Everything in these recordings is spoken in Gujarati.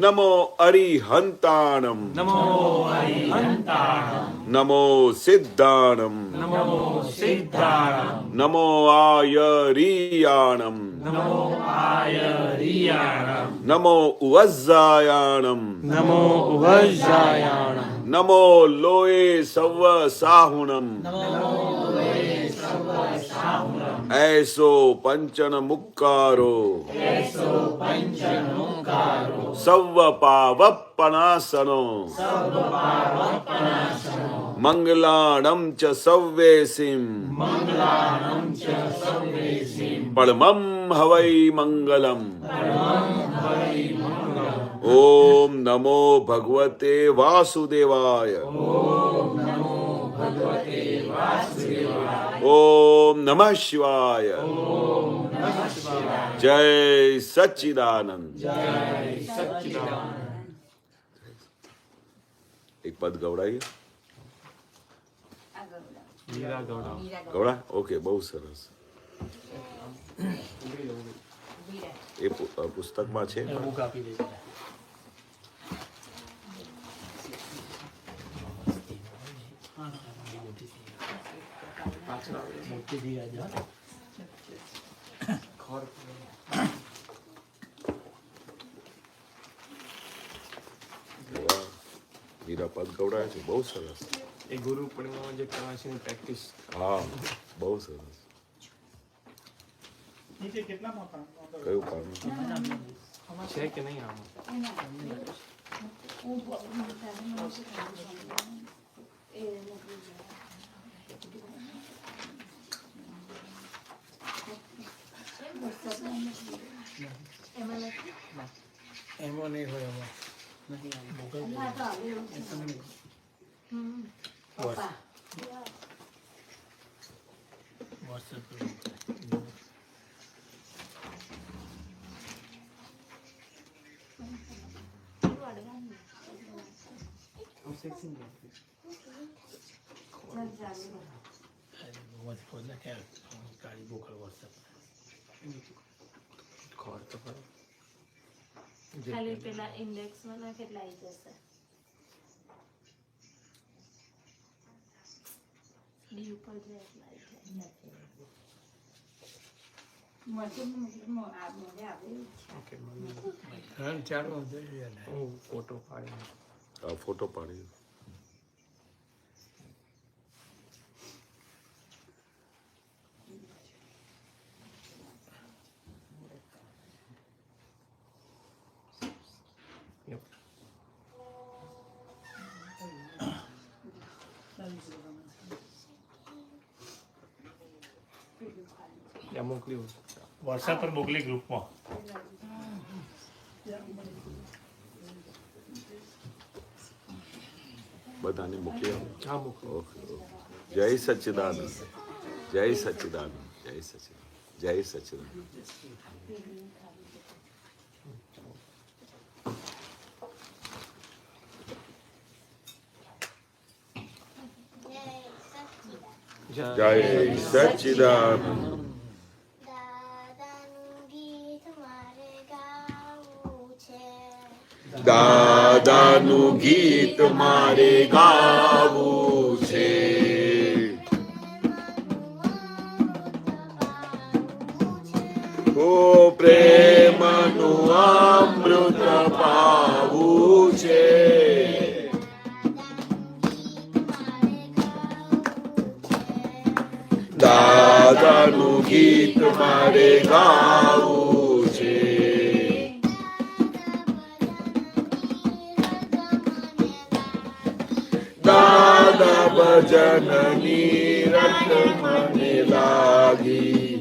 નમો અરિહંતાણમ, નમો સિદ્ધાણમ, નમો આયરિયાણમ, નમો ઉવજ્જાયાણમ, નમો લોએ સવ સાહુણમ, એસો પંચન મુક્કારો, સવ પાવપનાસનો, મંગલાણમ ચ સવ્યેસિમ, પરમં હવૈ મંગલમ. ઓમ નમો ભગવતે વાસુદેવાય, ઓમ નમઃ શિવાય, જય સચ્ચિદાનંદ. એક પદ ગવડાવીએ. ગવડા. ઓકે, બહુ સરસ. એ પુસ્તકમાં છે. મીરા પદ ગવડાવે છે, બહુ સરસ. એ ગુરુ પૂર્ણિમામાં જે કરવાની છે પ્રેક્ટિસ. હા, બહુ સરસ. કયું પાનું છે કે નહીં આમાં? એમાં નહીં હોય. કાળી બોખળ વોટ્સએપ ખોર તો ખરો. ખાલી પેલા ઇન્ડેક્સમાં ના કેટલા આવી જશે. ડી ઉપર જાય એટલા આવી જાય. ફોટો પાડી. ફોટો પાડી. મોકલ્યું વોટ્સએપ પર મોકલી ગ્રુપમાં. બધાને મૂકી આવો. હા મોકલ્યું. ઓકે. જય સચ્ચિદાનંદ, જય સચ્ચિદાનંદ, જય સચ્ચિદાનંદ, જય સચ્ચિદાનંદ. જય સચ્ચિદાનંદ. દાદાનું ગીત મારે ગાવું છે, ઓ પ્રેમનું અમૃત પાવું છે. દાદાનું ગીત મારે ગાવું છે. દાદા ભજનની રટ મને લાગી,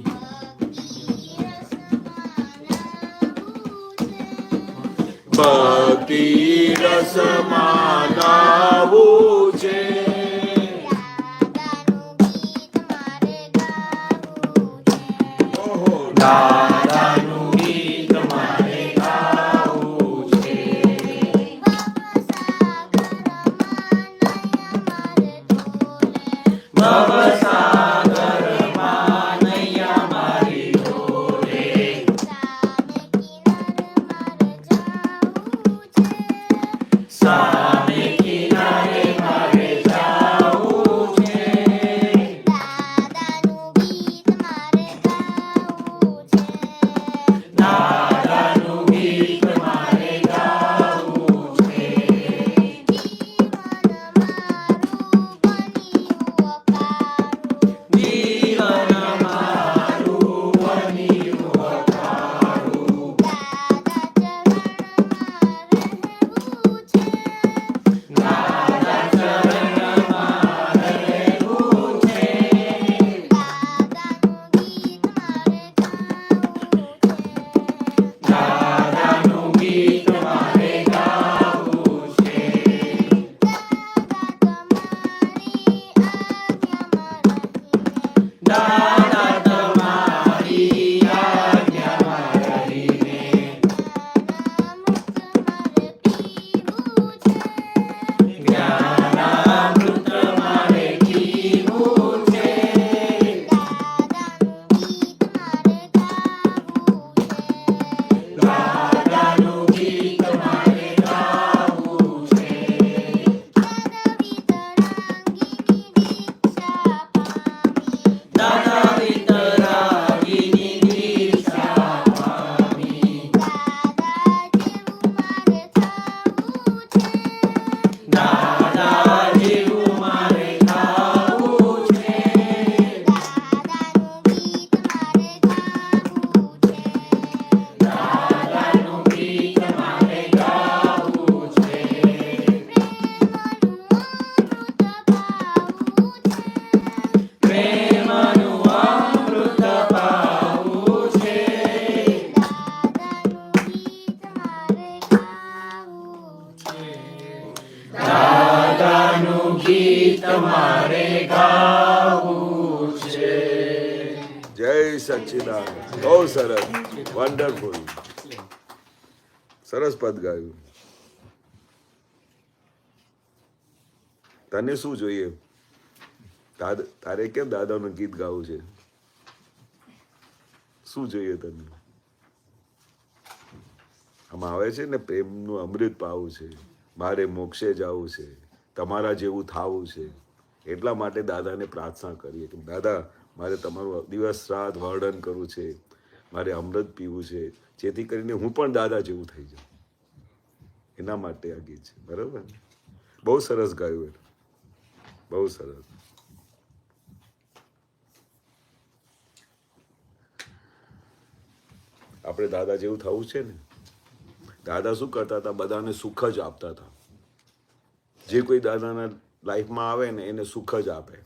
ભક્તિ રસમાં નાવું છે. દાદાનું ગીત મારે ગાવું છે. ભવસાગરમાં નૈયા મારી ડોલે, મારે ગાવું છે. જય સચ્ચિદાનંદ. બહુ સરસ, વન્ડરફુલ, સરસ પદ ગાયું. તને શું જોઈએ? તારે કેમ દાદાનું ગીત ગાવું છે? શું જોઈએ તને? આમાં આવે છે ને પ્રેમનું અમૃત પાવું છે, મારે મોક્ષે જવું છે, તમારા જેવું થાવું છે. એટલા માટે દાદાને પ્રાર્થના કરીએ કે દાદા મારે તમારું દિવસ રાત વર્ણન કરવું છે, મારે અમૃત પીવું છે, જેથી કરીને હું પણ દાદા જેવું થઈ જાઉં. એના માટે આ ગીત છે. બરાબર? બહુ સરસ ગાયું, બહુ સરસ. આપણે દાદા જેવું થવું છે ને. દાદા શું કરતા હતા? બધાને સુખ જ આપતા હતા. જે કોઈ દાદાના લાઈફમાં આવે ને એને સુખ જ આપે.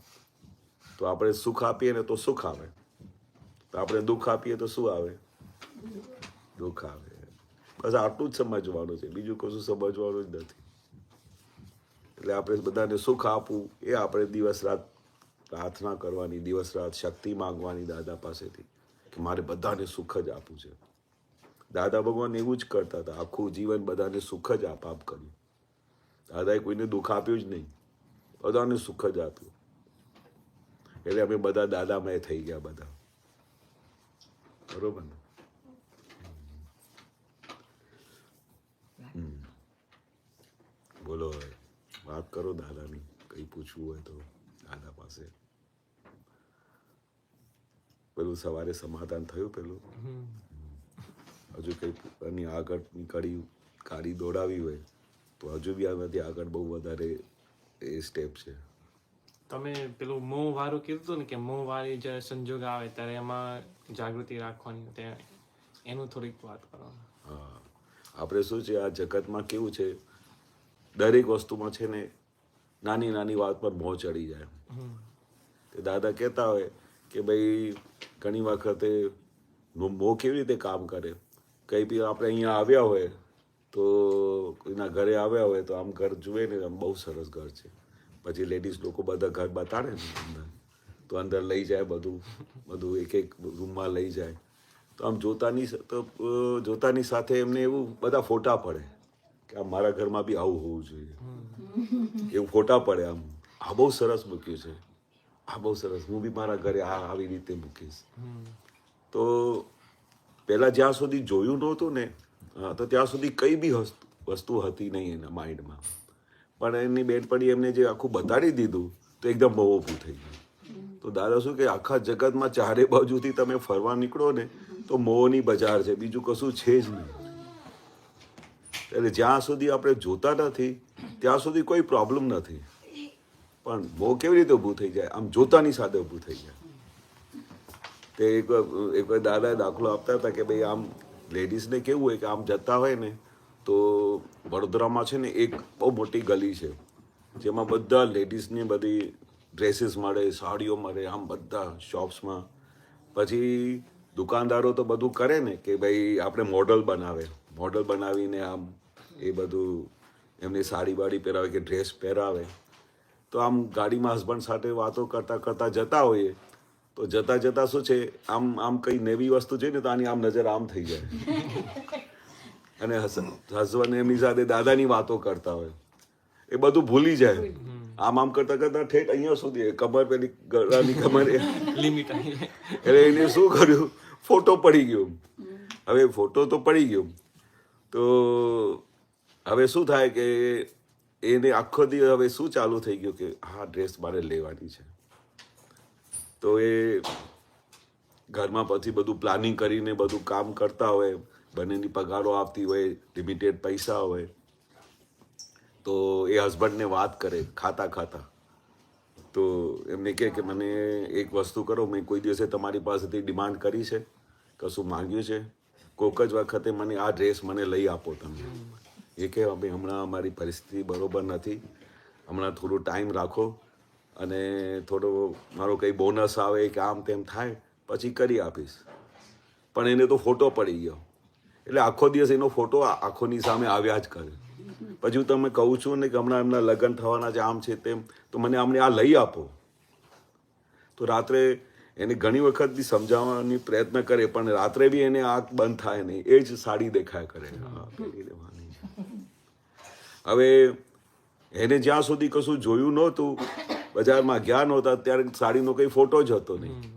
તો આપણે સુખ આપીએ ને તો સુખ આવે, તો આપણે દુઃખ આપીએ તો શું આવે? દુઃખ આવે. બસ આટલું જ સમજવાનું છે, બીજું કશું સમજવાનું જ નથી. એટલે આપણે બધાને સુખ આપવું એ આપણે દિવસ રાત પ્રાર્થના કરવાની, દિવસ રાત શક્તિ માંગવાની દાદા પાસેથી કે મારે બધાને સુખ જ આપવું છે. દાદા ભગવાન એવું જ કરતા હતા, આખું જીવન બધાને સુખ જ આપ કર્યું. દાદાએ કોઈને દુઃખ આપ્યું જ નહીં, બધાને સુખ જ આપ્યું. એટલે અમે બધા દાદામય થઈ ગયા બધા. બરોબર ને? બોલો હવે વાત કરો દાદાની, કઈ પૂછવું હોય તો દાદા પાસે. પેલું સવારે સમાધાન થયું? પેલું હજુ કઈ આની આગળની કાળી દોડાવી હોય તો હજુ બી આનાથી આગળ બહુ વધારે એ સ્ટેપ છે. તમે પેલું મોહ વાળું કીધું હતું ને કે મોહ વાળી જે સંજોગ આવે ત્યારે એમાં જાગૃતિ રાખવાની, ત્યાં એનું થોડીક વાત કરો. હા, આપણે શું છે આ જગતમાં કેવું છે, દરેક વસ્તુમાં છે ને નાની નાની વાત પર મોહ ચડી જાય. તે દાદા કહેતા હોય કે ભાઈ ઘણી વખતે મોહ કેવી રીતે કામ કરે. કંઈ બી આપણે અહીંયા આવ્યા હોય તો કોઈના ઘરે આવ્યા હોય તો આમ ઘર જુએ ને આમ બહુ સરસ ઘર છે, પછી લેડીઝ લોકો બધા ઘર બતાડે ને અંદર, તો અંદર લઈ જાય, બધું એક એક રૂમમાં લઈ જાય. તો આમ જોતાની સાથે એમને એવું બધા ફોટા પડે કે આ મારા ઘરમાં બી આવું હોવું જોઈએ, એવું ફોટા પડે. આમ આ બહુ સરસ મૂક્યું છે, આ બહુ સરસ, હું બી મારા ઘરે આવી રીતે મૂકીશ. તો પહેલાં જ્યાં સુધી જોયું નહોતું ને તો ત્યાં સુધી કંઈ બી વસ્તુ હતી નહીં એના માઇન્ડમાં, પણ એની બેનપણી એમને જે આખું બતાડી દીધું તો એકદમ બહુ ઊભું થઈ ગયું. તો દાદા શું કે આખા જગતમાં ચારે બાજુથી તમે ફરવા નીકળો ને તો મોહની બજાર છે, બીજું કશું છે જ નહીં. એટલે જ્યાં સુધી આપણે જોતા નથી ત્યાં સુધી કોઈ પ્રોબ્લેમ નથી, પણ મોહ કેવી રીતે ઊભું થઈ જાય? આમ જોતાની સાથે ઊભું થઈ જાય. તે એક દાદાએ દાખલો આપતા હતા કે ભાઈ આમ લેડીઝને કેવું હોય કે આમ જતા હોય ને તો વડોદરામાં છે ને એક બહુ મોટી ગલી છે જેમાં બધા લેડીઝની બધી ડ્રેસીસ મળે, સાડીઓ મળે, આમ બધા શોપ્સમાં. પછી દુકાનદારો તો બધું કરે ને કે ભાઈ આપણે મોડલ બનાવીને આમ એ બધું એમની સાડી બાડી પહેરાવે કે ડ્રેસ પહેરાવે. તો આમ ગાડીમાં હસબન્ડ સાથે વાતો કરતા જતા હોઈએ તો જતા શું છે આમ કઈ નવી વસ્તુ છે ને તો આની આમ નજર આમ થઈ જાય અને હસબન્ડ એમની સાથે દાદાની વાતો કરતા હોય, એ બધું ભૂલી જાય. આમ કરતા ઠેઠ અહીંયા સુધી કમર પેલી ગળાની કમર લિમિટ આવી. એટલે એને શું કર્યું, ફોટો પડી ગયો. હવે ફોટો તો પડી ગયો તો હવે શું થાય કે એને આખો દિવસ હવે શું ચાલુ થઈ ગયું કે હા ડ્રેસ મારે લેવાની છે. તો એ ઘરમાં પછી બધું પ્લાનિંગ કરીને બધું કામ કરતા હોય, બંનેની પગારો આપતી હોય, લિમિટેડ પૈસા હોય. તો એ હસબન્ડને વાત કરે ખાતા તો એમને કહે કે મને એક વસ્તુ કરો, મેં કોઈ દિવસે તમારી પાસેથી ડિમાન્ડ કરી છે, કશું માંગ્યું છે? કોઈક જ વખતે મને આ ડ્રેસ મને લઈ આપો તમે. એ કહે ભાઈ હમણાં અમારી પરિસ્થિતિ બરોબર નથી, હમણાં થોડું ટાઈમ રાખો અને થોડો મારો કંઈ બોનસ આવે કે આમ તેમ થાય પછી કરી આપીશ. પણ એને તો ફોટો પડી ગયો એટલે આખો દિવસ એનો ફોટો આંખોની સામે આવ્યા જ કરે. પછી હું તમને કહું છું ને કે હમણાં એમના લગ્ન થવાના છે, આમ છે તેમ, તો તો મને અમને આ લઈ આપો. તો રાત્રે એને ઘણી વખત બી સમજાવવાની પ્રયત્ન કરે, પણ રાત્રે બી એને આંખ બંધ થાય નહીં, એ જ સાડી દેખાય કરે. હા, પહેરી લેવાની. હવે એને જ્યાં સુધી કશું જોયું નહોતું, બજારમાં ગયા નહોતા, ત્યારે સાડીનો કંઈ ફોટો જ હતો નહીં.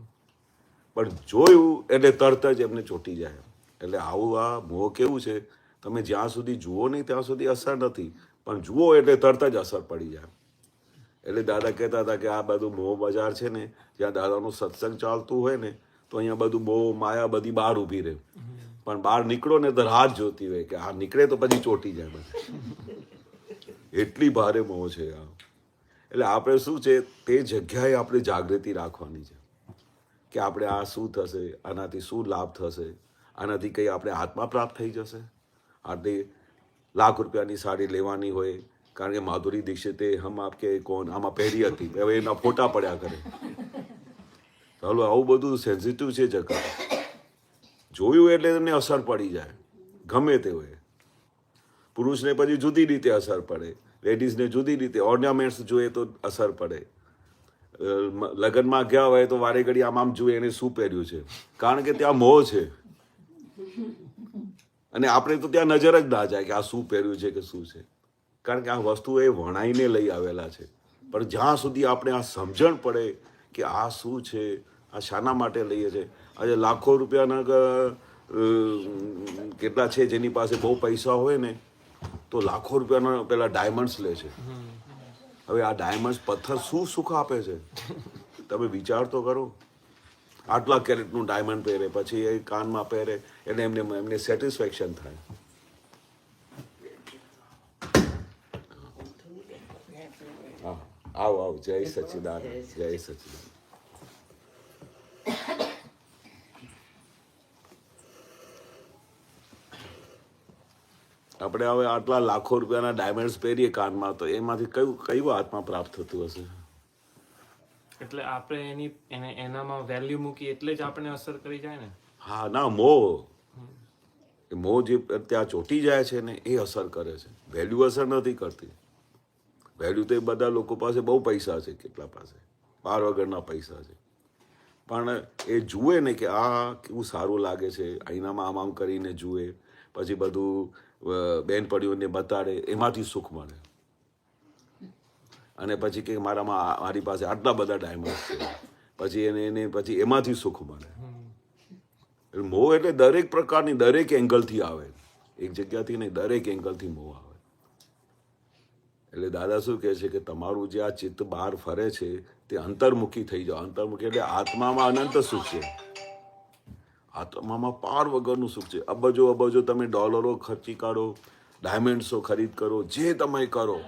પણ જોયું એટલે તરત જ એમને ચોંટી જાય. એટલે આવું આ મોહ કેવું છે, તમે જ્યાં સુધી જુઓ નહીં ત્યાં સુધી અસર નથી, પણ જુઓ એટલે તરત જ અસર પડી જાય. એટલે દાદા કહેતા હતા કે આ બધું મોહ બજાર છે ને, જ્યાં દાદાનું સત્સંગ ચાલતું હોય ને, તો અહીંયા બધું મોહ માયા બધી બહાર ઊભી રહે, પણ બહાર નીકળો ને તો રાહ જોતી હોય કે આ નીકળે તો પછી ચોંટી જાય બધું. એટલી ભારે મોહ છે આ. એટલે આપણે શું છે, તે જગ્યાએ આપણે જાગૃતિ રાખવાની છે કે આપણે આ શું થશે, આનાથી શું લાભ થશે, આનાથી કંઈ આપણે આત્મા પ્રાપ્ત થઈ જશે. આટલી લાખ રૂપિયાની સાડી લેવાની હોય, કારણ કે માધુરી દીક્ષિતે હમ આપકે કોણ આમાં પહેરી હતી, હવે એના ફોટા પડ્યા કરે. ચાલો, આવું બધું સેન્સિટિવ છે જગત. જોયું એટલે એમને અસર પડી જાય, ગમે તે હોય. પુરુષને પછી જુદી રીતે અસર પડે, લેડીઝને જુદી રીતે. ઓર્નામેન્ટ્સ જોઈએ તો અસર પડે. લગ્નમાં ગયા હોય તો વારે ઘડી આમ જોઈએ એને શું પહેર્યું છે, કારણ કે ત્યાં મોહ છે. અને આપણે તો ત્યાં નજર જ ના જાય કે આ શું પહેર્યું છે કે શું છે, કારણ કે આ વસ્તુ એ વણાઈને લઈ આવેલા છે. પણ જ્યાં સુધી આપણે આ સમજણ પડે કે આ શું છે, આ શાના માટે લઈએ છે. આજે લાખો રૂપિયાના કેટલા છે જેની પાસે બહુ પૈસા હોય ને, તો લાખો રૂપિયાના પેલા ડાયમંડ્સ લે છે. હવે આ ડાયમંડ્સ પથ્થર શું સુખ આપે છે, તમે વિચાર તો કરો. આટલા કેરેટનું ડાયમંડ પહેરે, પછી એ કાનમાં પહેરે, એટલે એમને સેટિસ્ફેક્શન થાય. હા, આવો જય સચ્ચિદાનંદ, જય સચ્ચિદાનંદ. આપણે હવે આટલા લાખો રૂપિયાના ડાયમંડ્સ પહેરીએ કાનમાં, તો એમાંથી કયું આત્મા પ્રાપ્ત થતું હશે? એટલે આપણે એનામાં વેલ્યુ મૂકી એટલે જ આપણે અસર કરી જાય ને. હા, ના, મોહ જે ત્યાં ચોટી જાય છે ને, એ અસર કરે છે. વેલ્યુ અસર નથી કરતી. વેલ્યુ તો એ બધા લોકો પાસે બહુ પૈસા છે, કેટલા પાસે પાર વગરના પૈસા છે, પણ એ જુએ ને કે આ કેવું સારું લાગે છે, અહીંનામાં આમ કરીને જુએ, પછી બધું બેનપણીઓને બતાડે, એમાંથી સુખ મળે. અને પછી કે મારી પાસે આટલા બધા ડાયમંડ છે, પછી એને પછી એમાંથી સુખ મળે. મોહ એટલે દરેક પ્રકારની, દરેક એંગલથી આવે, એક જગ્યાથી નહીં, દરેક એંગલથી મોહ આવે. એટલે દાદા શું કહે છે કે તમારું જે આ ચિત્ત બહાર ફરે છે તે અંતર્મુખી થઈ જાઓ. અંતર્મુખી એટલે આત્મામાં અનંત સુખ છે, આત્મામાં પાર વગરનું સુખ છે. અબજો અબજો તમે ડોલરો ખર્ચી કાઢો, ડાયમંડ્સો ખરીદ કરો, જે તમે કરો,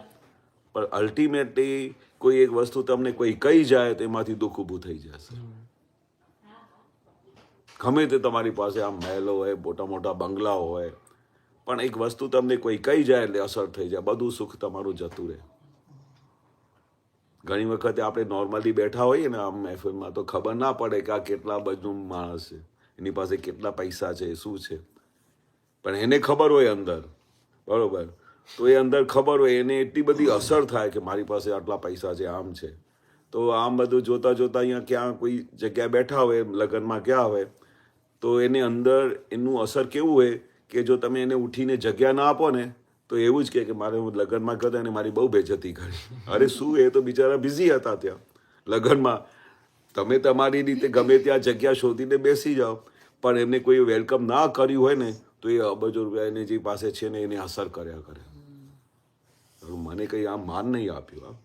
પણ અલ્ટિમેટલી કોઈ એક વસ્તુ તમને કોઈ કહી જાય તો એમાંથી દુઃખ ઊભું થઈ જશે. ગમે તે તમારી પાસે આમ મહેલો હોય, મોટા મોટા બંગલાઓ હોય, પણ એક વસ્તુ તમને કોઈ કહી જાય એટલે અસર થઈ જાય, બધું સુખ તમારું જતું રહે. ઘણી વખતે આપણે નોર્મલી બેઠા હોઈએ ને આમ મહેફિલમાં, તો ખબર ના પડે કે આ કેટલા બધું માણસ છે, એની પાસે કેટલા પૈસા છે, શું છે. પણ એને ખબર હોય અંદર, બરોબર, તો એ અંદર ખબર હોય, એને એટલી બધી અસર થાય કે મારી પાસે આટલા પૈસા છે, આમ છે. તો આમ બધું જોતા જોતા અહીંયા ક્યાં કોઈ જગ્યાએ બેઠા હોય, લગ્નમાં ગયા હોય, તો એને અંદર એનું અસર કેવું હોય કે જો તમે એને ઉઠીને જગ્યા ના આપો ને, તો એવું જ કે મારે હું લગ્નમાં ગયો અને મારી બહુ બેજતી કરી. અરે શું, એ તો બિચારા બિઝી હતા ત્યાં લગ્નમાં. તમે તમારી રીતે ગમે ત્યાં જગ્યા શોધીને બેસી જાઓ, પણ એમને કોઈ વેલકમ ના કર્યું હોય ને, તો એ અબજો રૂપિયા એની જે પાસે છે ને એને અસર કર્યા કરે. મને કંઈ આમ માન નહીં આપ્યું,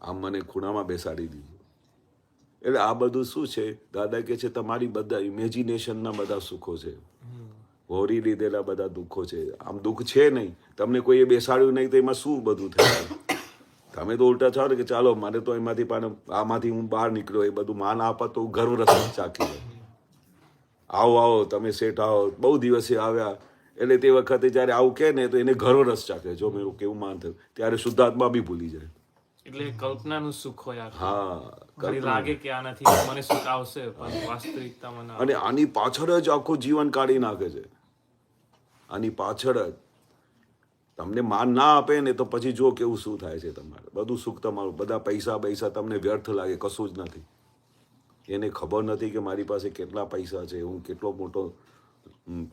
આમ મને ખૂણામાં બેસાડી દીધું. એટલે આ બધું શું છે, દાદા કે છે તમારી બધા ઇમેજિનેશનના બધા સુખો છે, હોરી લીધેલા બધા દુઃખો છે. આમ દુઃખ છે નહીં, તમને કોઈએ બેસાડ્યું નહીં તો એમાં શું બધું થાય? તમે તો ઉલટા છો ને કે ચાલો મને તો એમાંથી પણ આમાંથી હું બહાર નીકળ્યો, એ બધું માન આપત તો ગર્વ રસ ચાખી લો. આવો આવો તમે શેઠ આવો, બહુ દિવસે આવ્યા, એટલે તે વખતે જ્યારે આવું કહે ને તો એને ગર્વ રસ ચાખે, જો મેરું કેવું માન થયું, ત્યારે શુદ્ધાત્મા બી ભૂલી જાય. એટલે કલ્પનાનું સુખ હોય. હા, કદી લાગે કે આનાથી મને સુખ આવશે, પણ વાસ્તવિકતામાં ના. અને આની પાછળ જ આખું જીવન કાઢી નાખે છે, આની પાછળ જ. તમને માન ના આપે ને તો પછી જો કેવું શું થાય છે તમારે. બધું સુખ તમારું, બધા પૈસા તમને વ્યર્થ લાગે, કશું જ નથી. એને ખબર નથી કે મારી પાસે કેટલા પૈસા છે, હું કેટલો મોટો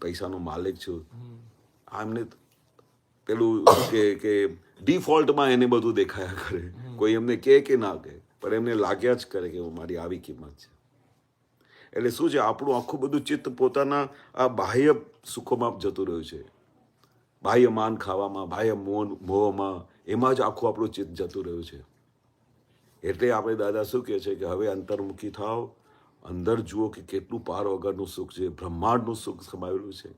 પૈસાનો માલિક છું. આ એમને પેલું કે ડિફોલ્ટમાં એને બધું દેખાયા કરે. કોઈ એમને કે ના કહે, પણ એમને લાગ્યા જ કરે કે મારી આવી કિંમત છે. એટલે શું છે, આપણું આખું બધું ચિત્ત પોતાના આ બાહ્ય સુખોમાં જતું રહ્યું છે. બાહ્ય માન ખાવામાં, બાહ્ય મોહમાં, એમાં જ આખું આપણું ચિત્ત જતું રહ્યું છે. એટલે આપણે દાદા શું કહે છે કે હવે અંતર્મુખી થાવ, અંદર જુઓ કે કેટલું પાર વગરનું સુખ છે, બ્રહ્માંડનું સુખ સમાયેલું છે.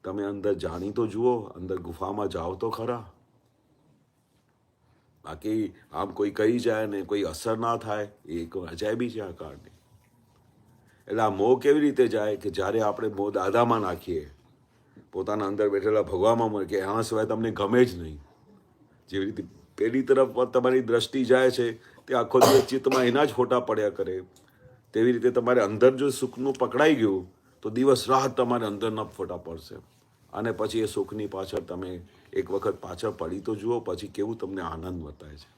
તમે અંદર જાણી તો જુઓ, અંદર ગુફામાં જાઓ તો ખરા. બાકી આમ કોઈ કહી જાય ને કોઈ અસર ના થાય, એ એક અજાયબી છે આ કાળની. એટલે આ મોહ કેવી રીતે જાય કે જ્યારે આપણે મોહ દાદામાં નાખીએ, પોતાના અંદર બેઠેલા ભગવામાં મળે કે એના સિવાય તમને ગમે જ નહીં. જેવી રીતે પેલી તરફ તમારી દ્રષ્ટિ જાય છે તે આખો દિવસ ચિત્તમાં એના જ ફોટા પડ્યા કરે, તેવી રીતે તમારે અંદર જો સુખનું પકડાઈ ગયું તો દિવસ રાત તમારે અંદરના ફોટા પડશે. અને પછી એ સુખની પાછળ તમે એક વખત પાછળ પડી તો જુઓ, પછી કેવું તમને આનંદ વર્તાય છે.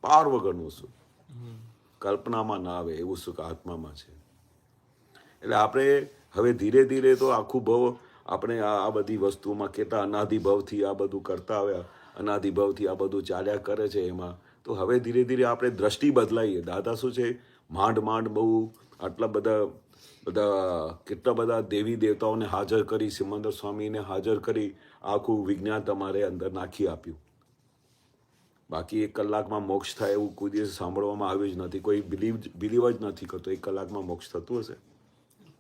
પાર વગરનું સુખ, કલ્પનામાં ના આવે એવું સુખ આત્મામાં છે. એટલે આપણે હવે ધીરે ધીરે તો આખું ભાવ આપણે આ બધી વસ્તુઓમાં કેટલા અનાદિભાવથી આ બધું કરતા આવ્યા, અનાદિભાવથી આ બધું ચાલ્યા કરે છે. એમાં તો હવે ધીરે ધીરે આપણે દ્રષ્ટિ બદલાઈએ. દાદા શું છે, માંડ બહુ આટલા બધા કેટલા બધા દેવી દેવતાઓને હાજર કરી, સિમંદર સ્વામીને હાજર કરી, આખું વિજ્ઞાન તમારે અંદર નાખી આપ્યું. બાકી 1 કલાકમાં મોક્ષ થાય એવું કોઈ દિવસ સાંભળવામાં આવ્યું જ નથી. કોઈ બિલીવ જ નથી કરતો 1 કલાકમાં મોક્ષ થતું હશે.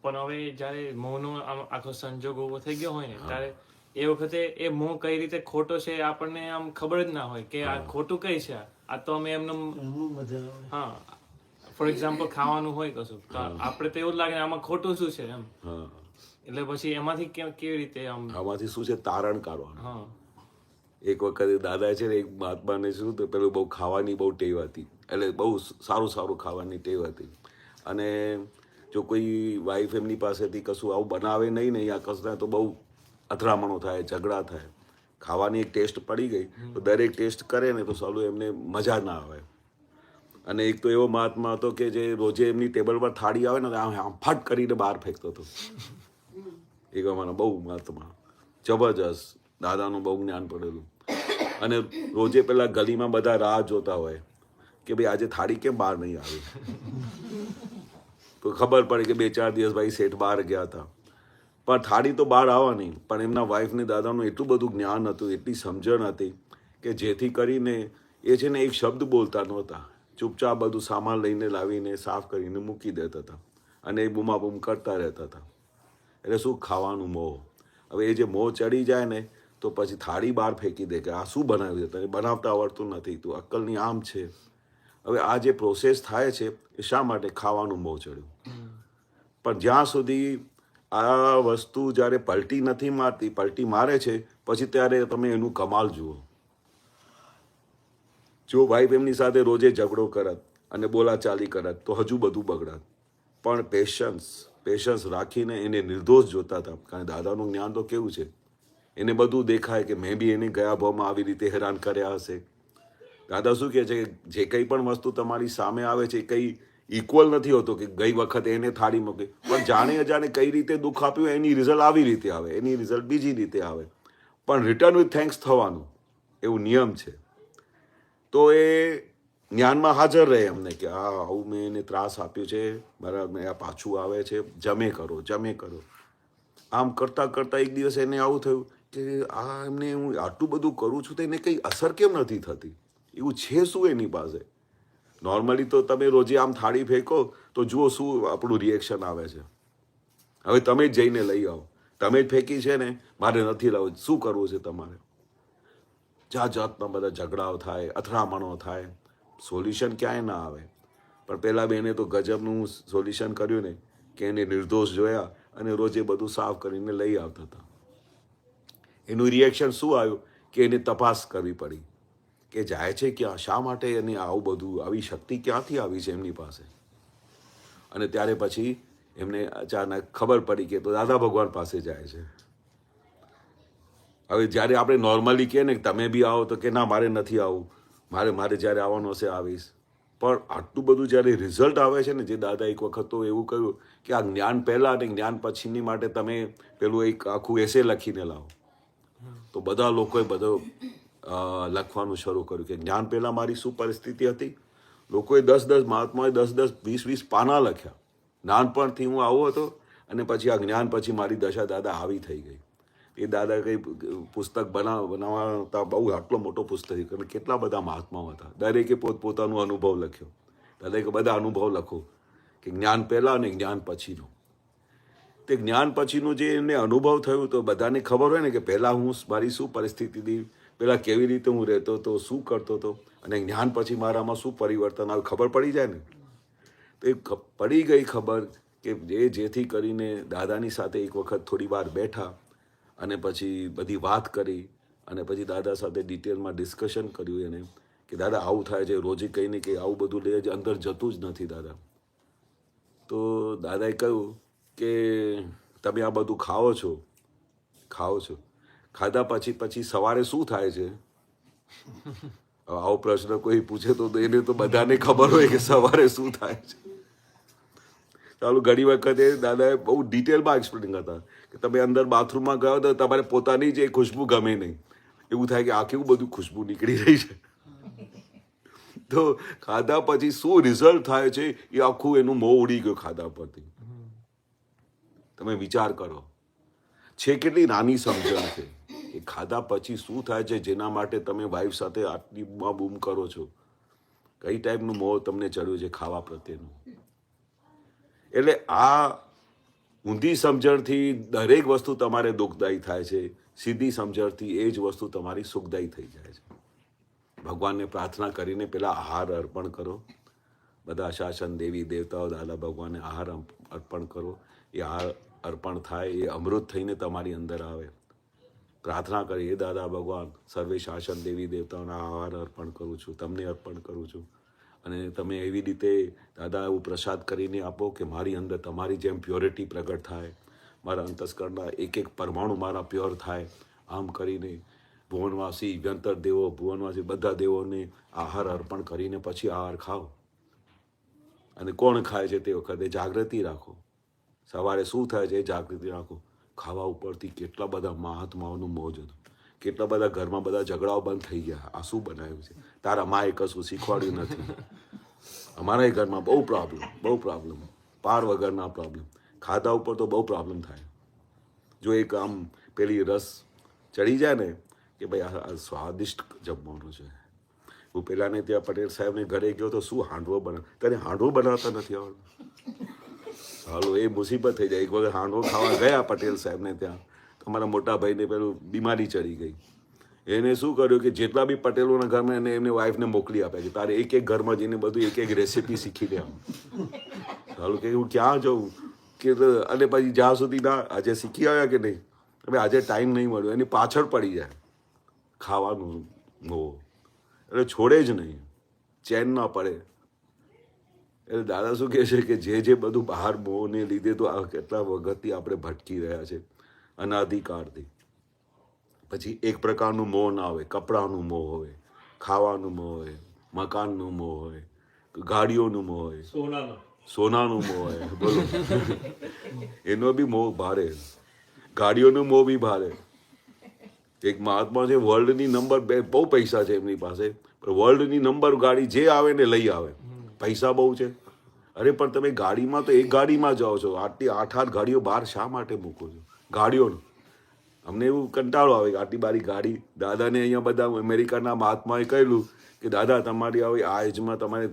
પણ હવે જ્યારે મોહનો આખો સંજોગ ઉભો થઈ ગયો હોય ને, ત્યારે એ વખતે એ મોહ કઈ રીતે ખોટો છે આપણને આમ ખબર જ ના હોય કે આ ખોટું કઈ છે. આ તો અમે એમને હા, ફોર એક્ઝામ્પલ ખાવાનું હોય કશું, તો આપણે તો એવું જ લાગે આમાં ખોટું શું છે એમ. એટલે પછી એમાંથી કેવી રીતે આમાંથી શું છે તારણ કાઢવાનું. હા, એક વખત દાદા છે ને એક મહાત્માને શું તો પેલું બહુ ખાવાની બહુ ટેવ હતી, એટલે બહુ સારું ખાવાની ટેવ હતી. અને જો કોઈ વાઈફ એમની પાસેથી કશું આવું બનાવે નહીં ને યા કશું તો બહુ અથડામણો થાય, ઝઘડા થાય. ખાવાની એક ટેસ્ટ પડી ગઈ તો દરેક ટેસ્ટ કરે ને તો સાલું એમને મજા ના આવે. અને એક તો એવો મહાત્મા હતો કે જે રોજે એમની ટેબલ પર થાળી આવે ને આમ ફટ કરીને બહાર ફેંકતો હતો. એક અમારા બહુ મહાત્મા, જબરજસ્ત, દાદાનું બહુ જ્ઞાન પડેલું. અને રોજે પેલા ગલીમાં બધા રાહ જોતા હોય કે ભાઈ આજે થાળી કેમ બહાર નહીં આવી. તો ખબર પડે કે 2-4 દિવસ ભાઈ શેઠ બહાર ગયા હતા, પણ થાળી તો બહાર આવવાની. પણ એમના વાઈફને દાદાનું એટલું બધું જ્ઞાન હતું, એટલી સમજણ હતી કે જેથી કરીને એ છે ને એક શબ્દ બોલતા નહોતા, ચૂપચાપ બધું સામાન લઈને લાવીને સાફ કરીને મૂકી દેતા હતા અને એ બૂમાબૂમ કરતા રહેતા હતા. એટલે શું, ખાવાનું મોહ. હવે એ જે મોહ ચડી જાય ને તો પછી થાળી બહાર ફેંકી દે કે આ શું બનાવ્યું છે, તને બનાવતા આવડતું નથી, તું અક્કલની આમ છે. હવે આ જે પ્રોસેસ થાય છે એ શા માટે? ખાવાનું મોહ ચડ્યું. પણ જ્યાં સુધી આ વસ્તુ જ્યારે પલટી નથી મારતી, પલટી મારે છે પછી ત્યારે તમે એનું કમાલ જુઓ. જો વાઈફ એમની સાથે રોજે ઝઘડો કરત અને બોલાચાલી કરત તો હજુ બધું બગડત. પણ પેશન્સ રાખીને એને નિર્દોષ જોતા હતા. કારણ દાદાનું જ્ઞાન તો કેવું છે, એને બધું દેખાય કે મેં બી એને ગયા ભાવમાં આવી રીતે હેરાન કર્યા હશે. દાદા શું કહે છે કે જે કંઈ પણ વસ્તુ તમારી સામે આવે છે એ કંઈ ઇક્વલ નથી હોતો કે ગઈ વખતે એને થાળી મૂકી, પણ જાણે અજાણે કઈ રીતે દુઃખ આપ્યું એની રિઝલ્ટ આવી રીતે આવે, એની રિઝલ્ટ બીજી રીતે આવે. પણ રિટર્ન વિથ થેન્ક્સ થવાનું એવું નિયમ છે. તો એ જ્ઞાનમાં હાજર રહે અમને કે આવું મેં એને ત્રાસ આપ્યો છે, બરાબર, આ પાછું આવે છે, જમે કરો. આમ કરતાં એક દિવસ એને આવું થયું કે આ એમને હું આટલું બધું કરું છું તો એને કંઈ અસર કેમ નથી થતી? એવું છે શું એની પાસે? નોર્મલી તો તમે રોજે આમ થાળી ફેંકો તો જુઓ શું આપણું રિએક્શન આવે છે. હવે તમે જ જઈને લઈ આવો, તમે જ ફેંકી છે ને, મારે નથી લાવવું, શું કરવું છે તમારે? જાતના બધા ઝઘડાઓ થાય, અથડામણો થાય, સોલ્યુશન ક્યાંય ના આવે. પણ પેલા બેને તો ગજબનું સોલ્યુશન કર્યું ને કે એને નિર્દોષ જોયા અને રોજે બધું સાફ કરીને લઈ આવતા હતા. એનું રિએક્શન શું આવ્યું કે એને તપાસ કરવી પડી કે જાય છે ક્યાં, શા માટે એને આવું બધું, આવી શક્તિ ક્યાંથી આવી છે એમની પાસે. અને ત્યારે પછી એમને અચાનક ખબર પડી કે તો દાદા ભગવાન પાસે જાય છે. હવે જ્યારે આપણે નોર્મલી કહે ને કે તમે બી આવો તો કે ના મારે નથી આવવું, મારે જ્યારે આવવાનું હશે આવીશ. પણ આટલું બધું જ્યારે રિઝલ્ટ આવે છે ને, જે દાદા એક વખત તો એવું કહ્યું કે આ જ્ઞાન પહેલાં અને જ્ઞાન પછીની માટે તમે પેલું એક આખું એસે લખીને લાવો. તો બધા લોકોએ લખવાનું શરૂ કર્યું કે જ્ઞાન પહેલાં મારી શું પરિસ્થિતિ હતી. લોકોએ 10-10 મહાત્માએ 10-10, 20-20 પાના લખ્યા. નાનપણથી હું આવો હતો અને પછી આ જ્ઞાન પછી મારી દશા દાદા આવી થઈ ગઈ. એ દાદા કંઈ પુસ્તક બનાવતા બહુ આટલો મોટો પુસ્તક, અને કેટલા બધા મહાત્માઓ હતા, દરેકે પોતપોતાનો અનુભવ લખ્યો. દરેકે બધા અનુભવ લખો કે જ્ઞાન પહેલાં અને જ્ઞાન પછીનું. તે જ્ઞાન પછીનું જે એમને અનુભવ થયું તો બધાને ખબર હોય ને કે પહેલાં મારી શું પરિસ્થિતિ હતી, પહેલાં કેવી રીતે હું રહેતો હતો, શું કરતો હતો, અને જ્ઞાન પછી મારામાં શું પરિવર્તન આવ્યું, ખબર પડી જાય ને. તો એ પડી ગઈ ખબર કે જેથી કરીને દાદાની સાથે એક વખત થોડી વાર બેઠા અને પછી બધી વાત કરી અને પછી દાદા સાથે ડિટેલમાં ડિસ્કશન કર્યું એને કે દાદા આવું થાય છે રોજે કંઈ ને કંઈ આવું બધું લે અંદર જતું જ નથી દાદા. તો દાદાએ કહ્યું કે તમે આ બધું ખાઓ છો, ખાધા પછી સવારે શું થાય છે. આવો પ્રશ્ન કોઈ પૂછે તો એને તો બધાને ખબર હોય કે સવારે શું થાય છે. ચાલો ઘણી વખતે દાદાએ બહુ ડિટેલમાં એક્સપ્લેન કરતા કે તમે અંદર બાથરૂમમાં ગયો તો તમારે પોતાની જ એ ખુશ્બુ ગમે નહીં, એવું થાય કે આ કેવું બધું ખુશ્બુ નીકળી રહી છે. તો ખાધા પછી શું રિઝલ્ટ થાય છે એ આખું એનું મોં ઉડી ગયું ખાધા પરથી. તમે વિચાર કરો, છે કેટલી નાની સમજણ છે કે ખાધા પછી શું થાય છે, જેના માટે તમે વાઈફ સાથે આટલી બૂમ કરો છો. કઈ ટાઈપનું મોં તમને ચડ્યું છે ખાવા પ્રત્યેનું. એટલે આ ઊંધી સમજણથી દરેક વસ્તુ તમારે દુઃખદાયી થાય છે, સીધી સમજણથી એ જ વસ્તુ તમારી સુખદાયી થઈ જાય છે. ભગવાનને પ્રાર્થના કરીને પહેલાં આહાર અર્પણ કરો. બધા શાસન દેવી દેવતાઓ દાદા ભગવાનને આહાર અર્પણ કરો. એ આહાર અર્પણ થાય એ અમૃત થઈને તમારી અંદર આવે. પ્રાર્થના કરી, એ દાદા ભગવાન સર્વે શાસન દેવી દેવતાઓના આહાર અર્પણ કરું છું, તમને અર્પણ કરું છું. અને તમે એવી રીતે દાદા એવું પ્રસાદ કરીને આપો કે મારી અંદર તમારી જેમ પ્યોરિટી પ્રગટ થાય, મારા અંતસ્કરના એક એક પરમાણુ મારા પ્યોર થાય. આમ કરીને ભુવનવાસી વ્યંતર દેવો, ભુવનવાસી બધા દેવોને આહાર અર્પણ કરીને પછી આહાર ખાઓ. અને કોણ ખાય છે તે વખતે જાગૃતિ રાખો. સવારે શું થાય છે એ જાગૃતિ રાખો. ખાવા ઉપરથી કેટલા બધા મહાત્માઓનું મોજ હતું, કેટલા બધા ઘરમાં બધા ઝઘડાઓ બંધ થઈ ગયા. આ શું બનાવ્યું છે, તારા માએ કશું શીખવાડ્યું નથી. અમારા ઘરમાં બહુ પ્રોબ્લેમ, પાર વગરના પ્રોબ્લેમ. ખાધા ઉપર તો બહુ પ્રોબ્લેમ થાય. જો એક આમ પેલી રસ ચડી જાય ને કે ભાઈ આ સ્વાદિષ્ટ જમવાનું છે. હું પહેલાંને ત્યાં પટેલ સાહેબને ઘરે ગયો તો શું હાંડવો તને હાંડવો બનાવતા નથી આવડતું. હાલો એ મુસીબત થઈ જાય. એક વખત હાંડવો ખાવા ગયા પટેલ સાહેબને ત્યાં, તમારા મોટા ભાઈને પેલું બીમારી ચડી ગઈ. એને શું કર્યું કે જેટલા બી પટેલોના ઘરમાં એને એમને વાઈફને મોકલી આપ્યા કે તારે એક એક ઘરમાં જઈને બધું એક એક રેસીપી શીખી લે. હાલો કે હું ક્યાં જાઉં કે, અને પછી જ્યાં સુધી ના આજે શીખી આવ્યા કે નહીં, હવે આજે ટાઈમ નહીં મળ્યો, એની પાછળ પડી જાય ખાવાનું મોહ. એટલે છોડે જ નહીં, ચેન ના પડે. એટલે દાદા શું કહે છે કે જે બધું બહાર મોહને લીધે તો આ કેટલા વખતથી આપણે ભટકી રહ્યા છે અનાધિકારથી. પછી એક પ્રકારનું મોહ ના હોય, કપડાનું મોહ હોય, ખાવાનું મોહ હોય, મકાનનું મોહ હોય, ગાડીઓનું મોહ હોય, સોનાનું મોહ હોય. બોલો એનો બી મોહ ભારે, ગાડીઓનો મોહ બી ભારે. એક મહાત્મા છે, વર્લ્ડની નંબર 2, બહુ પૈસા છે એમની પાસે, પણ વર્લ્ડની નંબર ગાડી જે આવે ને લઈ આવે. પૈસા બહુ છે, અરે પણ તમે ગાડીમાં તો એક ગાડીમાં જાઓ છો, આટલી 8 ગાડીઓ બહાર શા માટે મૂકો છો ગાડીઓનું? અમને એવું કંટાળો આવે કે આટલી બારી ગાડી. દાદાને અહીંયા બધા અમેરિકાના મહાત્માએ કહેલું કે દાદા તમારી આવી આ એજમાં તમારે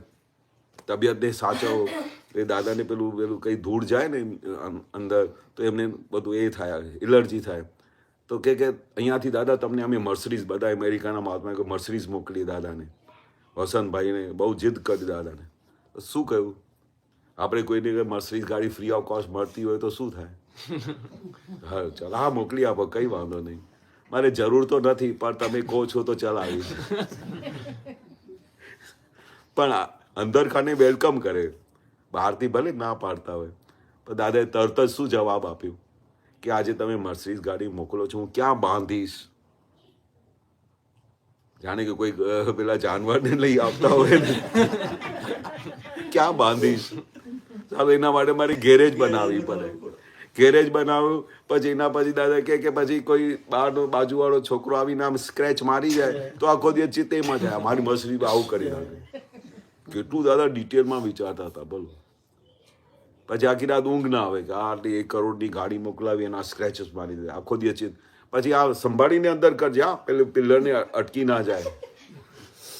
તબિયતને સાચવો. એ દાદાને પેલું કંઈ ધૂળ જાય ને અંદર તો એમને બધું એ થાય, એલર્જી થાય. તો કે અહીંયાથી દાદા તમને અમે મર્સિડીઝ, બધા અમેરિકાના મહાત્માએ મર્સિડીઝ મોકલી દાદાને. વસંતભાઈને બહુ જીદ કરી દાદાને. તો શું કહ્યું, આપણે કોઈને મર્સિડીઝ ગાડી ફ્રી ઓફ કોસ્ટ મળતી હોય તો શું થાય? હા ચાલ, હા મોકલી આપો, કંઈ વાંધો નહીં, મારે જરૂર તો નથી પણ તમે કહો છો તો ચાલ આવીશ. પણ અંદર ખાને વેલકમ કરે, બહારથી ભલે ના પાડતા હોય. પણ દાદાએ તરત જ શું જવાબ આપ્યું કે આજે તમે મર્સિડીઝ ગાડી મોકલો છો, હું ક્યાં બાંધીશ? જાણે કે કોઈ પેલા જાનવરને લઈ આવતા હોય ને, ક્યાં બાંધીશ? ચાલો એના માટે મારે ગેરેજ બનાવવી પડે. ગેરેજ બનાવ્યું પછી એના પછી દાદા કે પછી કોઈ બહારનો બાજુવાળો છોકરો આવીને આમ સ્ક્રેચ મારી જાય તો આખો દિવસ ચિત્તેમાં જાય, મારી મશીન આવું કરી નાખે. કેટલું દાદા ડિટેલમાં વિચારતા હતા બોલો. પછી આખી રાત ઊંઘ ના આવે કે આટલી 1 કરોડની ગાડી મોકલાવી એના સ્ક્રેચેસ મારી દે આખો દિવસ. પછી આ સંભાળીને અંદર કરજે, હા પેલું પિલ્લરને અટકી ના જાય,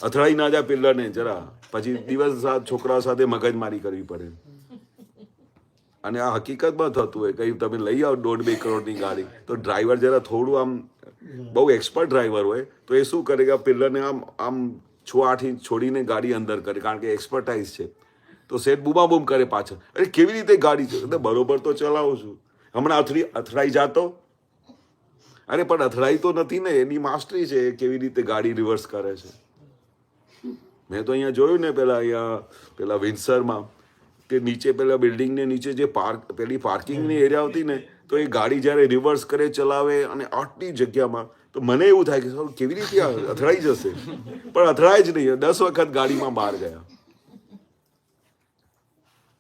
અથડાઈ ના જાય પિલ્લરને જરા. પછી દિવસ છોકરાઓ સાથે મગજમારી કરવી પડે. અને આ હકીકતમાં થતું હોય કઈ તમે લઈ આવો 1.5-2 કરોડની ગાડી તો ડ્રાઈવર જરા થોડું આમ બહુ એક્સપર્ટ ડ્રાઈવર હોય તો એ શું કરે કે આ પિલ્લરને આમ 6-8 ઇંચ છોડીને ગાડી અંદર કરે, કારણ કે એક્સપર્ટાઇઝ છે. તો સેટ બૂમ કરે પાછળ, અરે કેવી રીતે ગાડી છે? બરોબર તો ચલાવું છું, હમણાં અથડાઈ જાતો. અરે પણ અથડાઈ તો નથી ને, એની માસ્ટરી છે કેવી રીતે ગાડી રિવર્સ કરે છે. મેં તો અહીંયા જોયું ને પેલા વિન્સરમાં તે નીચે પેલા બિલ્ડિંગને નીચે જે પેલી પાર્કિંગની એરિયા હતી ને, તો એ ગાડી જ્યારે રિવર્સ કરે ચલાવે અને આટલી જગ્યામાં, તો મને એવું થાય કે કેવી રીતે અથડાઈ જશે, પણ અથડાય જ નહીં. 10 વખત ગાડીમાં બહાર ગયા.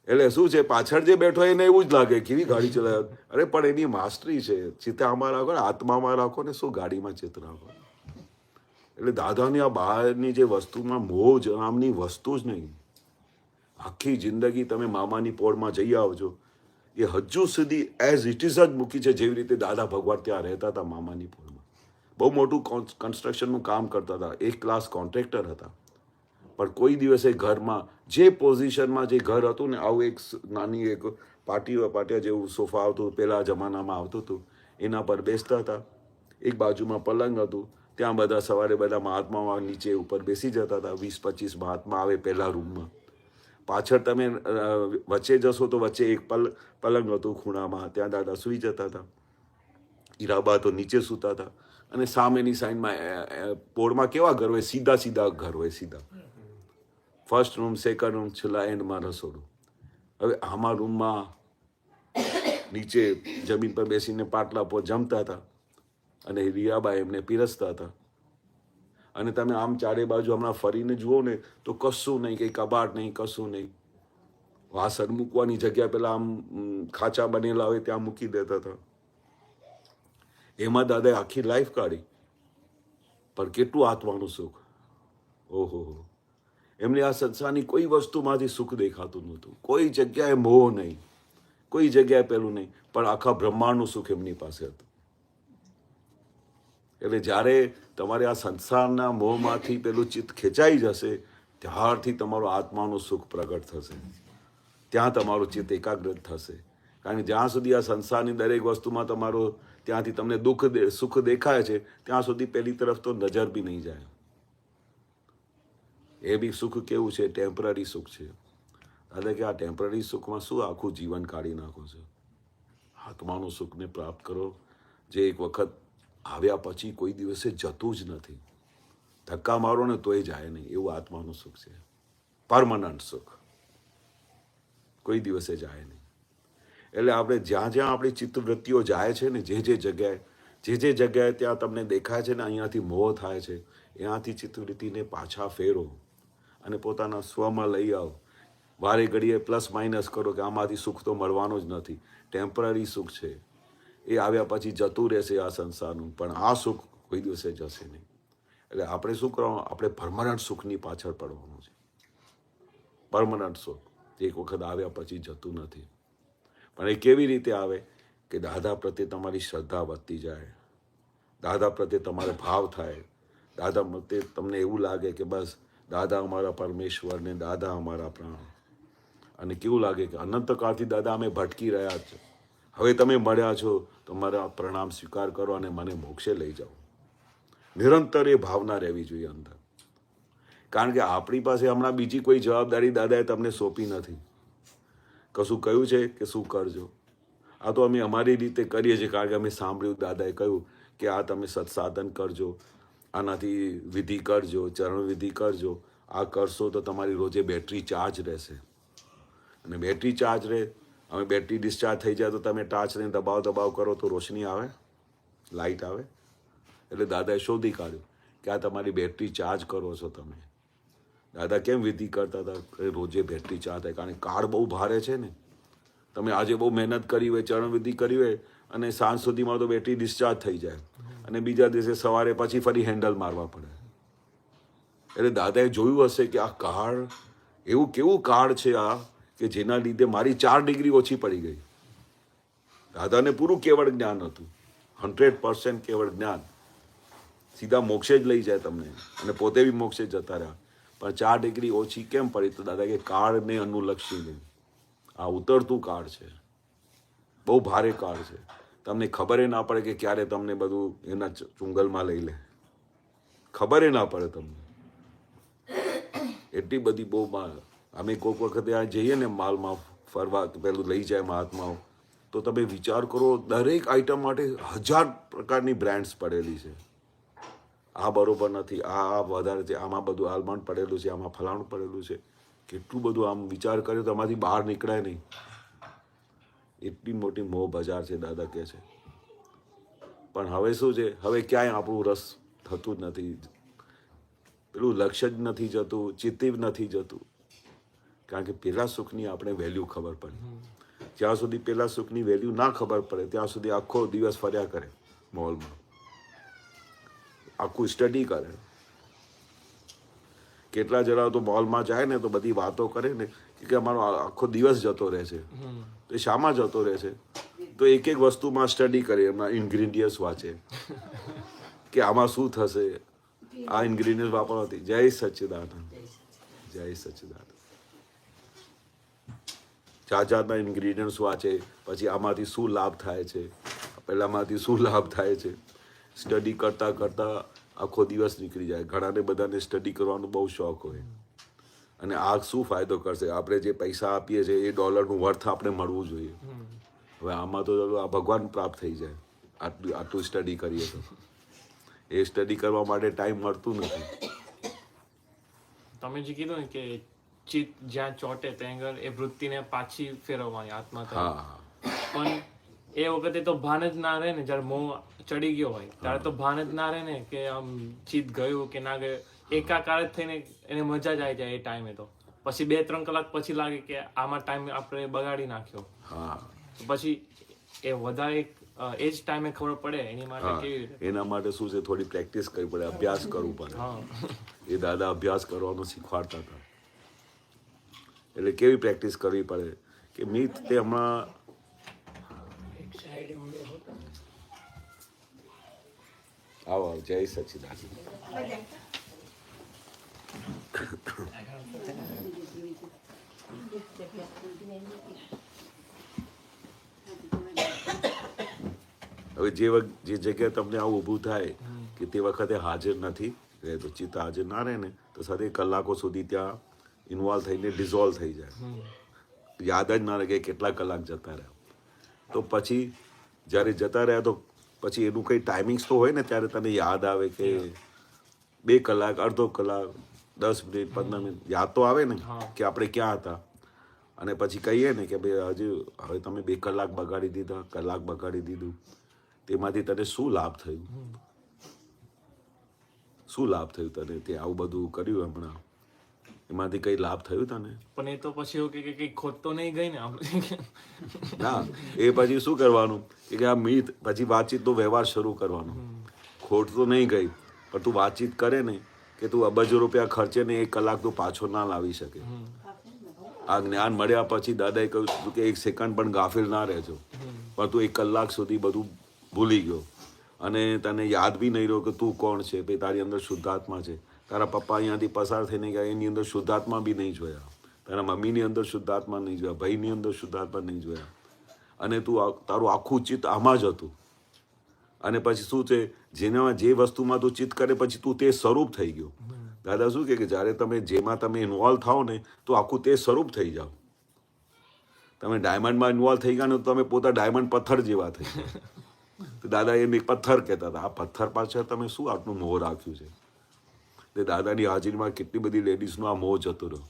એટલે શું છે, પાછળ જે બેઠો એને એવું જ લાગે કેવી ગાડી ચલાવે. અરે પણ એની માસ્ટરી છે. ચિત્તામાં રાખો ને, આત્મામાં રાખો ને, શું ગાડીમાં ચિત્ત રાખો. એટલે દાદાની આ બહારની જે વસ્તુમાં મોહ નામની વસ્તુ જ નહીં. આખી જિંદગી તમે મામાની પોળમાં જઈ આવજો, એ હજુ સુધી એઝ ઇટ ઇઝ જ મૂકી છે જેવી રીતે દાદા ભગવાન ત્યાં રહેતા હતા મામાની પોળમાં. બહુ મોટું કન્સ્ટ્રક્શનનું કામ કરતા હતા, 1 ક્લાસ કોન્ટ્રાક્ટર હતા. પણ કોઈ દિવસે ઘરમાં જે પોઝિશનમાં જે ઘર હતું ને, આવું એક નાની એક પાટિયા જેવું સોફા આવતું પહેલા જમાનામાં આવતું હતું, એના પર બેસતા હતા. એક બાજુમાં પલંગ હતું, ત્યાં બધા સવારે બધા મહાત્મા નીચે ઉપર બેસી જતા હતા. 20-25 મહાત્મા આવે પહેલા રૂમમાં. પાછળ તમે વચ્ચે જશો તો વચ્ચે એક પલંગ હતું ખૂણામાં, ત્યાં દાદા સૂઈ જતા હતા. હીરાબા તો નીચે સૂતા હતા. અને સામેની સાઈડમાં પોળમાં કેવા ઘર હોય, સીધા ઘર હોય, સીધા. ફર્સ્ટ રૂમ, સેકન્ડ રૂમ, છેલ્લા એન્ડમાં રસોડું. હવે આમાં રૂમમાં નીચે જમીન પર બેસીને પાટલા પર જમતા હતા અને હીરાબા એમને પીરસતા હતા. અને તમે આમ ચારે બાજુ હમણાં ફરીને જુઓ ને તો કશું નહીં, કંઈ કબાટ નહીં, કશું નહીં. વાસણ મૂકવાની જગ્યા પેલા આમ ખાંચા બનેલા હોય ત્યાં મૂકી દેતા હતા. એમાં દાદાએ આખી લાઈફ કાઢી. પણ કેટલું આત્માનું સુખ! ઓહો! એમને આ સંસારની કોઈ વસ્તુમાંથી સુખ દેખાતું નહોતું. કોઈ જગ્યાએ મોહ નહીં, કોઈ જગ્યાએ પેલું નહીં, પણ આખા બ્રહ્માંડનું સુખ એમની પાસે હતું. એટલે જ્યારે તમારે આ સંસારના મોહમાંથી પેલું ચિત્ત ખેંચાઈ જશે, ત્યારથી તમારો આત્માનું સુખ પ્રગટ થશે. ત્યાં તમારું ચિત્ત એકાગ્ર થશે. કારણ કે જ્યાં સુધી આ સંસારની દરેક વસ્તુમાં તમારો ત્યાંથી તમને સુખ દેખાય છે, ત્યાં સુધી પેલી તરફ તો નજર બી નહીં જાય. એ બી સુખ કેવું છે? ટેમ્પરરી સુખ છે. એટલે કે આ ટેમ્પરરી સુખમાં શું આખું જીવન કાઢી નાખો છો? આત્માનું સુખને પ્રાપ્ત કરો, જે એક વખત આવ્યા પછી કોઈ દિવસે જતું જ નથી. ધક્કા મારો ને તોય જાય નહીં, એવું આત્માનું સુખ છે. પરમનન્ટ સુખ, કોઈ દિવસે જાય નહીં. એટલે આપણે જ્યાં આપણી ચિત્તવૃત્તિઓ જાય છે ને, જે જગ્યાએ ત્યાં તમને દેખાય છે ને અહીંયાથી મોહ થાય છે, એનાથી ચિત્તવૃત્તિને પાછા ફેરો અને પોતાના સ્વમાં લઈ આવો. વારે ઘડીએ પ્લસ માઇનસ કરો કે આમાંથી સુખ તો મળવાનું જ નથી, ટેમ્પરરી સુખ છે, એ આવ્યા પછી જતું રહેશે આ સંસારનું, પણ આ સુખ કોઈ દિવસે જશે નહીં. એટલે આપણે શું કરવાનું? આપણે પરમનન્ટ સુખની પાછળ પડવાનું છે. પરમનન્ટ સુખ એક વખત આવ્યા પછી જતું નથી. પણ એ કેવી રીતે આવે? કે દાદા પ્રત્યે તમારી શ્રદ્ધા વધતી જાય, દાદા પ્રત્યે તમારે ભાવ થાય, દાદા પ્રત્યે તમને એવું લાગે કે બસ દાદા અમારા પરમેશ્વર ને દાદા અમારા પ્રાણ. અને કેવું લાગે કે અનંતકાળથી દાદા અમે ભટકી રહ્યા છે, હવે તમે મળ્યા છો તો મારા પ્રણામ સ્વીકાર કરો અને મને મોક્ષે લઈ જાઓ. નિરંતર એ ભાવના રહેવી જોઈએ અંદર. કારણ કે આપણી પાસે હમણાં બીજી કોઈ જવાબદારી દાદાએ તમને સોંપી નથી. કશું કહ્યું છે કે શું કરજો? આ તો અમે અમારી રીતે કરીએ છીએ, કારણ કે અમે સાંભળ્યું દાદાએ કહ્યું કે આ તમે સત્સાધન કરજો, આનાથી વિધિ કરજો, ચરણ વિધિ કરજો, આ કરશો તો તમારી રોજે બેટરી ચાર્જ રહેશે. અને બેટરી ચાર્જ રહે, અમે બેટરી ડિસ્ચાર્જ થઈ જાય તો તમે ટાર્ચને દબાવ કરો તો રોશની આવે, લાઇટ આવે. એટલે દાદાએ શોધી કાઢ્યું કે આ તમારી બેટરી ચાર્જ કરો છો તમે. દાદા કેમ વિધિ કરતા હતા કે રોજે બેટરી ચાર્જ થાય, કારણ કે કાર્ડ બહુ ભારે છે ને. તમે આજે બહુ મહેનત કરી હોય, ચરણ વિધિ કરી હોય અને સાંજ સુધીમાં તો બેટરી ડિસ્ચાર્જ થઈ જાય અને બીજા દિવસે સવારે પછી ફરી હેન્ડલ મારવા પડે. એટલે દાદાએ જોયું હશે કે આ કાર્ડ એવું કેવું કાર્ડ છે આ કે જેના લીધે મારી 4 ડિગ્રી ઓછી પડી ગઈ. દાદાને પૂરું કેવળ જ્ઞાન હતું, 100% કેવળ જ્ઞાન. સીધા મોક્ષે જ લઈ જાય તમને અને પોતે બી મોક્ષે જતા રહ્યા. પણ 4 ડિગ્રી ઓછી કેમ પડી? તો દાદા કે કાર્ડને અનુલક્ષીને. આ ઉતરતું કાર્ડ છે, બહુ ભારે કાર્ડ છે. તમને ખબર ના પડે કે ક્યારે તમને બધું એના ચુંગલમાં લઈ લે, ખબર ના પડે તમને. એટલી બધી બહુ અમે કોઈક વખતે આ જઈએ ને માલમાં ફરવા, પેલું લઈ જાય મહાત્માઓ, તો તમે વિચાર કરો દરેક આઈટમ માટે 1000 પ્રકારની બ્રાન્ડ્સ પડેલી છે. આ બરોબર નથી, આ વધારે છે, આમાં બધું આલમંડ પડેલું છે, આમાં ફલાણું પડેલું છે. કેટલું બધું આમ વિચાર કર્યો તો આમાંથી બહાર નીકળાય નહીં. એટલી મોટી મોહ બજાર છે દાદા કહે છે. પણ હવે શું છે, હવે ક્યાંય આપણું રસ થતું જ નથી, પેલું લક્ષ્ય જ નથી જતું, ચિત્તી નથી જતું. કારણ કે પેલા સુખની આપણે વેલ્યુ ખબર પડી. જ્યાં સુધી પેલા સુખની વેલ્યુ ના ખબર પડે ત્યાં સુધી આખો દિવસ ફર્યા કરે મોલમાં, આખું સ્ટડી કરે. કેટલા જણા તો મોલમાં જાય ને તો બધી વાતો કરે ને કે અમારો આખો દિવસ જતો રહે છે. તો એ શામાં જતો રહે છે? તો એક એક વસ્તુમાં સ્ટડી કરે, એમના ઇન્ગ્રીડિયન્ટ્સ વાંચે કે આમાં શું થશે, આ ઇન્ગ્રીડિયન્ટ વાપરવાથી. જય સચ્ચિદાનંદ, જય સચ્ચિદાનંદ. જાતના ઇન્ગ્રીડિયન્ટ્સ વાંચે, પછી આમાંથી શું લાભ થાય છે, પેલામાંથી શું લાભ થાય છે. સ્ટડી કરતાં કરતાં આખો દિવસ નીકળી જાય. ઘણાને બધાને સ્ટડી કરવાનો બહુ શોખ હોય અને આ શું ફાયદો કરશે? આપણે જે પૈસા આપીએ છીએ એ ડોલરનું વર્થ આપણે મળવું જોઈએ. હવે આમાં તો આ ભગવાન પ્રાપ્ત થઈ જાય આટલું સ્ટડી કરીએ તો. એ સ્ટડી કરવા માટે ટાઈમ મળતું નથી. તમે જે કીધું ને કે ચિત્ત જ્યાં ચોટે ત્યાં એ વૃત્તિને પાછી ફેરવવાની આત્મા તરફ. હા, પણ એ વખતે તો ભાન જ ના રહે ને, જયારે મોહ ચડી ગયો હોય ત્યારે તો ભાન જ ના રહે ને કે આમ ચિત્ત ગયું કે ના ગયું. એકાકાર જ થઈને એને મજા જ આવી જાય એ ટાઈમે. તો પછી 2-3 કલાક પછી લાગે કે આમાં ટાઈમ આપણે બગાડી નાખ્યો. હા. પછી એ વધારે એ જ ટાઈમે ખબર પડે એની માટે કેવી રીતે. એના માટે શું છે, થોડી પ્રેક્ટિસ કરવી પડે, અભ્યાસ કરવું પડે. એ દાદા અભ્યાસ કરવાનું શીખવાડતા હતા. એટલે કેવી પ્રેક્ટિસ કરવી પડે કે મિત તે હમણાં આવો જય સચ્ચિદાનંદ. હવે જે જગ્યાએ તમને આવું ઊભું થાય કે તે વખતે હાજર નથી રહેતો, ચિત્ત હાજર ના રહે ને તો સાથે કલાકો સુધી ત્યાં ઇન્વોલ્વ થઈને ડિઝોલ્વ થઈ જાય. યાદ જ ના રહે કે કેટલા કલાક જતા રહ્યા. તો પછી જ્યારે જતા રહ્યા તો પછી એનું કંઈ ટાઈમિંગ્સ તો હોય ને, ત્યારે તને યાદ આવે કે 2 કલાક, અડધો કલાક, 10 મિનિટ, 15 મિનિટ યાદ તો આવે ને કે આપણે ક્યાં હતા. અને પછી કહીએ ને કે ભાઈ હજુ હવે તમે 2 કલાક બગાડી દીધા, કલાક બગાડી દીધું, તેમાંથી તને શું લાભ થયું? શું લાભ થયું તને? તે આવું બધું કર્યું હમણાં, એમાંથી કઈ લાભ થયું તને? પણ એ તો પછી એવું કે કઈ ખોટ તો નહીં ગઈ ને આપણે. ના, એ પછી શું કરવાનું કે આ મિત પછી વાતચીતનો વ્યવહાર શરૂ કરવાનો. ખોટ તો નહીં ગઈ, પણ તું વાતચીત કરે ને કે તું અબજો રૂપિયા ખર્ચે ને 1 કલાક તું પાછો ના લાવી શકે. આ જ્ઞાન મળ્યા પછી દાદાએ કહ્યું કે 1 સેકન્ડ પણ ગાફિલ ના રહેજો. પણ તું 1 કલાક સુધી બધું ભૂલી ગયો અને તને યાદ બી નહીં રહ્યો કે તું કોણ છે. ભાઈ તારી અંદર શુદ્ધાત્મા છે. તારા પપ્પા અહીંયાથી પસાર થઈને ગયા, એની અંદર શુદ્ધાત્મા બી નહીં જોયા. તારા મમ્મીની અંદર શુદ્ધાત્મા નહીં જોયા, ભાઈની અંદર શુદ્ધાત્મા નહીં જોયા. અને તું તારું આખું ચિત્ત આમાં જ હતું. અને પછી શું છે, જેનામાં જે વસ્તુમાં તું ચિત્ત કરે પછી તું તે સ્વરૂપ થઈ ગયો. દાદા શું કે જ્યારે તમે જેમાં તમે ઇન્વોલ્વ થાઓ ને તો આખું તે સ્વરૂપ થઈ જાઓ. તમે ડાયમંડમાં ઇન્વોલ્વ થઈ ગયા ને તો તમે પોતા ડાયમંડ પથ્થર જેવા થઈ ગયા. તો દાદા એમ એક પથ્થર કહેતા હતા, આ પથ્થર પાછળ તમે શું આટલું મોહ રાખ્યું છે? તે દાદાની હાજરીમાં કેટલી બધી લેડીઝનો આ મોહ જતો રહ્યો.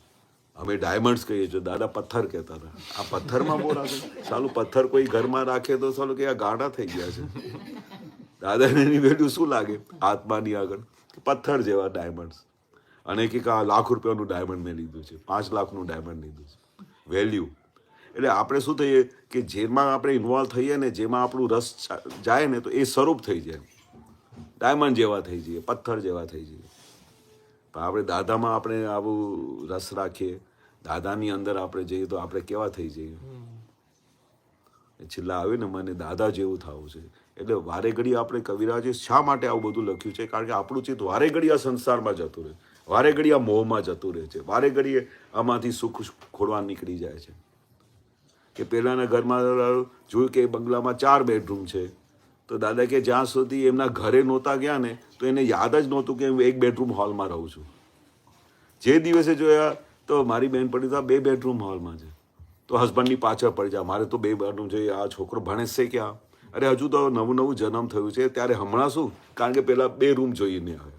અમે ડાયમંડ્સ કહીએ છીએ, દાદા પથ્થર કહેતા હતા. આ પથ્થરમાં મોહ રાખે? સાલું પથ્થર કોઈ ઘરમાં રાખે તો સાલું કે આ ગાંડા થઈ ગયા છે. દાદાને એની વેલ્યુ શું લાગે આત્માની આગળ? પથ્થર જેવા ડાયમંડ, અને કે આ લાખ રૂપિયાનું ડાયમંડ મેં લીધું છે, 5 લાખનું ડાયમંડ લીધું છે, વેલ્યુ. એટલે આપણે શું થઈએ કે જેમાં આપણે ઇન્વોલ્વ થઈએ ને, જેમાં આપણું રસ જાય ને, તો એ સ્વરૂપ થઈ જાય, ડાયમંડ જેવા થઈ જઈએ, પથ્થર જેવા થઈ જઈએ. પણ આપણે દાદામાં આપણે આવું રસ રાખીએ, દાદાની અંદર આપણે જઈએ તો આપણે કેવા થઈ જઈએ. છેલ્લા આવીને મને દાદા જેવું થવું છે. એટલે વારે ઘડી આપણે કવિરાજે શા માટે આવું બધું લખ્યું છે? કારણ કે આપણું ચિત્ત વારે ઘડી આ સંસારમાં જતું રહે, વારે ઘડી આ મોહમાં જતું રહે છે, વારે ઘડી આમાંથી સુખ ખોળવા નીકળી જાય છે. કે પહેલાંના ઘરમાં જોયું કે બંગલામાં 4 બેડરૂમ છે, તો દાદા કે જ્યાં સુધી એમના ઘરે નહોતા ગયા ને, તો એને યાદ જ નહોતું કે હું 1 બેડરૂમ હોલમાં રહું છું. જે દિવસે જોયા તો મારી બહેનપણી તો 2 બેડરૂમ હોલમાં છે, તો હસબન્ડની પાછળ પડી જાય, મારે તો 2 બેડરૂમ જોઈએ, આ છોકરો ભણે છે ક્યાં? અરે હજુ તો નવું જન્મ થયું છે, ત્યારે હમણાં શું, કારણ કે પહેલાં 2 રૂમ જોઈને આવે.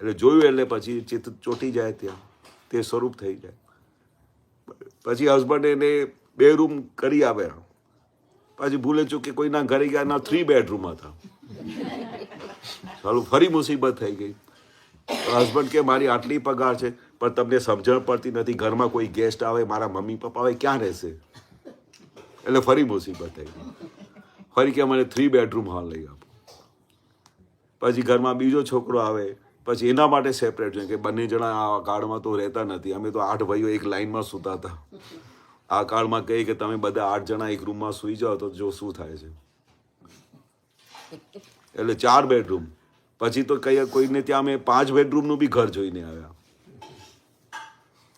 એટલે જોયું એટલે પછી ચિત્ત ચોટી જાય, ત્યાં તે સ્વરૂપ થઈ જાય. પછી હસબન્ડ એને 2 રૂમ કરી આવ્યા, પછી ભૂલે ચૂકે કોઈના ઘરે ગયા, ના 3 બેડરૂમ હતા. ચાલો ફરી મુસીબત થઈ ગઈ. હસબન્ડ કે મારી આટલી પગાર છે, પણ તમને સમજણ પડતી નથી, ઘરમાં કોઈ ગેસ્ટ આવે, મારા મમ્મી પપ્પા આવે, ક્યાં રહેશે? એટલે ફરી મુસીબત થઈ ગઈ. ફરી કે મને 3 બેડરૂમ હોલ લઈ આપો. પછી ઘરમાં બીજો છોકરો આવે, પછી એના માટે સેપરેટ છે કે બંને જણા આ કાળમાં તો રહેતા નથી, અમે તો 8 ભાઈઓ એક લાઈનમાં સૂતા હતા. આ કાળમાં કહે કે તમે બધા 8 જણા એક રૂમમાં સૂઈ જાઓ તો જો શું થાય છે. એટલે 4 બેડરૂમ. પછી તો કોઈને ત્યાં અમે 5 બેડરૂમનું બી ઘર જોઈને આવ્યા.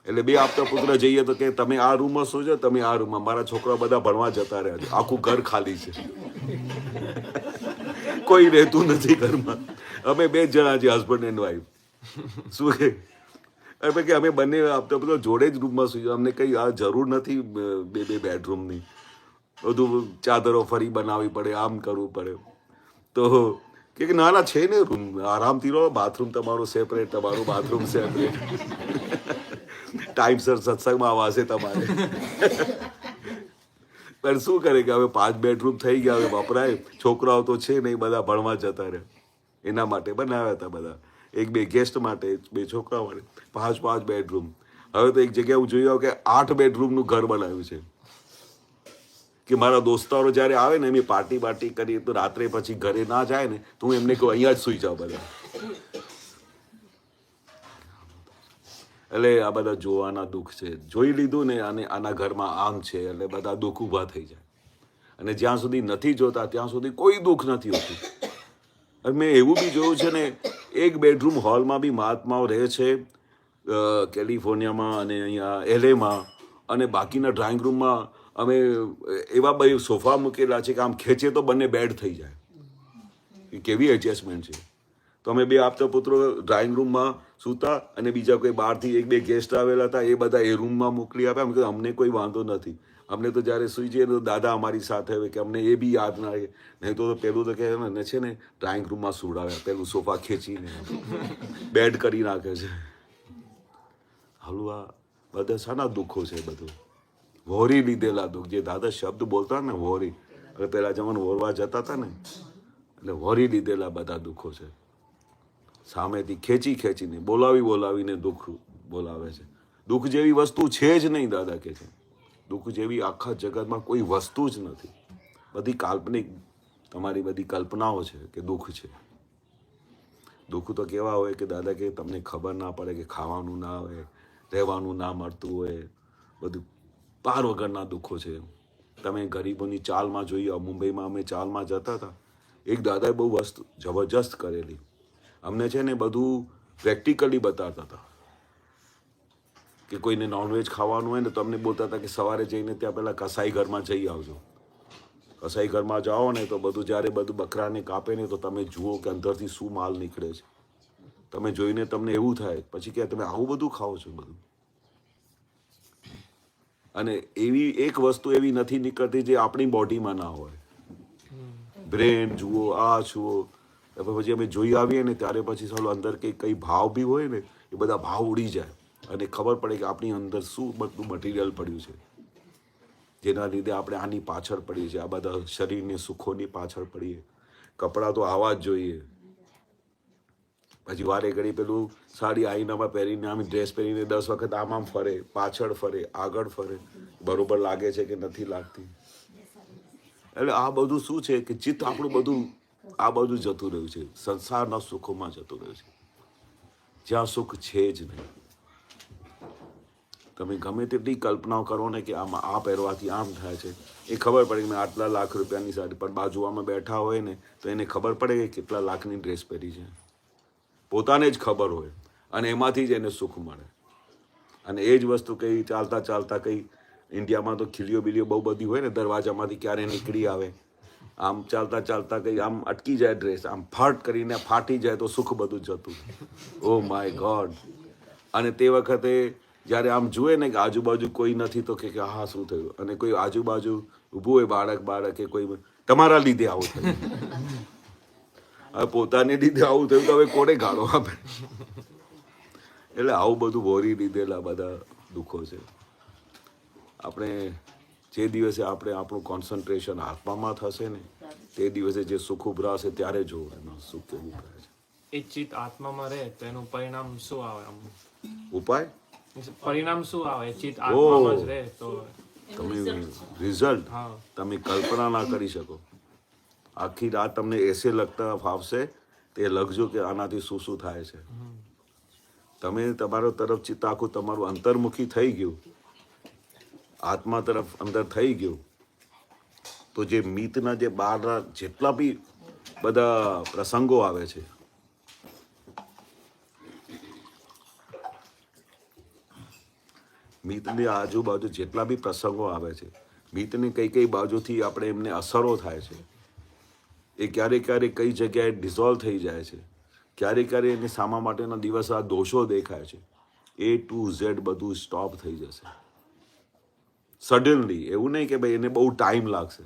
એટલે 2 આપતા પુત્ર જઈએ તો કે તમે આ રૂમમાં સૂજો, તમે આ રૂમમાં. મારા છોકરા બધા ભણવા જતા રહ્યા છે, આખું ઘર ખાલી છે, કોઈ રહેતું નથી ઘરમાં. અમે 2 જણા છીએ, હસબન્ડ એન્ડ વાઈફ. શું કે અમે બંને આપતા પુત્ર જોડે જ રૂમમાં સૂજો, અમને કંઈ આ જરૂર નથી 2 બેડરૂમની. બધું ચાદરો ફરી બનાવવી પડે, આમ કરવું પડે. તો કે ના છે ને રૂમ, આરામથી રહો, બાથરૂમ તમારું સેપરેટ, તમારું બાથરૂમ સેપરેટ, ટાઈમસર સત્સંગમાં આવશે તમારે. પણ શું કરે કે હવે 5 બેડરૂમ થઈ ગયા, હવે વપરાય, છોકરાઓ તો છે નહીં, બધા ભણવા જતા રહે. એના માટે બનાવ્યા હતા બધા, 1-2 ગેસ્ટ માટે, 2 છોકરાઓ માટે, 5 બેડરૂમ. હવે તો એક જગ્યાએ હું જોયું કે 8 બેડરૂમનું ઘર બનાવ્યું છે. કે મારા દોસ્તારો જ્યારે આવે ને, એમ પાર્ટી કરીએ તો રાત્રે પછી ઘરે ના જાય ને, તો હું એમને કહું અહીંયા જ સૂઈ જાઓ બધા. એટલે આ બધા જોવાના દુઃખ છે. જોઈ લીધું ને, અને આના ઘરમાં આમ છે, એટલે બધા દુઃખ ઊભા થઈ જાય. અને જ્યાં સુધી નથી જોતા ત્યાં સુધી કોઈ દુઃખ નથી હોતું. અને મેં એવું બી જોયું છે ને, 1 બેડરૂમ હોલમાં બી મહાત્માઓ રહે છે, કેલિફોર્નિયામાં અને અહીંયા LAમાં, અને બાકીના ડ્રોઈંગ રૂમમાં અમે એવા 2 સોફા મૂકેલા છે કે આમ ખેંચે તો બંને બેડ થઈ જાય. એ કેવી એડજસ્ટમેન્ટ છે. તો અમે 2 આપતા પુત્રો ડ્રોઈંગ રૂમમાં સૂતા, અને બીજા કોઈ બહારથી 1-2 ગેસ્ટ આવેલા હતા, એ બધા એ રૂમમાં મોકલી આપ્યા. અમે કહ્યું અમને કોઈ વાંધો નથી, અમને તો જ્યારે સૂઈ જઈએ તો દાદા અમારી સાથે હોય, કે અમને એ બી યાદ ના રહે. નહીં તો પેલું તો કહે ને છે ને, ડ્રોઈંગ રૂમમાં સુડાવ્યા, પેલું સોફા ખેંચીને બેડ કરી નાખે છે. હલવા બધા શાના દુઃખો છે બધું, વહોરી લીધેલા દુઃખ. જે દાદા શબ્દ બોલતા ને, વહોરી, એટલે પેલા જમાને વહોરવા જતા હતા ને, એટલે વહોરી લીધેલા બધા દુઃખો છે. સામેથી ખેંચીને બોલાવીને દુઃખ બોલાવે છે. દુઃખ જેવી વસ્તુ છે જ નહીં, દાદા કહે છે. દુઃખ જેવી આખા જગતમાં કોઈ વસ્તુ જ નથી. બધી કાલ્પનિક, તમારી બધી કલ્પનાઓ છે કે દુઃખ છે. દુઃખ તો કેવા હોય કે દાદા કે તમને ખબર ના પડે, કે ખાવાનું ના હોય, રહેવાનું ના મળતું હોય, બધું પાર વગરના દુઃખો છે. તમે ગરીબોની ચાલમાં જોઈએ, મુંબઈમાં અમે ચાલમાં જતા હતા, એક દાદાએ બહુ વસ્તુ જબરજસ્ત કરેલી. અમને છે ને બધું પ્રેક્ટિકલી બતાવતા હતા. કે કોઈને નોનવેજ ખાવાનું હોય ને, તો અમને બોલતા હતા કે સવારે જઈને ત્યાં પહેલાં કસાઈ ઘરમાં જઈ આવજો. કસાઈ ઘરમાં જાઓ ને, તો બધું જ્યારે બધું બકરાને કાપે ને, તો તમે જુઓ કે અંદરથી શું માલ નીકળે છે. તમે જોઈને તમને એવું થાય, પછી કે તમે આવું બધું ખાઓ છો બધું. અને એવી એક વસ્તુ એવી નથી નીકળતી જે આપણી બોડીમાં ના હોય. બ્રેન જુઓ, આ જુઓ, પછી અમે જોઈ આવીએ ને, ત્યારે પછી સાલું અંદર કઈ ભાવ બી હોય ને, એ બધા ભાવ ઉડી જાય, અને ખબર પડે કે આપણી અંદર શું બધું મટીરિયલ પડ્યું છે, જેના લીધે આપણે આની પાછળ પડીએ છીએ, આ બધા શરીરની સુખોની પાછળ પડીએ. કપડાં તો આવા જ જોઈએ, પછી વારે ઘડી પેલું સાડી આઈનામાં પહેરીને આમ ડ્રેસ પહેરીને 10 વખત આમ ફરે, પાછળ ફરે, આગળ ફરે, બરોબર લાગે છે કે નથી લાગતી. એટલે આ બધું શું છે કે ચિત્ત આપણું બધું આ બધું જતું રહ્યું છે, સંસારના સુખોમાં જતું રહ્યું છે, જ્યાં સુખ છે જ નહીં. તમે ગમે તેટલી કલ્પનાઓ કરો ને કે આમાં આ પહેરવાથી આમ થાય છે, એ ખબર પડે કે મેં આટલા લાખ રૂપિયાની સાડી, પણ બાજુમાં બેઠા હોય ને તો એને ખબર પડે કે કેટલા લાખની ડ્રેસ પહેરી છે, પોતાને જ ખબર હોય, અને એમાંથી જ એને સુખ મળે. અને એ જ વસ્તુ કંઈ ચાલતા ચાલતા કંઈ ઇન્ડિયામાં તો ખીલીઓ બીલીઓ બહુ બધી હોય ને, દરવાજામાંથી ક્યારે નીકળી આવે, આમ ચાલતા ચાલતા કંઈ આમ અટકી જાય ડ્રેસ, આમ ફટ કરીને ફાટી જાય તો સુખ બધું જતું. Oh my God. અને તે વખતે જ્યારે આમ જુએ ને કે આજુબાજુ કોઈ નથી તો કે હા શું થયું, અને કોઈ આજુબાજુ ઊભું હોય બાળક કે કોઈ તમારા લીધે આવું થયું. હવે પોતાને લીધે આવું થયું તો હવે કોને ગાળો આપે? એટલે આવું બધું વોરી લીધેલા બધા દુઃખો છે. આપણે જે દિવસે આપણે આપણું કોન્સન્ટ્રેશન આત્મામાં થશે ને તે દિવસે જે સુખ ઉભરાશે ત્યારે જોવું એમાં સુખ કેવું ઉભરાય છે. એ ચિત્ત આત્મામાં રહે તો એનું પરિણામ શું આવે? આમ ઉપાય પરિણામ શું આવે? ચિત્ત આત્મામાં જ રહે તો તમે રિઝલ્ટ હા. તમે કલ્પના ના કરી શકો. આખી રાત તમને એસે લગતા ફાવશે તે લખજો કે આનાથી શું શું થાય છે. તમે તમારો તરફ ચિત્ત આખું તમારું અંતર્મુખી થઈ ગયું, આત્મા તરફ અંદર થઈ ગયું, તો જે મિતના જે બહારના જેટલા બી બધા પ્રસંગો આવે છે, મિતની આજુબાજુ જેટલા બી પ્રસંગો આવે છે, મિતની કઈ બાજુથી આપણે એમને અસરો થાય છે, એ ક્યારેક ક્યારેક કઈ જગ્યાએ ડિઝોલ્વ થઈ જાય છે, ક્યારેક એની સામા માટેના દિવસ આ દોષો દેખાય છે, A to Z બધું સ્ટોપ થઈ જશે સડનલી. એવું નહીં કે ભાઈ એને બહુ ટાઈમ લાગશે,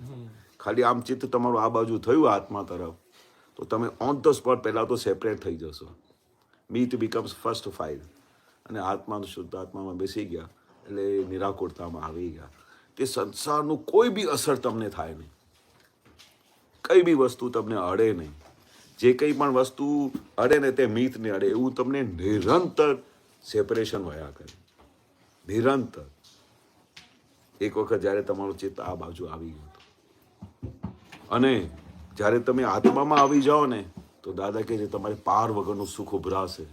ખાલી આમ ચિત્ત તમારું આ બાજુ થયું આત્મા તરફ તો તમે ઓન ધ સ્પોટ પહેલાં તો સેપરેટ થઈ જશો. મિત બીકમ્સ ફર્સ્ટ ફાઇલ, અને આત્માનું શુદ્ધ આત્મામાં બેસી ગયા એટલે નિરાકુરતામાં આવી ગયા. તે સંસારનું કોઈ બી અસર તમને થાય નહીં, કઈ બી વસ્તુ તમને અડે નહીં. જે કંઈ પણ વસ્તુ અડે ને તે મિતને અડે એવું તમને નિરંતર સેપરેશન વયા કરે, નિરંતર. એક વખત જ્યારે તમારું ચિત્ત આ બાજુ આવી ગયું અને જ્યારે તમે આત્મામાં આવી જાઓ ને તો દાદા કહે છે તમારે પાર વગરનું સુખ ઉભરાશે.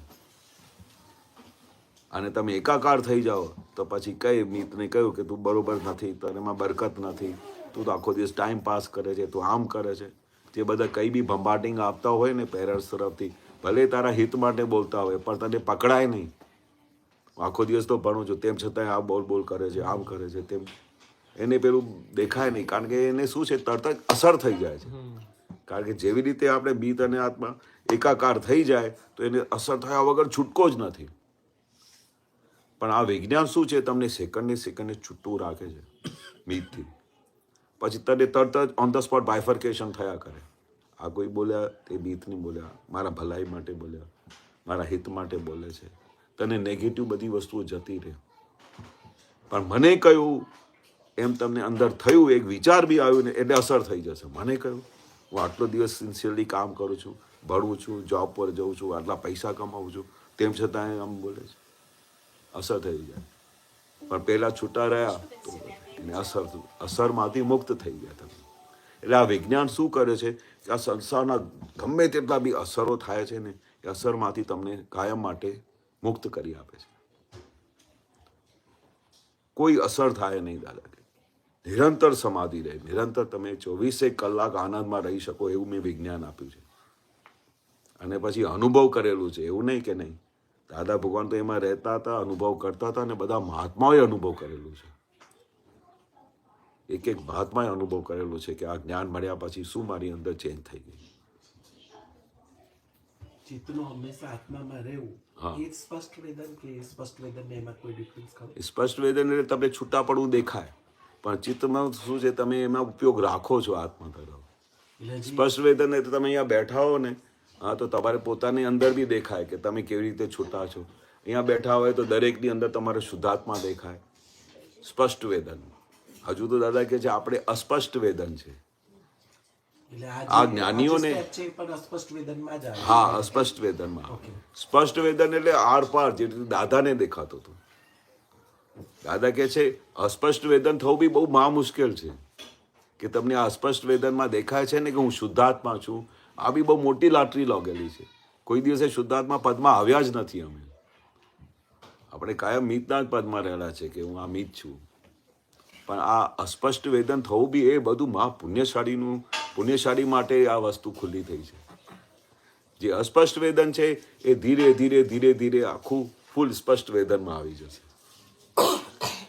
અને તમે એકાકાર થઈ જાઓ તો પછી કઈ મિતને કહ્યું કે તું બરોબર નથી, તને બરકત નથી, તું તો આખો દિવસ ટાઈમ પાસ કરે છે, તું આમ કરે છે. જે બધા કંઈ બી ભંભાટિંગ આપતા હોય ને પેરેન્ટ્સ તરફથી, ભલે તારા હિત માટે બોલતા હોય પણ તને પકડાય નહીં. આખો દિવસ તો ભણું છું તેમ છતાંય આ બોલ કરે છે, આમ કરે છે, તેમ એને પેલું દેખાય નહીં, કારણ કે એને શું છે તરત જ અસર થઈ જાય છે. કારણ કે જેવી રીતે આપણે મિત અને આત્મા એકાકાર થઈ જાય તો એને અસર થયા વગર છૂટકો જ નથી. પણ આ વિજ્ઞાન શું છે, તમને સેકન્ડે છૂટું રાખે છે મિતથી. પછી તને તરત જ ઓન ધ સ્પોટ બાયફર્કેશન થયા કરે. આ કોઈ બોલ્યા તે મિત નહીં બોલ્યા, મારા ભલાઈ માટે બોલ્યા, મારા હિત માટે બોલે છે. તને નેગેટિવ બધી વસ્તુઓ જતી રહે. પણ મને કહ્યું એમ તમને અંદર થયું, એક વિચાર બી આવ્યું ને એટલે અસર થઈ જશે. મને કહ્યું હું આટલો દિવસ સિન્સિયરલી કામ કરું છું, ભણું છું, જોબ પર જઉં છું, આટલા પૈસા કમાવું છું, તેમ છતાં આમ બોલે છે, અસર થઈ જાય. પણ પહેલાં છૂટા રહ્યા તો એને અસરમાંથી મુક્ત થઈ ગયા તમે. એટલે આ વિજ્ઞાન શું કરે છે કે આ સંસારના ગમે તેટલા બી અસરો થાય છે ને એ અસરમાંથી તમને કાયમ માટે મુક્ત કરી આપે છે. કોઈ અસર થાય નહીં દાદા કે નિરંતર સમાધિ રહે, નિરંતર તમે 24 કલાક આનંદમાં રહી શકો એવું મેં વિજ્ઞાન આપ્યું છે. અને પછી અનુભવ કરેલું છે, એવું નહીં કે નહીં. દાદા ભગવાન તો એમાં રહેતા હતા, અનુભવ કરતા હતા, અને બધા મહાત્માઓએ અનુભવ કરેલું છે. એક મહાત્માએ અનુભવ કરેલું છે કે આ જ્ઞાન મળ્યા પછી શું મારી અંદર ચેન્જ થઈ ગઈ. ચિત્તનું હંમેશા આત્મામાં રહેવું એ સ્પષ્ટ વેદન કે સ્પષ્ટ વેદન એમાં કોઈ ડિફરન્સ ખરો? સ્પષ્ટ વેદન એટલે તમને છૂટા પડવું દેખાય, પણ ચિત્તમાં શું છે તમે એમાં ઉપયોગ રાખો છો આત્મા તરફ. સ્પષ્ટ વેદન એટલે તમે અહીંયા બેઠા હો ને, હા, તો તમારે પોતાની અંદર બી દેખાય કે તમે કેવી રીતે છૂટા છો. અહીંયા બેઠા હોય તો દરેકની અંદર તમારે શુદ્ધાત્મા દેખાય. સ્પષ્ટ વેદન. હજુ તો દાદા કહે છે આપણે અસ્પષ્ટ વેદન છે. એટલે આ જ્ઞાનીઓને step છે એ પણ અસ્પષ્ટ વેદનમાં જ આવે. હા અસ્પષ્ટ વેદનમાં. સ્પષ્ટ વેદન એટલે આરપાર જે રીતે દાદાને દેખાતું હતું. દાદા કહે છે અસ્પષ્ટ વેદન થવું બી બહુ મહા મુશ્કેલ છે, કે તમને આ અસ્પષ્ટ વેદનમાં દેખાય છે ને કે હું શુદ્ધાત્મા છું, આ બી બહુ મોટી લાટરી લાગેલી છે. કોઈ દિવસે શુદ્ધાત્મા પદમાં આવ્યા જ નથી અમે. આપણે કાયમ મિતના જ પદમાં રહેલા છે કે હું આ મિત છું. પણ આ અસ્પષ્ટ વેદન થવું બી એ બધું મહા પુણ્યશાળી માટે આ વસ્તુ ખુલ્લી થઈ છે. જે અસ્પષ્ટ વેદન છે એ ધીરે ધીરે ધીરે ધીરે આખું ફૂલ સ્પષ્ટ વેદનમાં આવી જશે.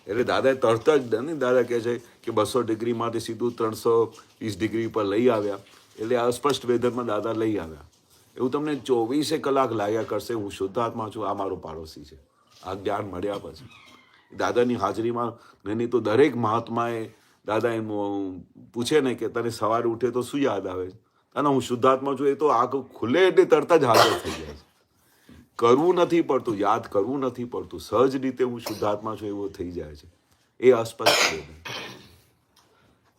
એટલે દાદા તરત જ ને દાદા કહે છે કે 200 ડિગ્રીમાંથી સીધું 320 ડિગ્રી પર લઈ આવ્યા. એટલે આ અસ્પષ્ટ વેદનમાં દાદા લઈ આવ્યા. એવું તમને 24 કલાક લાગ્યા કરશે હું શુદ્ધાત્મા છું, આ મારો પાડોશી છે. આ જ્ઞાન મળ્યા પછી દાદાની હાજરીમાં નહીં તો દરેક મહાત્માએ દાદા એમ પૂછે ને કે તને સવારે ઉઠે તો શું યાદ આવે, અને હું શુદ્ધાત્મા છું, એ તો આંખ ખુલે એટલે તરત જ હાજર થઈ જાય છે. કરવું નથી પડતું, યાદ કરવું નથી પડતું, સહજ રીતે હું શુદ્ધાત્મા છું એવું થઈ જાય છે. એ અસ્પષ્ટ વેદન.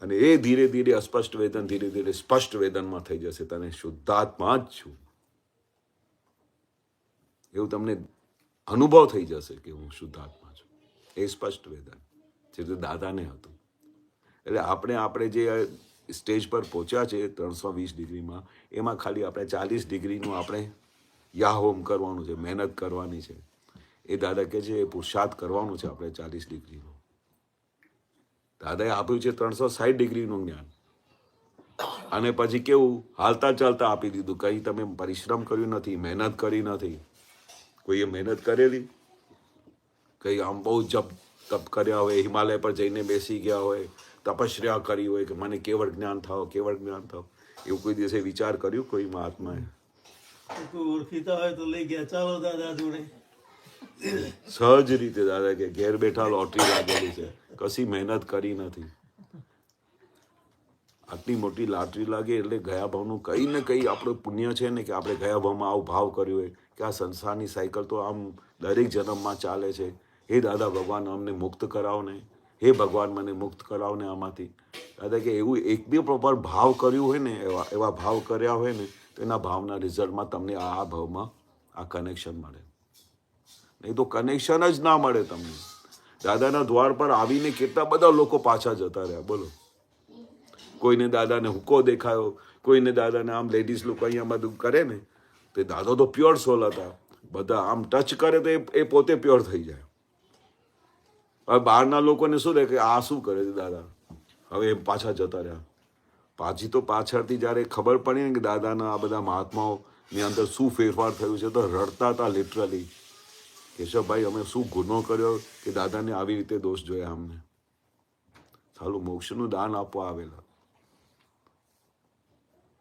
અને એ ધીરે ધીરે અસ્પષ્ટ વેદન ધીરે ધીરે સ્પષ્ટ વેદનમાં થઈ જશે. તને શુદ્ધાત્મા જ છું એવું તમને અનુભવ થઈ જશે કે હું શુદ્ધાત્મા છું. એ સ્પષ્ટ વેદન જે દાદાને હતું. એટલે આપણે જે સ્ટેજ પર પહોંચ્યા છે 320 ડિગ્રીમાં, એમાં ખાલી આપણે 40 ડિગ્રીનું આપણે યાહોમ કરવાનું છે, મહેનત કરવાની છે. એ દાદા કહે છે એ પુરુષાર્થ કરવાનું છે આપણે 40 ડિગ્રીનું. દાદાએ આપ્યું છે 360 ડિગ્રીનું જ્ઞાન, અને પછી કેવું હાલતા ચાલતા આપી દીધું. કંઈ તમે પરિશ્રમ કર્યું નથી, મહેનત કરી નથી. કોઈએ મહેનત કરેલી? કંઈ આમ બહુ જપ તપ કર્યા હોય, હિમાલય પર જઈને બેસી ગયા હોય, તપસ્યા કરી હોય કે મને કેવળ જ્ઞાન થાવ, કેવળ જ્ઞાન થાવ, એવું કોઈ દિવસે વિચાર કર્યું કોઈ મહાત્માએ? ઓળખીતા હોય તો લઈ ગયા, ચાલો દાદા જોડે. સહજ રીતે દાદા કે ઘેર બેઠા લોટરી લાગેલી છે, કશી મહેનત કરી નથી. આટલી મોટી લાટરી લાગે એટલે ગયા ભાવનું કંઈ ને કંઈ આપણું પુણ્ય છે ને, કે આપણે ગયા ભાવમાં આવું ભાવ કર્યું હોય કે આ સંસારની સાયકલ તો આમ દરેક જન્મમાં ચાલે છે. હે દાદા ભગવાન અમને મુક્ત કરાવો ને, હે ભગવાન મને મુક્ત કરાવો ને આમાંથી. દાદા કે એવું એક બી પ્રોપર ભાવ કર્યું હોય ને, એવા ભાવ કર્યા હોય ને, તો એના ભાવના રિઝલ્ટમાં તમને આ ભાવમાં આ કનેક્શન મળે. નહીં તો કનેક્શન જ ના મળે તમને. દાદાના દ્વાર પર આવીને કેટલા બધા લોકો પાછા જતા રહ્યા બોલો. કોઈને દાદાને હુક્કો દેખાયો, કોઈને દાદાને આમ લેડીઝ લોકો અહીંયા બધું કરે ને, તો દાદા તો પ્યોર સોલ હતા. બધા આમ ટચ કરે તો એ પોતે પ્યોર થઈ જાય. હવે બહારના લોકોને શું રહે કે આ શું કરે છે દાદા, હવે એ પાછા જતા રહ્યા. પાછી તો પાછળથી જ્યારે ખબર પડી ને કે દાદાના આ બધા મહાત્માઓની અંદર શું ફેરફાર થયું છે, તો રડતા હતા લિટરલી. કેશવભાઈ અમે શું ગુનો કર્યો કે દાદાને આવી રીતે દોષ જોયા અમને. સાલું મોક્ષનું દાન આપવા આવેલા.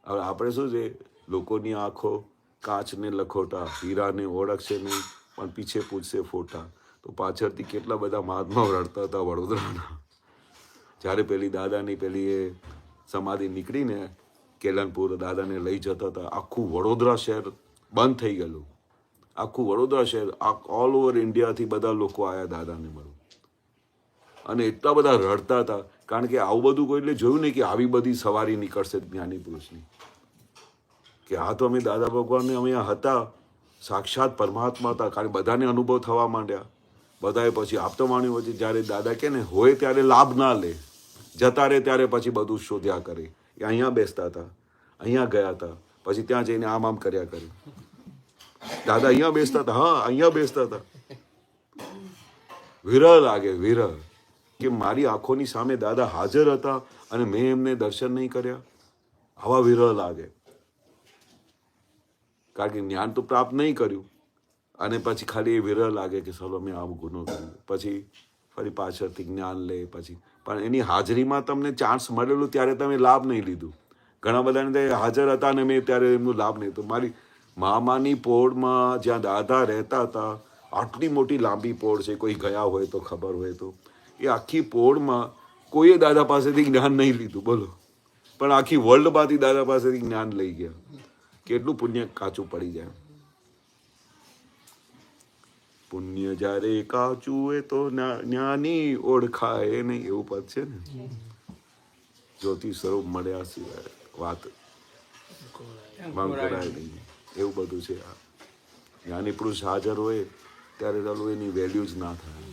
હવે આપણે શું છે, લોકોની આંખો કાચને લખોટા, હીરાને ઓળખશે નહીં પણ પીછે પૂછશે ફોટા. તો પાછળથી કેટલા બધા મહાત્માઓ રડતા હતા વડોદરાના. જ્યારે પેલી દાદાની પેલી એ સમાધિ નીકળીને કેલનપુર દાદાને લઈ જતા હતા, આખું વડોદરા શહેર બંધ થઈ ગયેલું. આખું વડોદરા શહેર ઓલ ઓવર ઇન્ડિયાથી બધા લોકો આવ્યા દાદાને મળવા, અને એટલા બધા રડતા હતા. કારણ કે આવું બધું કોઈ એટલે જોયું નહીં કે આવી બધી સવારી નીકળશે જ્ઞાની પુરુષની, કે આ તો અમે દાદા ભગવાનને અમે હતા, સાક્ષાત પરમાત્મા હતા. કારણ બધાને અનુભવ થવા માંડ્યા. બધાએ પછી આપતો માણ્યું. પછી જ્યારે દાદા કે ને હોય ત્યારે લાભ ના લે, જતા રહે ત્યારે પછી બધું શોધ્યા કરે. એ અહીંયા બેસતા હતા, અહીંયા ગયા હતા, પછી ત્યાં જઈને આમ કર્યા કરે. દાદા અહીંયા બેસતા હતા, હા અહીંયા બેસતા હતા. વિરહ લાગે, વિરહ કે મારી આંખોની સામે દાદા હાજર હતા અને મેં એમને દર્શન નહીં કર્યા. આવા વિરહ લાગે. કારણ કે જ્ઞાન તો પ્રાપ્ત નહીં કર્યું, અને પછી ખાલી એ વિરહ લાગે કે ચલો મેં આવું ગુનો કર્યો. પછી ફરી પાછળથી જ્ઞાન લે. પછી પણ એની હાજરીમાં તમને ચાન્સ મળેલું ત્યારે તમે લાભ નહીં લીધું. ઘણા બધાને હાજર હતા ને મેં ત્યારે એમનું લાભ નહીં. તો મારી મામાની પોળમાં જ્યાં દાદા રહેતા હતા, આટલી મોટી લાંબી પોળ છે, કોઈ ગયા હોય તો ખબર હોય તો, એ આખી પોળમાં કોઈએ દાદા પાસેથી જ્ઞાન નહીં લીધું બોલો, પણ આખી વર્લ્ડમાંથી દાદા પાસેથી જ્ઞાન લઈ ગયા. કેટલું પુણ્ય કાચું પડી જાય. પુણ્ય જ્યારે કાચું એ તો જ્ઞાની ઓળખાય નહીં, એવું પદ છે ને. જ્યોતિ સ્વરૂપ મળ્યા સિવાય વાત કરાય નહીં, એવું બધું છે. જ્ઞાની પુરુષ હાજર હોય ત્યારે ચાલો એની વેલ્યુ જ ના થાય.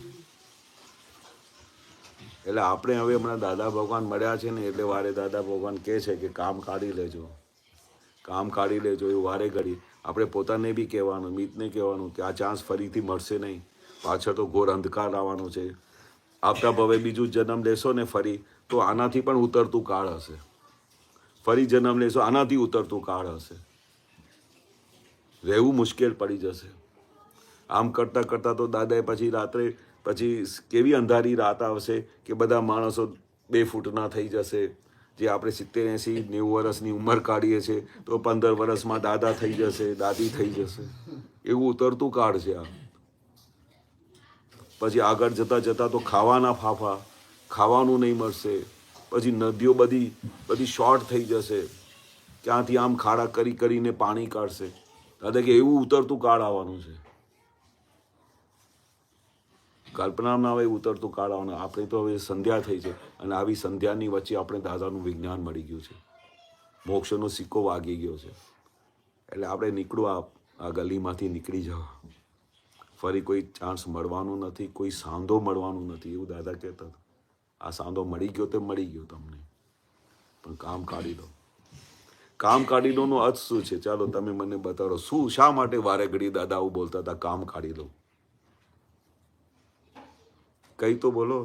એટલે આપણે હવે હમણાં દાદા ભગવાન મળ્યા છે ને એટલે વારે દાદા ભગવાન કહે છે કે કામ કાઢી લેજો, કામ કાઢી લેજો. એવું વારે ઘડી આપણે પોતાને બી કહેવાનું, મિતને કહેવાનું કે આ ચાન્સ ફરીથી મળશે નહીં, પાછળ તો ઘોર અંધકાર આવવાનો છે. આવતા ભવે બીજું જન્મ લેશો ને ફરી તો આનાથી પણ ઉતરતું કાળ હશે, ફરી જન્મ લેશો આનાથી ઉતરતું કાળ હશે, રહેવું મુશ્કેલ પડી જશે. આમ કરતાં કરતાં તો દાદાએ પછી રાત્રે પછી કેવી અંધારી રાત આવશે કે બધા માણસો 2 ફૂટના થઈ જશે. જે આપણે 70, 80, 90 વર્ષની ઉંમર કાઢીએ છીએ તો 15 વર્ષમાં દાદા થઈ જશે, દાદી થઈ જશે. એવું ઉતરતું કાળ છે આ. પછી આગળ જતાં જતાં તો ખાવાના ફાફા, ખાવાનું નહીં મળશે. પછી નદીઓ બધી શોર્ટ થઈ જશે, ક્યાંથી આમ ખાડા કરીને પાણી કાઢશે. દાદા કે એવું ઉતરતું કાળ આવવાનું છે. કલ્પના ના હોય ઉતરતું કાળ આવવાનું. આપણે તો હવે સંધ્યા થઈ છે અને આવી સંધ્યાની વચ્ચે આપણે દાદાનું વિજ્ઞાન મળી ગયું છે, મોક્ષનો સિક્કો વાગી ગયો છે. એટલે આપણે નીકળવું, આ ગલીમાંથી નીકળી જાઓ. ફરી કોઈ ચાન્સ મળવાનું નથી, કોઈ સાંધો મળવાનું નથી, એવું દાદા કહેતા હતા. આ સાંધો મળી ગયો તો મળી ગયો તમને, પણ કામ કાઢી લો. કામ કાઢી લો નો અર્થ શું છે? ચાલો તમે મને બતાવો, શું શા માટે વારે ઘડી દાદા આવું બોલતા હતા કામ કાઢી લો? કઈ તો બોલો.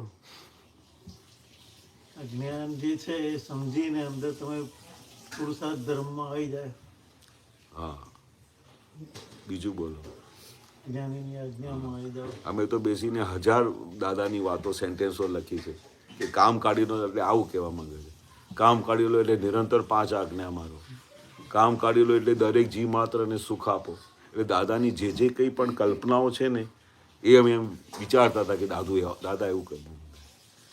જ્ઞાન જે છે એ સમજીને અંદર તમે પુરુષાર્થ ધર્મમાં આવી જાય. હા, બીજું બોલો. જ્ઞાનીની આજ્ઞામાં આવી જાઓ. અમે તો બેસીને 1000 દાદાની વાતો, સેન્ટેન્સો લખી છે કે કામ કાઢી લો એટલે આવું કહેવા માંગે છે. કામ કાઢી લો એટલે નિરંતર 5 આજ્ઞા મારો. કામ કાઢી લો એટલે દરેક જીવ માત્રને સુખ આપો. એટલે દાદાની જે કંઈ પણ કલ્પનાઓ છે ને એ અમે એમ વિચારતા હતા કે દાદા એવું કર્યું.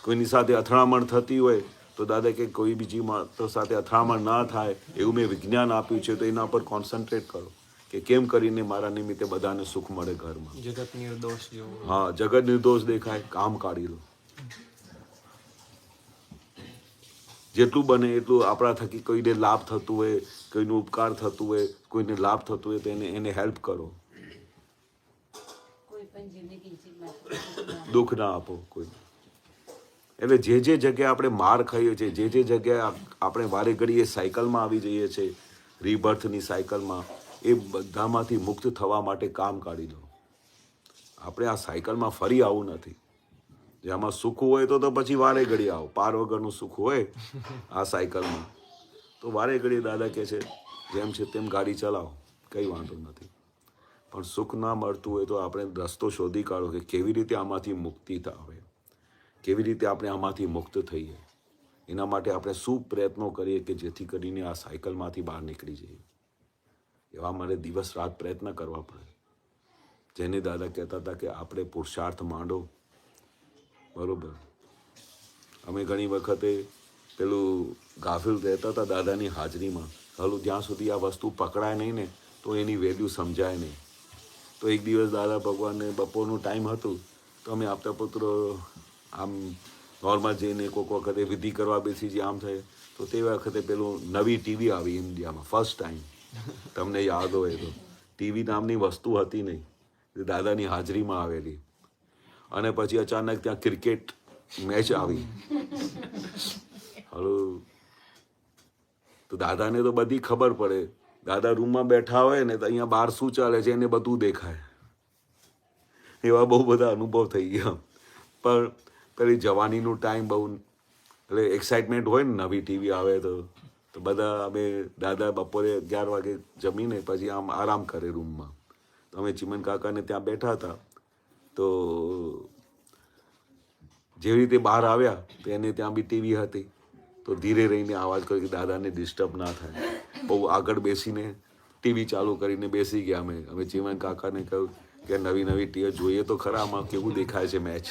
કોઈની સાથે અથડામણ થતી હોય તો દાદા કે કોઈ બીજી માત્ર સાથે અથડામણ ના થાય એવું મેં વિજ્ઞાન આપ્યું છે, તો એના પર કોન્સન્ટ્રેટ કરો કે કેમ કરીને મારા નિમિત્તે બધાને સુખ મળે ઘરમાં. જગત નિર્દોષ જેવું. હા, જગત નિર્દોષ દેખાય. કામ કાઢી લો. જેટલું બને એટલું આપણા થકી કોઈને લાભ થતું હોય, કોઈનું ઉપકાર થતું હોય, કોઈને લાભ થતું હોય તો એને હેલ્પ કરો. દુઃખ ના આપો કોઈ. એટલે જે જગ્યાએ આપણે માર ખાઈએ છીએ, જે જગ્યાએ આપણે વારે ઘડીએ સાયકલમાં આવી જઈએ છીએ, રીબર્થની સાયકલમાં, એ બધામાંથી મુક્ત થવા માટે કામ કાઢી લો. આપણે આ સાયકલમાં ફરી આવું નથી. જેમાં સુખ હોય તો પછી વારે ઘડી આવો. પાર વગરનું સુખ હોય આ સાયકલમાં તો વારે ઘડી દાદા કહે છે જેમ છે તેમ ગાડી ચલાવો, કંઈ વાંધો નથી. પણ સુખ ના મળતું હોય તો આપણે રસ્તો શોધી કાઢો કે કેવી રીતે આમાંથી મુક્તિ આવે, કેવી રીતે આપણે આમાંથી મુક્ત થઈએ. એના માટે આપણે શું પ્રયત્નો કરીએ કે જેથી કરીને આ સાયકલમાંથી બહાર નીકળી જઈએ. એવા મારે દિવસ રાત પ્રયત્ન કરવા પડે. જેને દાદા કહેતા હતા કે આપણે પુરુષાર્થ માંડો. બરાબર. અમે ઘણી વખતે પેલું ગાફિલ રહેતા હતા દાદાની હાજરીમાં. હાલું જ્યાં સુધી આ વસ્તુ પકડાય નહીં ને તો એની વેલ્યુ સમજાય નહીં. તો એક દિવસ દાદા ભગવાનને બપોરનું ટાઈમ હતું તો અમે આપતા પુત્રો આમ નોર્મલ જઈને કોઈક વખતે વિધિ કરવા બેસી જે આમ થાય તો તે વખતે પેલું નવી ટીવી આવી ઇન્ડિયામાં ફર્સ્ટ ટાઈમ. તમને યાદ હોય તો ટીવી નામની વસ્તુ હતી નહીં, દાદાની હાજરીમાં આવેલી. અને પછી અચાનક ત્યાં ક્રિકેટ મેચ આવી. હલો, તો દાદાને તો બધી ખબર પડે. દાદા રૂમમાં બેઠા હોય ને તો અહીંયા બહાર શું ચાલે છે એને બધું દેખાય. એવા બહુ બધા અનુભવ થઈ ગયા. પણ પેલી જવાનીનું ટાઈમ બહુ એટલે એક્સાઇટમેન્ટ હોય ને નવી ટીવી આવે તો બધા અમે દાદા બપોરે 11 વાગે જમીને પછી આમ આરામ કરે રૂમમાં. તો અમે ચીમન કાકાને ત્યાં બેઠા હતા. તો જેવી રીતે બહાર આવ્યા તો એને ત્યાં બી ટીવી હતી. તો ધીરે રહીને અવાજ કર્યો કે દાદાને ડિસ્ટર્બ ના થાય. બહુ આગળ બેસીને ટીવી ચાલુ કરીને બેસી ગયા અમે ચીમન કાકાને કહ્યું કે નવી ટીવી જોઈએ તો ખરા, આમાં કેવું દેખાય છે મેચ.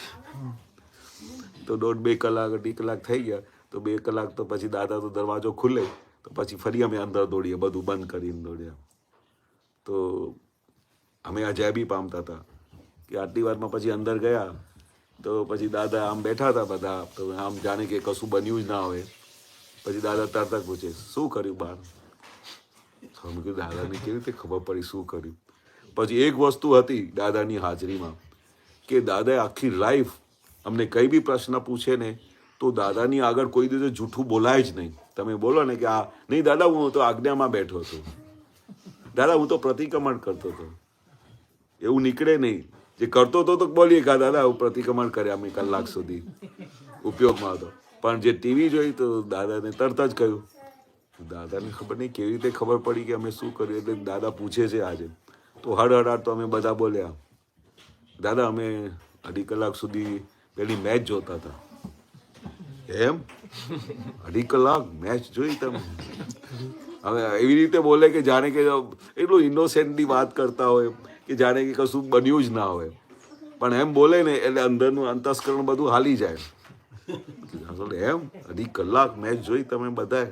તો 1.5-2 કલાક 2 કલાક થઈ ગયા. તો 2 કલાક તો પછી દાદા તો દરવાજો ખુલે તો પછી ફરી અમે અંદર દોડીએ, બધું બંધ કરીને દોડ્યા. તો અમે અજાયબી પામતા હતા કે આટલી વારમાં પછી અંદર ગયા તો પછી દાદા આમ બેઠા હતા બધા, તો આમ જાણે કે કશું બન્યું જ ના હોય. પછી દાદા તરત જ પૂછે શું કર્યું બહાર? મેં કીધું દાદાને કેવી રીતે ખબર પડી શું કર્યું? પછી એક વસ્તુ હતી દાદાની હાજરીમાં કે દાદાએ આખી લાઈફ અમને કઈ બી પ્રશ્ન પૂછે ને તો દાદાની આગળ કોઈ દિવસ જૂઠું બોલાય જ નહીં. તમે બોલો ને કે આ નહીં દાદા હું તો આજ્ઞામાં બેઠો હતો, દાદા હું તો પ્રતિક્રમણ કરતો હતો, એવું નીકળે નહીં. જે કરતો હતો તો બોલીએ કે દાદા હું પ્રતિક્રમણ કર્યા મેં કલાક સુધી ઉપયોગમાં હતો. પણ જે ટીવી જોઈ તો દાદાને તરત જ કહ્યું. દાદાને ખબર નહીં કેવી રીતે ખબર પડી કે અમે શું કર્યું. એટલે દાદા પૂછે છે આજે તો હડ તો અમે બધા બોલ્યા દાદા અમે 2.5 કલાક સુધી પેલી મેચ જોતા હતા. એમ 2.5 કલાક મેચ જોઈ તમે? હવે એવી રીતે બોલે કે જાણે કે એટલું ઇનોસેન્ટલી વાત કરતા હોય કે જાણે કે કશું બન્યું જ ના હોય. પણ એમ બોલે ને એટલે અંદરનું અંતસ્કરણ બધું હાલી જાય. એમ 2.5 કલાક મેચ જોઈ તમે બધાએ?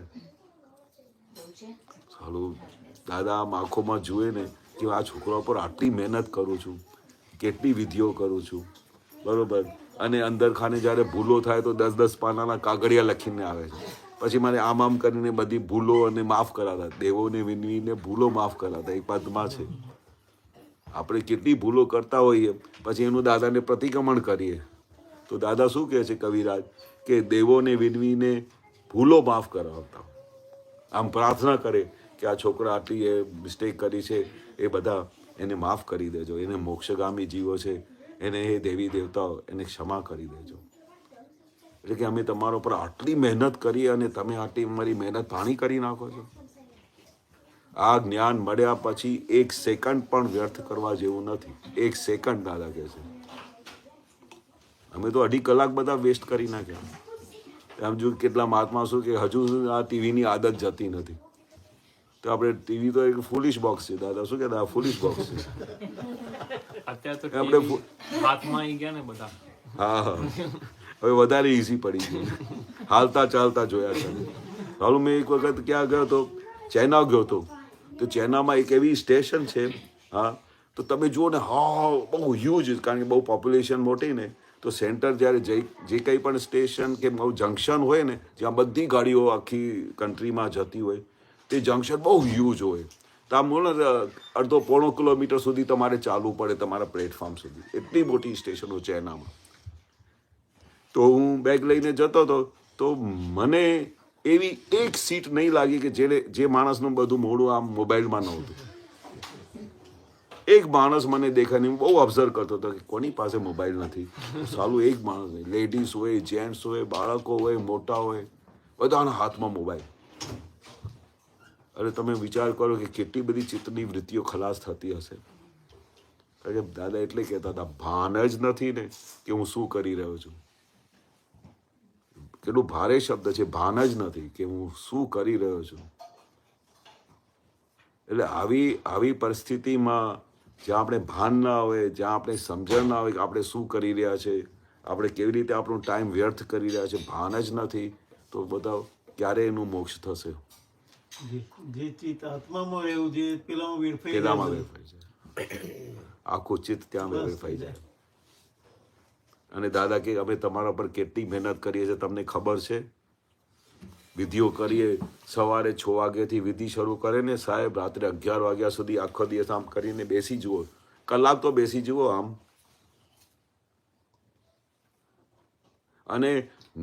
સારું દાદા આમ આંખોમાં જુએ ને કે આ છોકરા પર આટલી મહેનત કરું છું, કેટલી વિધિઓ કરું છું, બરોબર. અને અંદર ખાને જ્યારે ભૂલો થાય તો 10-10 પાનાના કાગળિયા લખીને આવે છે. પછી મારે આમ કરીને બધી ભૂલો અને માફ કરાતા. દેવોને વિનવીને ભૂલો માફ કરાતા એ પદમાં છે. આપણે કેટલી ભૂલો કરતા હોઈએ પછી એનું દાદાને પ્રતિક્રમણ કરીએ તો દાદા શું કહે છે કવિરાજ કે દેવોને વિનવીને ભૂલો માફ કરાવતા. આમ પ્રાર્થના કરે કે આ છોકરા આટલી એ મિસ્ટેક કરી છે એ બધા એને માફ કરી દેજો, એને મોક્ષગામી જીવો છે એને એ દેવી દેવતાઓ એને ક્ષમા કરી દેજો. એટલે કે અમે તમારા પર આટલી મહેનત કરી અને તમે આટલી અમારી મહેનત પાણી કરી નાખો છો. આ જ્ઞાન મળ્યા પછી 1 સેકન્ડ પણ વ્યર્થ કરવા જેવું નથી. 1 સેકન્ડ દાદા કહે છે. અમે તો 2.5 કલાક બધા વેસ્ટ કરી નાખ્યા. આમ જો કેટલા મહાત્મા શું કે હજુ આ ટીવીની આદત જતી નથી. તો આપણે ટીવી તો એક ફૂલિશ બોક્સ છે. દાદા શું કહેતા ફૂલિશ બોક્સ છે. અત્યારે તો આપણે હાથમાં આવી ગયા ને બધા. હા હવે વધારે ઇઝી પડી ગયું. હાલતા ચાલતા જોયા છે. હાલું મેં એક વખત ક્યાં ગયો હતો, ચાઇના ગયો હતો. તો ચાઇનામાં એક એવી સ્ટેશન છે, હા, તો તમે જુઓ ને હા બહુ હ્યુજ, કારણ કે બહુ પોપ્યુલેશન મોટી ને તો સેન્ટર જ્યારે જે કંઈ પણ સ્ટેશન કે બહુ જંકશન હોય ને જ્યાં બધી ગાડીઓ આખી કન્ટ્રીમાં જતી હોય તે જંકશન બહુ હ્યુજ હોય. તો આમ બોલો ને 1.5-પોણો કિલોમીટર સુધી તમારે ચાલવું પડે તમારા પ્લેટફોર્મ સુધી. એટલી મોટી સ્ટેશનો ચાઇનામાં. તો હું બેગ લઈને જતો હતો તો મને એવી એક સીટ નહીં લાગી કે જે માણસનું બધું મોઢું આમ મોબાઈલમાં નહોતું. એક માણસ મને દેખાય નહીં. બહુ ઓબ્ઝર્વ કરતો હતો કે કોની પાસે મોબાઈલ નથી. સાલું એક માણસ નહીં, લેડીઝ હોય, જેન્ટ્સ હોય, બાળકો હોય, મોટા હોય, બધાના હાથમાં મોબાઈલ. અરે તમે વિચાર કરો કે કેટલી બધી ચિત્તની વૃત્તિઓ ખલાસ થતી હશે. કારણ કે દાદા એટલે કહેતા હતા ભાન જ નથી ને કે હું શું કરી રહ્યો છું. કેટલું ભારે શબ્દ છે, ભાન જ નથી કે હું શું કરી રહ્યો છું. એટલે આવી પરિસ્થિતિમાં જ્યાં આપણે ભાન ના હોય, જ્યાં આપણે સમજણ ના હોય કે આપણે શું કરી રહ્યા છે, આપણે કેવી રીતે આપણો ટાઈમ વ્યર્થ કરી રહ્યા છે, ભાન જ નથી, તો બધા ક્યારે એનું મોક્ષ થશે? જે ચિત્ત આત્મામાં રહેવું જે પેલામાં વેડફાઈ જાય, આખું ચિત્ત ત્યાં વેડફાઈ જાય. અને દાદા કે અમે તમારા પર કેટલી મહેનત કરીએ છીએ તમને ખબર છે? વિધિઓ કરીએ, સવારે 6 વાગ્યાથી વિધિ શરૂ કરે ને સાહેબ, રાત્રે 11 વાગ્યા સુધી આખો દિવસ આમ કરીને બેસી જુઓ, કલાક તો બેસી જુઓ આમ. અને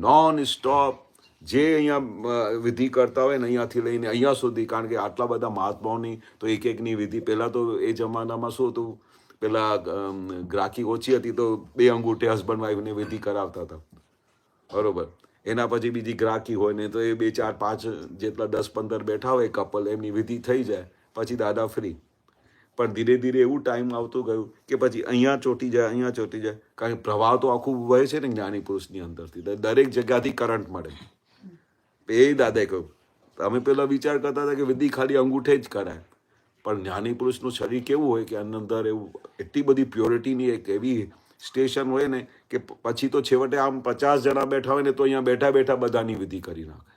નોન સ્ટોપ જે અહીંયા વિધિ કરતા હોય ને અહીંયાથી લઈને અહીંયા સુધી, કારણ કે આટલા બધા મહાત્માઓની તો એકની વિધિ. પહેલાં તો એ જમાનામાં શું હતું, પેલા ગ્રાહકી ઓછી હતી તો 2 અંગૂઠે હસબન્ડ વાઈફને વિધિ કરાવતા હતા, બરોબર. એના પછી બીજી ગ્રાહકી હોય ને તો એ 2, 4, 5 જેટલા 10, 15 બેઠા હોય કપલ, એમની વિધિ થઈ જાય પછી દાદા ફ્રી. પણ ધીરે ધીરે એવું ટાઈમ આવતું ગયું કે પછી અહીંયા ચોંટી જાય, અહીંયા ચોંટી જાય, કારણ કે પ્રવાહ તો આખું વહે છે ને જ્ઞાની પુરુષની અંદરથી, દરેક જગ્યાથી કરંટ મળે. એ દાદાએ કહ્યું, અમે પેલા વિચાર કરતા હતા કે વિધિ ખાલી અંગૂઠે જ કરાય, પણ જ્ઞાની પુરુષનું શરીર કેવું હોય કે અંદર એવું એટલી બધી પ્યોરિટીની એક એવી સ્ટેશન હોય ને કે પછી તો છેવટે આમ 50 જણા બેઠા હોય ને તો અહીંયા બેઠા બેઠા બધાની વિધિ કરી નાખે.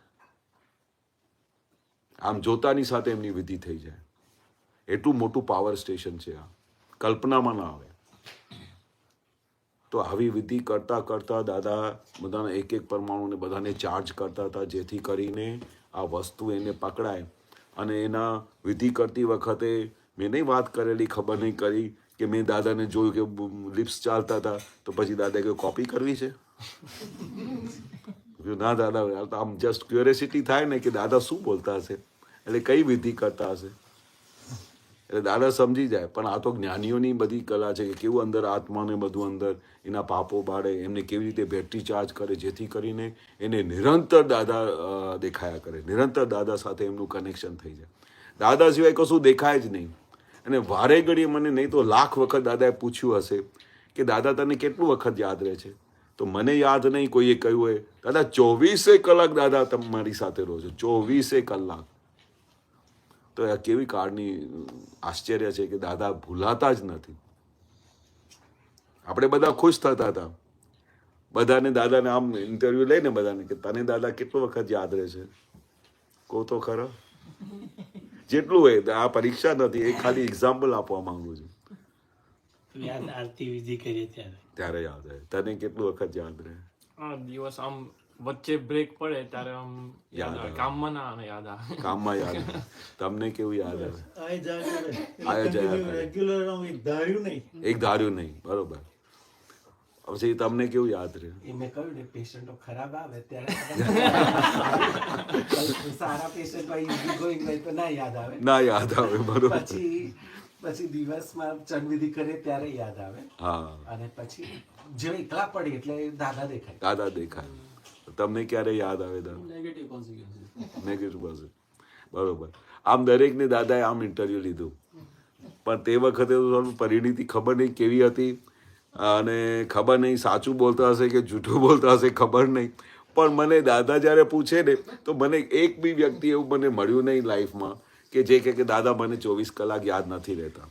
આમ જોતાની સાથે એમની વિધિ થઈ જાય. એટલું મોટું પાવર સ્ટેશન છે આ, કલ્પનામાં ના આવે. તો આવી વિધિ કરતાં કરતાં દાદા બધાના એક એક પરમાણુને બધાને ચાર્જ કરતા હતા, જેથી કરીને આ વસ્તુ એને પકડાય. અને એના વિધિ કરતી વખતે મેં નહીં વાત કરેલી, ખબર નહીં કરી કે મેં દાદાને જોયું કે લિપ્સ ચાલતા હતા, તો પછી દાદાએ કહ્યું કોપી કરવી છે. ના દાદા, આમ જસ્ટ ક્યુરિયોસિટી થાય ને કે દાદા શું બોલતા હશે, એટલે કઈ વિધિ કરતા હશે. એટલે દાદા સમજી જાય. પણ આ તો જ્ઞાનીઓની બધી કલા છે કે કેવું અંદર આત્માને બધું અંદર એના પાપો બાળે, એમને કેવી રીતે બેટરી ચાર્જ કરે, જેથી કરીને એને નિરંતર દાદા દેખાયા કરે, નિરંતર દાદા સાથે એમનું કનેક્શન થઈ જાય. દાદા સિવાય કશું દેખાય જ નહીં. અને વારે ઘડીએ મને નહીં તો લાખ વખત દાદાએ પૂછ્યું હશે કે દાદા તને કેટલું વખત યાદ રહે છે, તો મને યાદ નહીં. કોઈએ કહ્યું હોય દાદા 24 કલાક દાદા તમારી સાથે રહો છો, 24 કલાક. તો આ કેવી કાળની આશ્ચર્ય છે કે દાદા ભૂલાતા જ નથી. આપણે બધા ખુશ થતા હતા, બધાને દાદાને આમ ઇન્ટરવ્યુ લઈને બધાને કે તને દાદા કેટલો વખત યાદ રહે છે, કહો તો ખરો. જેટલું હોય, આ પરીક્ષા નથી, એ ખાલી એક્ઝામ્પલ આપવા માંગુ છું. યાદ આરતી વિધિ કરીએ ત્યારે યાદ રહે. તને કેટલું વખત યાદ રહે? આ દિવસ આમ વચ્ચે બ્રેક પડે ત્યારે આમ યાદ આવે, કામમાં ના આવે, યાદ આવે. કામમાં યાદ આવે. તમને કેવું યાદ આવે? આય જાય કરે. આય જાય કરે. રેગ્યુલર આમ એક ધાર્યું નહીં. એક ધાર્યું નહીં, બરોબર. પછી તમને કેવું યાદ રહે? એ મેં કહ્યું ને, પેશન્ટો ખરાબ આવે ત્યારે સારા પેશન્ટ ઇઝી ગોઈંગ હોય તો ના યાદ આવે, ના યાદ આવે, બરોબર. પછી દિવસમાં ચંદવિધિ કરે ત્યારે યાદ આવે. હા, અને પછી જે એકલા પડી એટલે દાદા દેખાય. દાદા દેખાય. તમને ક્યારે યાદ આવે દાદા? Negative consequences. નેગેટિવ પાસે, બરોબર. આમ દરેકને દાદાએ આમ ઇન્ટરવ્યુ લીધું, પણ તે વખતે તો થોડું પરિણીતિ ખબર નહીં કેવી હતી, અને ખબર નહીં સાચું બોલતા હશે કે જૂઠું બોલતા હશે, ખબર નહીં. પણ મને દાદા જ્યારે પૂછે ને તો મને એક બી વ્યક્તિ એવું મને મળ્યું નહીં લાઈફમાં કે જે કે દાદા મને 24 કલાક યાદ નથી રહેતા.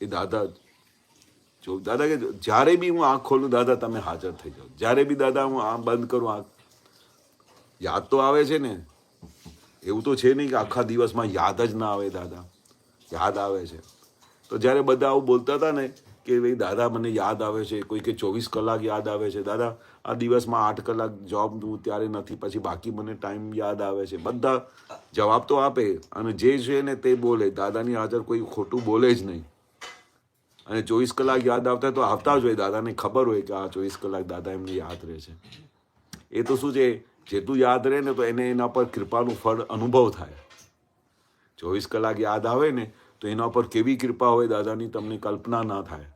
એ દાદા દાદા કે જ્યારે બી હું આંખ ખોલું દાદા તમે હાજર થઈ જાઓ. જ્યારે બી દાદા હું આંખ બંધ કરું આંખ યાદ તો આવે છે ને. એવું તો છે નહીં કે આખા દિવસમાં યાદ જ ના આવે. દાદા યાદ આવે છે. તો જ્યારે બધા આવું બોલતા હતા ને કે ભાઈ દાદા મને યાદ આવે છે, કોઈ કે 24 કલાક યાદ આવે છે, દાદા આ દિવસમાં 8 કલાક જોબ હું ત્યારે નથી, પછી બાકી મને ટાઈમ યાદ આવે છે, બધા જવાબ તો આપે અને જે છે ને તે બોલે. દાદાની હાજર કોઈ ખોટું બોલે જ નહીં. અને 24 કલાક યાદ આવતા તો આવતા જ હોય. દાદાને ખબર હોય કે આ 24 કલાક દાદા એમને યાદ રહે છે. એ તો શું છે, જેટલું યાદ રહે ને તો એને એના પર કૃપાનું ફળ અનુભવ થાય. 24 કલાક યાદ આવે ને તો એના પર કેવી કૃપા હોય દાદાની તમને કલ્પના ના થાય.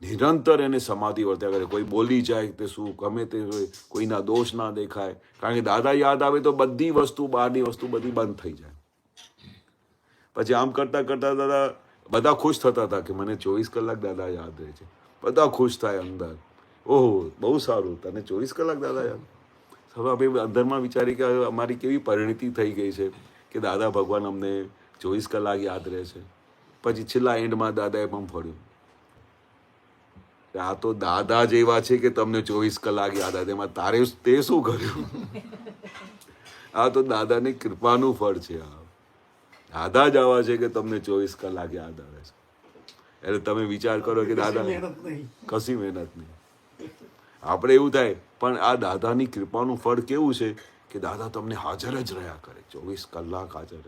નિરંતર એને સમાધિ વર્ત્યા કરે. કોઈ બોલી જાય તે શું ગમે તે હોય, કોઈના દોષ ના દેખાય. કારણ કે દાદા યાદ આવે તો બધી વસ્તુ, બહારની વસ્તુ બધી બંધ થઈ જાય. પછી આમ કરતા કરતા દાદા બધા ખુશ થતા હતા કે મને 24 કલાક દાદા યાદ રહે છે. બધા ખુશ થાય અંદર. ઓહો બહુ સારું, તને 24 કલાક દાદા યાદ. હવે આપણે અંદરમાં વિચારી કે અમારી કેવી પરિણીતિ થઈ ગઈ છે કે દાદા ભગવાન અમને 24 કલાક યાદ રહે છે. પછી છેલ્લા એન્ડમાં દાદાએ પણ ફળ્યું, આ તો દાદા જ એવા છે કે તમને 24 કલાક યાદ આવે, એમાં તારે તે શું કર્યું? આ તો દાદાની કૃપાનું ફળ છે. દાદા જ આવા છે કે તમને 24 કલાક યાદ આવે છે. એટલે તમે વિચાર કરો કે દાદા કશી મહેનત નહીં. આપણે એવું થાય, પણ આ દાદાની કૃપાનું ફળ કેવું છે કે દાદા તમને હાજર જ રહ્યા કરે, 24 કલાક હાજર.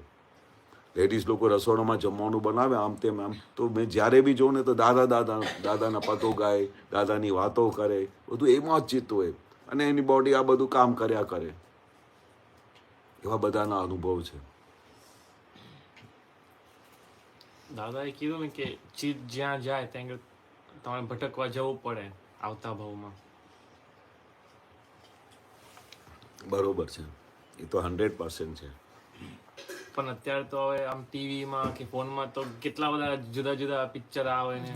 લેડીઝ લોકો રસોડામાં જમવાનું બનાવે આમ તેમ આમ, તો મેં જ્યારે બી જોઉં ને તો દાદાના પતો ગાય, દાદાની વાતો કરે, બધું એમાં જ ચિત્ત હોય અને એની બોડી આ બધું કામ કર્યા કરે. એવા બધાના અનુભવ છે. દાદાએ કીધું ને કે ચિત્ત જ્યાં જાય ત્યાં તમારે ભટકવા જવું પડે આવતા ભાવમાં. બરોબર છે, એ તો 100% છે. પણ અત્યારે તો હવે આમ ટીવીમાં કે ફોનમાં તો કેટલા બધા જુદા જુદા પિક્ચર આવે ને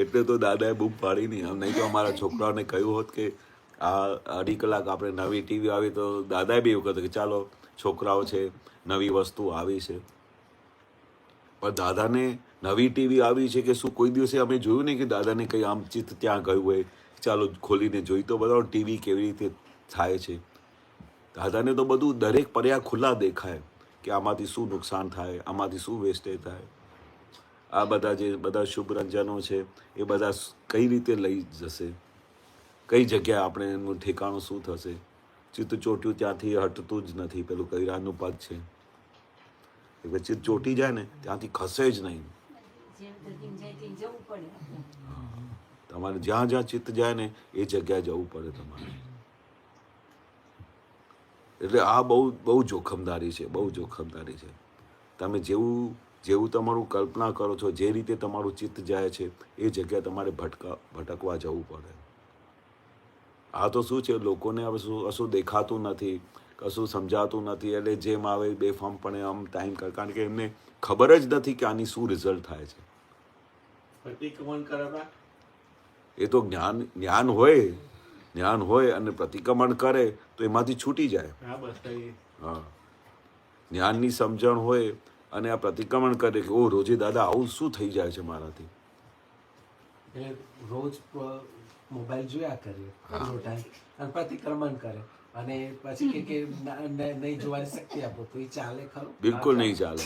એટલે તો દાદાએ બૂમ પાડી નહીં. આમ નહીં તો અમારા છોકરાઓને કહ્યું હોત કે આ 2.5 કલાક આપણે નવી ટીવી આવી, તો દાદાએ બી એવું કહ્યું કે ચાલો છોકરાઓ છે, નવી વસ્તુ આવી છે. પણ દાદાને નવી ટીવી આવી છે કે શું કોઈ દિવસે અમે જોયું નહીં કે દાદાને કંઈ આમ ચિત્ત ત્યાં ગયું હોય, ચાલો ખોલીને જોઈ તો બધા ટીવી કેવી રીતે થાય છે. દાદાને તો બધું દરેક પર્યા ખુલ્લા દેખાય. કે આમાંથી શું નુકસાન થાય, આમાંથી શું વેસ્ટેજ થાય. આ બધા જે બધા શુભ રંજનો છે એ બધા કઈ રીતે લઈ જશે, કઈ જગ્યાએ આપણે એનું ઠેકાણું શું થશે. ચિત્ત ચોટ્યું ત્યાંથી હટતું જ નથી, પેલું કૈરાનું પદ છે. એટલે ચિત્ત ચોટી જાય ને ત્યાંથી ખસે જ નહીં. તમારે જ્યાં જ્યાં ચિત્ત જાય ને એ જગ્યાએ જવું પડે તમારે. એટલે આ બહુ બહુ જોખમદારી છે, બહુ જોખમદારી છે. તમે જેવું તમારું કલ્પના કરો છો, જે રીતે તમારું ચિત્ત જાય છે એ જગ્યાએ તમારે ભટકવા જવું પડે. આ તો શું છે, લોકોને હવે કશું દેખાતું નથી, કશું સમજાતું નથી, એટલે જેમ આવે બેફામપણે આમ ટાઈમ કારણ કે એમને ખબર જ નથી કે આની શું રિઝલ્ટ થાય છે. પ્રતિક્રમણ કરાવવા એ તો જ્ઞાન હોય અને પ્રતિક્રમણ કરે તો એમાંથી છૂટી જાય. હા, જ્ઞાનની સમજણ હોય અને આ પ્રતિક્રમણ કરે કે ઓ રોજે દાદા આવું શું થઈ જાય છે મારાથી. એટલે રોજ મોબાઈલ જોયા કરીએ પૂરો ટાઈમ અને પ્રતિક્રમણ કરે અને પછી કે નહીં જોવાની શક્તિ આપો તો એ ચાલે ખરું? બિલકુલ નહીં ચાલે.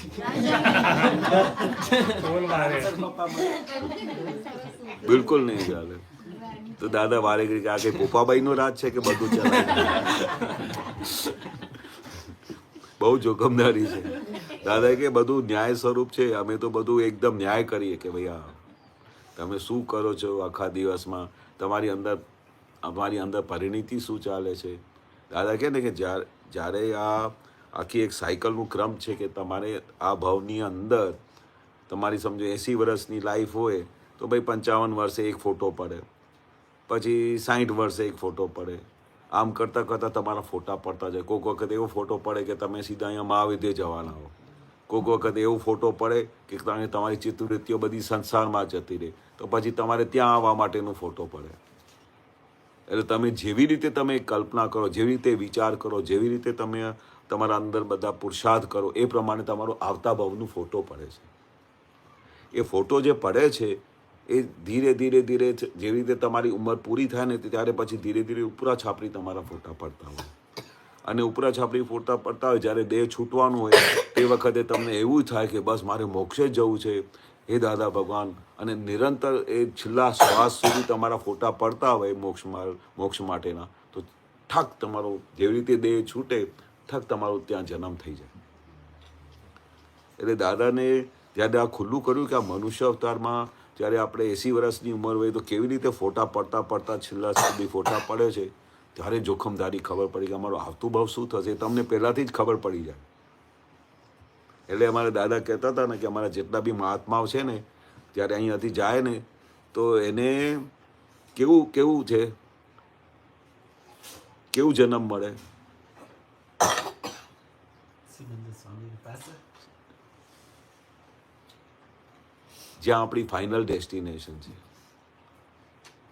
બિલકુલ નહીં ચાલે. તો દાદા વારે ઘડી કે આ કઈ પોપાબાઈ નો રાજ છે કે બધું ચાલે. બહુ જોખમદારી છે. દાદા કે બધું ન્યાય સ્વરૂપ છે, અમે તો બધું એકદમ ન્યાય કરીએ કે ભાઈ હા તમે શું કરો છો આખા દિવસમાં, તમારી અંદર પરિણીતિ શું ચાલે છે. દાદા કહે ને કે જ્યારે આ આખી એક સાયકલનું ક્રમ છે કે તમારે આ ભાવની અંદર તમારી સમજો 80 વર્ષની લાઈફ હોય તો ભાઈ 55 વર્ષે એક ફોટો પડે, પછી 60 વર્ષે એક ફોટો પડે. આમ કરતાં કરતાં તમારા ફોટા પડતા જાય. કોઈક વખત એવો ફોટો પડે કે તમે સીધા અહીંયા મહાવિદ્ય જવાના હો. કોઈક વખત એવો ફોટો પડે કે તમારી ચિત્તવૃત્તિઓ બધી સંસારમાં જતી રહે, તો પછી તમારે ત્યાં આવવા માટેનો ફોટો પડે. એટલે તમે જેવી રીતે તમે કલ્પના કરો, જેવી રીતે વિચાર કરો, જેવી રીતે તમે તમારા અંદર બધા પુરુષાર્થ કરો, એ પ્રમાણે તમારો આવતા ભાવનો ફોટો પડે છે. એ ફોટો જે પડે છે એ ધીરે ધીરે જેવી રીતે તમારી ઉંમર પૂરી થાય ને ત્યારે પછી ધીરે ધીરે ઉપરા છાપરી તમારા ફોટા પડતા હોય. અને ઉપરા છાપરી ફોટા પડતા હોય જ્યારે દેહ છૂટવાનું હોય તે વખતે તમને એવું થાય કે બસ મારે મોક્ષે જ જવું છે, હે દાદા ભગવાન. અને નિરંતર એ છેલ્લા શ્વાસ સુધી તમારા ફોટા પડતા હોય મોક્ષ માટેના, તો ઠક તમારો જેવી રીતે દેહ છૂટે ઠક તમારો ત્યાં જન્મ થઈ જાય. એટલે દાદાને જ્યારે આ ખુલ્લું કર્યું કે આ મનુષ્ય અવતારમાં જ્યારે આપણે 80 વર્ષની ઉંમર હોય તો કેવી રીતે ફોટા પડતા છેલ્લા સુધી ફોટા પડે છે, ત્યારે જોખમદારી ખબર પડી કે અમારો આવતું ભાવ શું થશે તમને પહેલાંથી જ ખબર પડી જાય. એટલે અમારા દાદા કહેતા હતા ને કે અમારા જેટલા બી મહાત્માઓ છે ને જ્યારે અહીંયાથી જાય ને તો એને કેવું છે, કેવું જન્મ મળે. સિમંદર સ્વામીની પાસે જ્યાં આપણી ફાઇનલ ડેસ્ટિનેશન છે.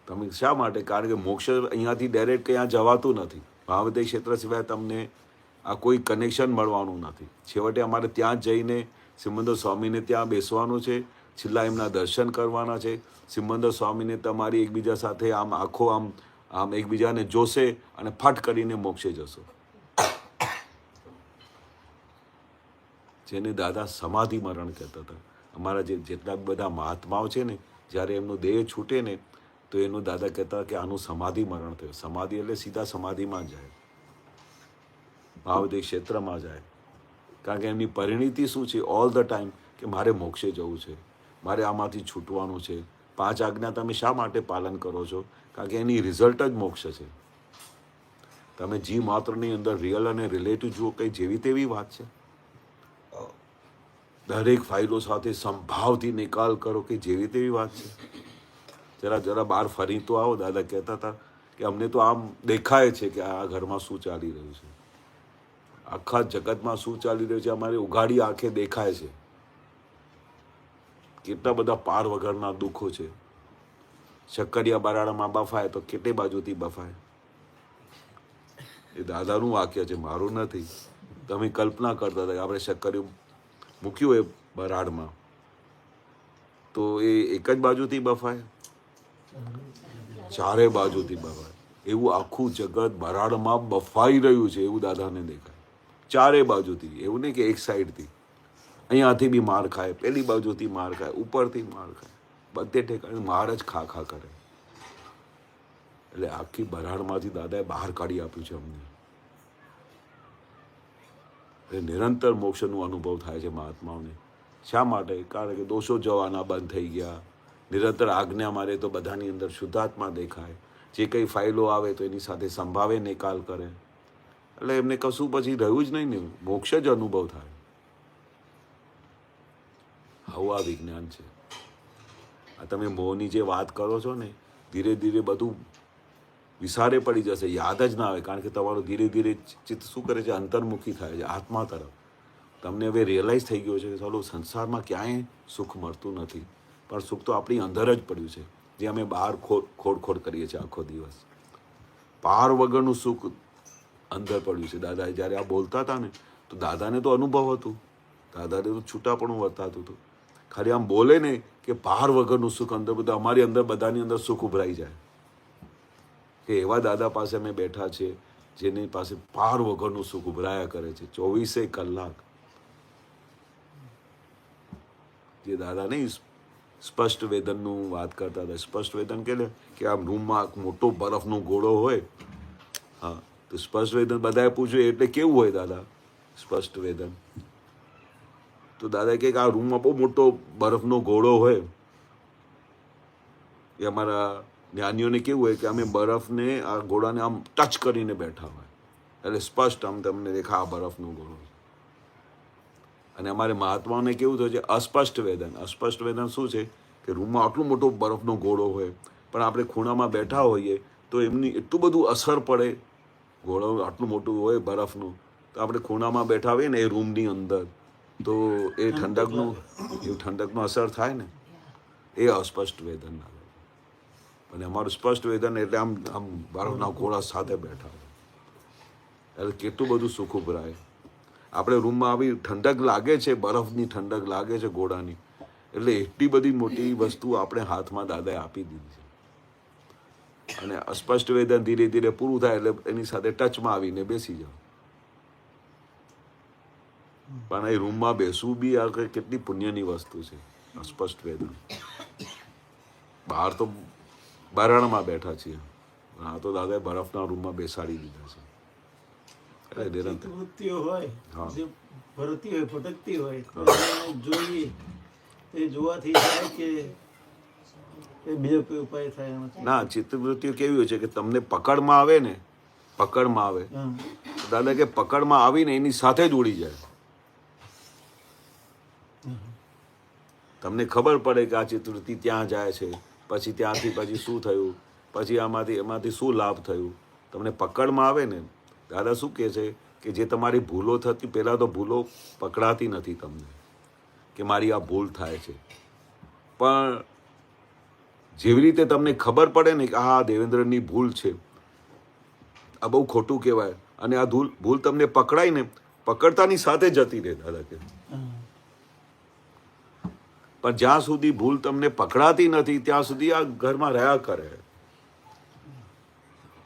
તમે શા માટે? કારણ કે મોક્ષ અહીંયાથી ડાયરેક્ટ ક્યાં જવાતું નથી. મહાવિદ્ય ક્ષેત્ર સિવાય તમને આ કોઈ કનેક્શન મળવાનું નથી. છેવટે અમારે ત્યાં જઈને સિમંદર સ્વામીને ત્યાં બેસવાનું છે, છેલ્લા એમના દર્શન કરવાના છે. સિમંદર સ્વામીને તમારી એકબીજા સાથે આમ આખો આમ એકબીજાને જોશે અને ફટ કરીને મોક્ષે જશો. જેને દાદા સમાધિ મરણ કહેતા હતા. અમારા જેટલા બધા મહાત્માઓ છે ને જ્યારે એમનો દેહ છૂટે ને તો એનું દાદા કહેતા કે આનું સમાધિ મરણ થયું. સમાધિ એટલે સીધા સમાધિમાં જાય, ભાવદેહ ક્ષેત્રમાં જાય. કારણ કે એમની પરિણીતિ શું છે ઓલ ધ ટાઈમ કે મારે મોક્ષે જવું છે, મારે આમાંથી છૂટવાનું છે. 5 આજ્ઞા તમે શા માટે પાલન કરો છો? કારણ કે એની રિઝલ્ટ જ મોક્ષ છે. તમે જીવ માત્રની અંદર રિયલ અને રિલેટિવ જુઓ, કંઈ જેવી તેવી વાત છે. દરેક ફાઇલો સાથે સંભાવથી નિકાલ કરો કે જેવી તેવી વાત છે. જરા બહાર ફરી તો આવો. દાદા કહેતા હતા કે અમને તો આમ દેખાય છે કે આ ઘરમાં શું ચાલી રહ્યું છે, આખા જગતમાં શું ચાલી રહ્યું છે અમારે ઉઘાડી આંખે દેખાય છે. કેટલા બધા પાર વગરના દુઃખો છે. શક્કરિયા બરાડામાં બફાય તો કેટલી બાજુથી બફાય. એ દાદાનું વાક્ય છે, મારું નથી. તમે કલ્પના કરતા હતા કે આપણે શક્કરિયું મૂક્યું હોય બરાડમાં તો એ એક જ બાજુથી બફાય, ચારે બાજુથી બફાય. એવું આખું જગત બરાડમાં બફાઈ રહ્યું છે એવું દાદાને દેખાય. ચારે બાજુથી, એવું નહીં કે એક સાઈડથી, અહીંયાથી બી માર ખાય, પેલી બાજુથી માર ખાય, ઉપરથી માર ખાય, બધે ઠેકાણે માર જ ખા ખા કરે. એટલે આખી બરાડમાંથી દાદાએ બહાર કાઢી આપ્યું છે અમને. એટલે નિરંતર મોક્ષનો અનુભવ થાય છે મહાત્માઓને. શા માટે? કારણ કે દોષો જવાના બંધ થઈ ગયા, નિરંતર આજ્ઞા મારે તો બધાની અંદર શુદ્ધાત્મા દેખાય, જે કંઈ ફાઇલો આવે તો એની સાથે સંભાવે નિકાલ કરે. એટલે એમને કશું પછી રહ્યું જ નહીં ને, મોક્ષ જ અનુભવ થાય. આવું આ વિજ્ઞાન છે. આ તમે મોહની જે વાત કરો છો ને, ધીરે ધીરે બધું વિસારે પડી જશે, યાદ જ ના આવે. કારણ કે તમારું ધીરે ધીરે ચિત્ત શું કરે છે? અંતર્મુખી થાય છે આત્મા તરફ. તમને હવે રિયલાઇઝ થઈ ગયું છે કે ચાલો સંસારમાં ક્યાંય સુખ મળતું નથી, પણ સુખ તો આપણી અંદર જ પડ્યું છે, જે અમે બહાર ખોડ કરીએ છીએ આખો દિવસ. પાર વગરનું સુખ અંદર પડ્યું છે. દાદા જ્યારે આ બોલતા હતા ને, તો દાદાને તો અનુભવ હતું, દાદાને તો છૂટાપણું વર્તાતું હતું. ખાલી આમ બોલે ને કે પાર વગરનું સુખ અંદર, બધા અમારી અંદર બધાની અંદર સુખ ઉભરાઈ જાય કે એવા દાદા પાસે અમે બેઠા છે, જેની પાસે પાર વગરનું સુખ ઉભરાયા કરે છે 24 કલાક. જે દાદા નહીં સ્પષ્ટ વેદનનું વાત કરતા હતા. સ્પષ્ટ વેદન કે આમ રૂમમાં મોટો બરફનો ગોળો હોય. હા, તો સ્પષ્ટ વેદન બધાએ પૂછ્યું એટલે કેવું હોય દાદા સ્પષ્ટ વેદન? તો દાદા કે આ રૂમમાં બહુ મોટો બરફનો ગોળો હોય. એ અમારા જ્ઞાનીઓને કેવું હોય કે અમે બરફને, આ ગોળાને આમ ટચ કરીને બેઠા હોય, એટલે સ્પષ્ટ આમ તમને દેખા આ બરફનો ગોળો. અને અમારે મહાત્માઓને કેવું થયું છે? અસ્પષ્ટ વેદન. અસ્પષ્ટ વેદન શું છે? કે રૂમમાં આટલો મોટો બરફનો ગોળો હોય, પણ આપણે ખૂણામાં બેઠા હોઈએ તો એમની એટલું બધું અસર પડે. ગોળો આટલું મોટું હોય બરફનું, તો આપણે ખૂણામાં બેઠા હોઈએ ને એ રૂમની અંદર, તો એ ઠંડકનો અસર થાય ને, એ અસ્પષ્ટ વેદન. અને અમારું સ્પષ્ટ વેદન એટલે આમ આમ બરફના ગોળા સાથે બેઠા હોય, એટલે કેટલું બધું સુખ ઉભરાય. આપણે રૂમમાં આવી ઠંડક લાગે છે, બરફની ઠંડક લાગે છે ગોળાની, એટલે એટલી બધી મોટી વસ્તુ આપણે હાથમાં દાદાએ આપી દીધી છે. અને અસ્પષ્ટ વેદન ધીરે ધીરે પૂરું થાય એટલે એની સાથે ટચમાં આવીને બેસી જાઓ. પણ એ રૂમમાં બેસવું બી આ કેટલી પુણ્યની વસ્તુ છે. અસ્પષ્ટ વેદન. બહાર તો બરણમાં બેઠા છીએ, આ તો દાદાએ બરફના રૂમમાં બેસાડી દીધા છે. વૃત્તિઓ હોય હા. જે ફરતી હોય, ભટકતી હોય, તો એને જોઈએ, એ જોવાથી થાય કે એ બીજો કોઈ ઉપાય થાય નથી. ના, ચિત્તવૃત્તિઓ કેવી હોય છે કે તમને પકડમાં આવે ને, પકડમાં આવે, દાદા કે પકડમાં આવીને એની સાથે જ ઉડી જાય. તમને ખબર પડે કે આ ચિત્તવૃત્તિ ત્યાં જાય છે, પછી ત્યાંથી પછી શું થયું, પછી એમાંથી શું લાભ થયું. તમને પકડમાં આવે ને, દાદા શું કહે છે કે જે તમારી ભૂલો થતી, પહેલાં તો ભૂલો પકડાતી નથી તમને, કે મારી આ ભૂલ થાય છે. પણ જેવી રીતે તમને ખબર પડે ને કે આ દેવેન્દ્રની ભૂલ છે, આ બહુ ખોટું કહેવાય, અને આ ભૂલ તમને પકડાય ને, પકડતાની સાથે જતી રહે દાદા કે. પણ જ્યાં સુધી ભૂલ તમને પકડાતી નથી ત્યાં સુધી આ ઘરમાં રહ્યા કરે.